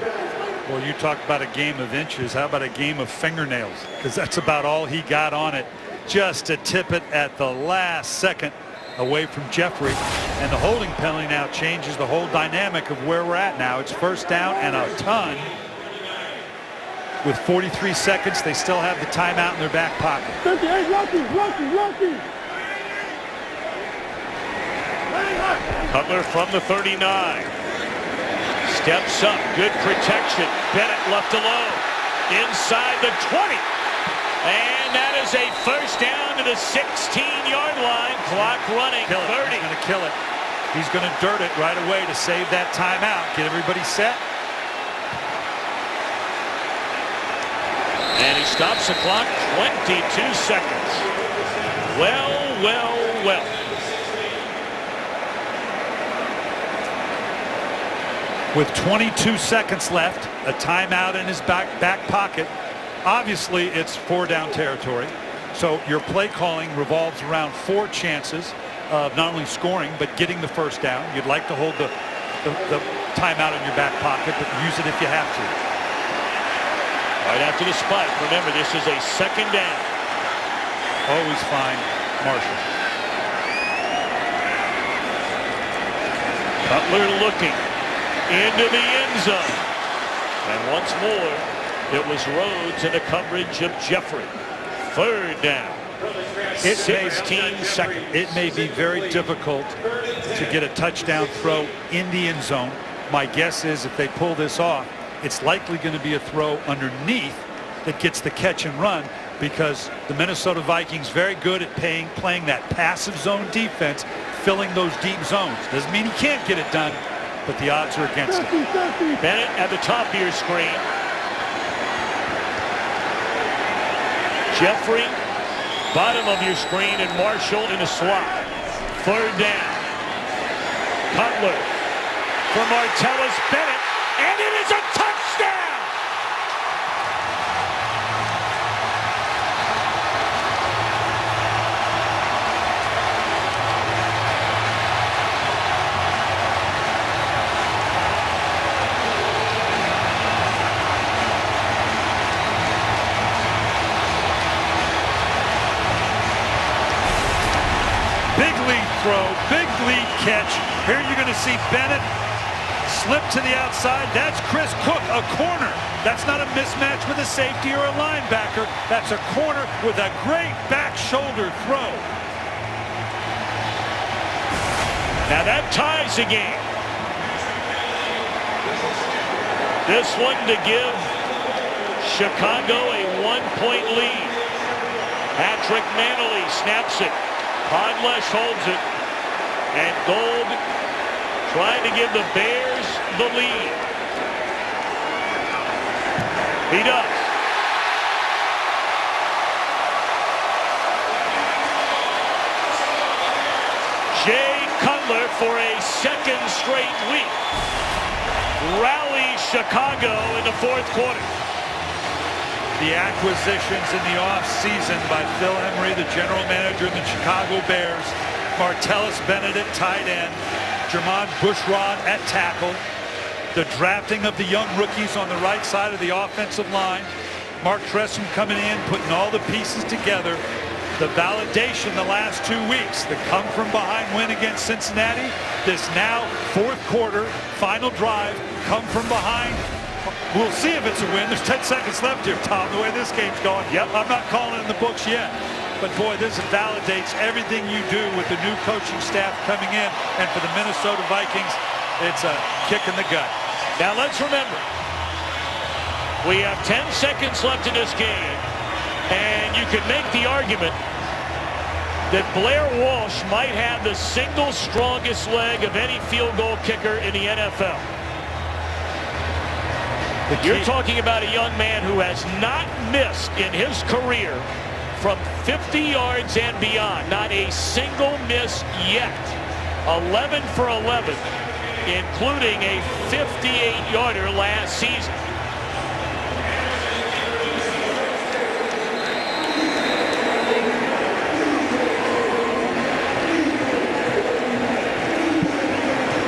Well, you talk about a game of inches. How about a game of fingernails? Because that's about all he got on it. Just to tip it at the last second away from Jeffrey. And the holding penalty now changes the whole dynamic of where we're at now. It's first down and a ton. With 43 seconds, they still have the timeout in their back pocket. Hey, Lucky. Cutler from the 39. Steps up, good protection. Bennett left alone. Inside the 20. And that is a first down to the 16-yard line. Clock running, 30. He's going to kill it. He's going to dirt it right away to save that timeout. Get everybody set. And he stops the clock, 22 seconds. Well. With 22 seconds left, a timeout in his back pocket. Obviously, it's 4-down territory. So your play calling revolves around 4 chances of not only scoring, but getting the first down. You'd like to hold the timeout in your back pocket, but use it if you have to. Right after the spike. Remember, this is a second down. Always find Marshall. Cutler looking into the end zone. And once more, it was Rhodes in the coverage of Jeffrey. Third down. 16 seconds. It may be very difficult to get a touchdown throw in the end zone. My guess is if they pull this off, it's likely going to be a throw underneath that gets the catch and run, because the Minnesota Vikings very good at playing that passive zone defense, filling those deep zones. Doesn't mean he can't get it done, but the odds are against him. Bennett at the top of your screen. Jeffrey, bottom of your screen, and Marshall in the slot. Third down. Cutler for Martellus Bennett, and it is a touchdown! Big lead throw, big lead catch. Here you're going to see Bennett slip to the outside. That's Chris Cook, a corner. That's not a mismatch with a safety or a linebacker. That's a corner with a great back shoulder throw. Now that ties the game. This one to give Chicago a 1-point lead. Patrick Manley snaps it. Podlesh holds it. And Gold trying to give the Bears the lead. He does. Jay Cutler, for a second straight week, rallies Chicago in the fourth quarter. The acquisitions in the offseason by Phil Emery, the general manager of the Chicago Bears. Martellus Bennett at tight end. Jermon Bushrod at tackle. The drafting of the young rookies on the right side of the offensive line. Mark Tressum coming in, putting all the pieces together. The validation the last 2 weeks. The come from behind win against Cincinnati. This now fourth quarter, final drive, come from behind. We'll see if it's a win. There's 10 seconds left here, Tom, the way this game's going. Yep. I'm not calling it in the books yet. But, boy, this validates everything you do with the new coaching staff coming in. And for the Minnesota Vikings, it's a kick in the gut. Now, let's remember, we have 10 seconds left in this game. And you could make the argument that Blair Walsh might have the single strongest leg of any field goal kicker in the NFL. You're talking about a young man who has not missed in his career from 50 yards and beyond. Not a single miss yet. 11 for 11, including a 58-yarder last season.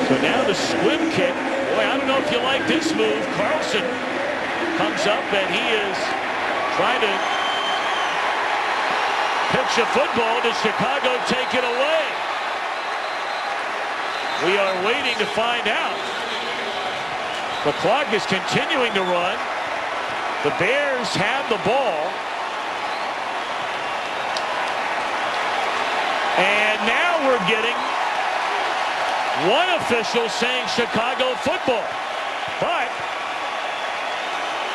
So now the squib kick. Boy, I don't know if you like this move. Carlson comes up and he is trying to pitch a football. Does Chicago take it away? We are waiting to find out. The clock is continuing to run. The Bears have the ball. And now we're getting one official saying Chicago football. But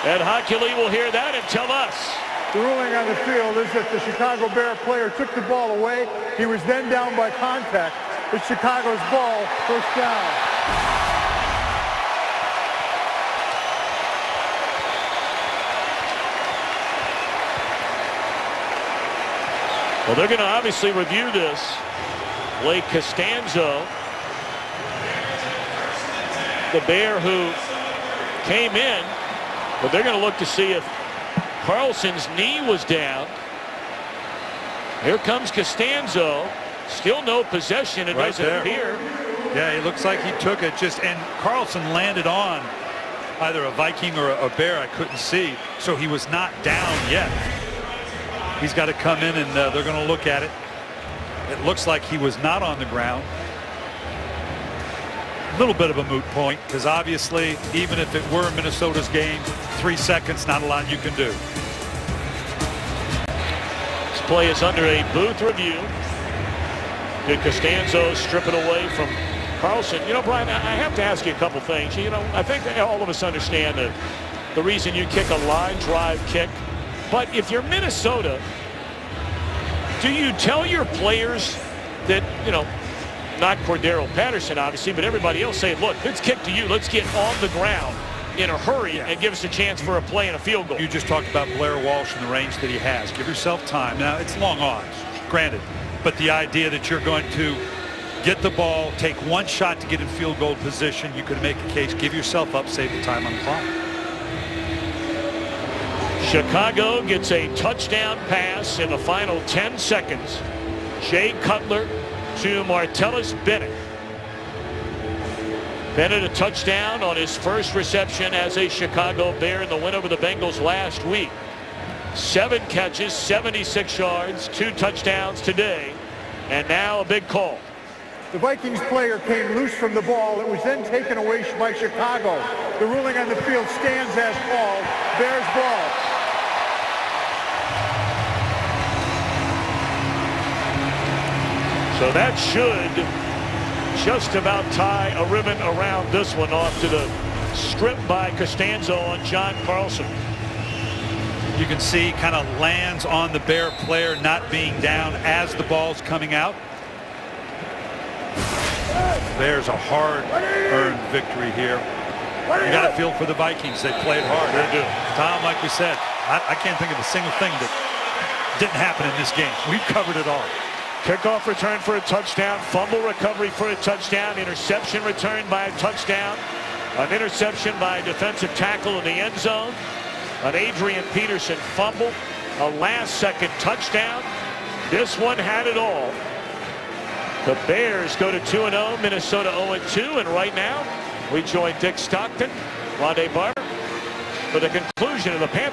Ed Hockley will hear that and tell us. The ruling on the field is that the Chicago Bear player took the ball away. He was then down by contact. It's Chicago's ball, first down. Well, they're going to obviously review this. Blake Costanzo, the Bear who came in, but they're going to look to see if Carlson's knee was down. Here comes Costanzo. Still no possession. It doesn't appear. Yeah, it looks like he took it and Carlson landed on either a Viking or a Bear. I couldn't see. So he was not down yet. He's got to come in and they're going to look at it. It looks like he was not on the ground. A little bit of a moot point because obviously even if it were Minnesota's game, 3 seconds, not a lot you can do. This play is under a booth review. Did Costanzo strip it away from Carlson? You know, Brian, I have to ask you a couple things. You know, I think that all of us understand the reason you kick a line drive kick. But if you're Minnesota, do you tell your players that, you know, not Cordero Patterson, obviously, but everybody else say, look, let's kick to you. Let's get on the ground in a hurry and give us a chance for a play and a field goal. You just talked about Blair Walsh and the range that he has. Give yourself time. Now, it's long odds, granted. But the idea that you're going to get the ball, take one shot to get in field goal position, you could make a case, give yourself up, save the time on the clock. Chicago gets a touchdown pass in the final 10 seconds. Jay Cutler to Martellus Bennett. Bennett a touchdown on his first reception as a Chicago Bear in the win over the Bengals last week. 7 catches, 76 yards, 2 touchdowns today, and now a big call. The Vikings player came loose from the ball. It was then taken away by Chicago. The ruling on the field stands as called. Bears ball. So that should just about tie a ribbon around this one off to the strip by Costanzo on John Carlson. You can see kind of lands on the Bear player not being down as the ball's coming out. There's a hard-earned victory here. You got to feel for the Vikings. They played hard. They do. Tom, like we said, I can't think of a single thing that didn't happen in this game. We've covered it all. Kickoff return for a touchdown. Fumble recovery for a touchdown. Interception returned by a touchdown. An interception by a defensive tackle in the end zone. An Adrian Peterson fumble. A last-second touchdown. This one had it all. The Bears go to 2-0. Minnesota 0-2. And right now, we join Dick Stockton, Rondé Barber, for the conclusion of the Panthers.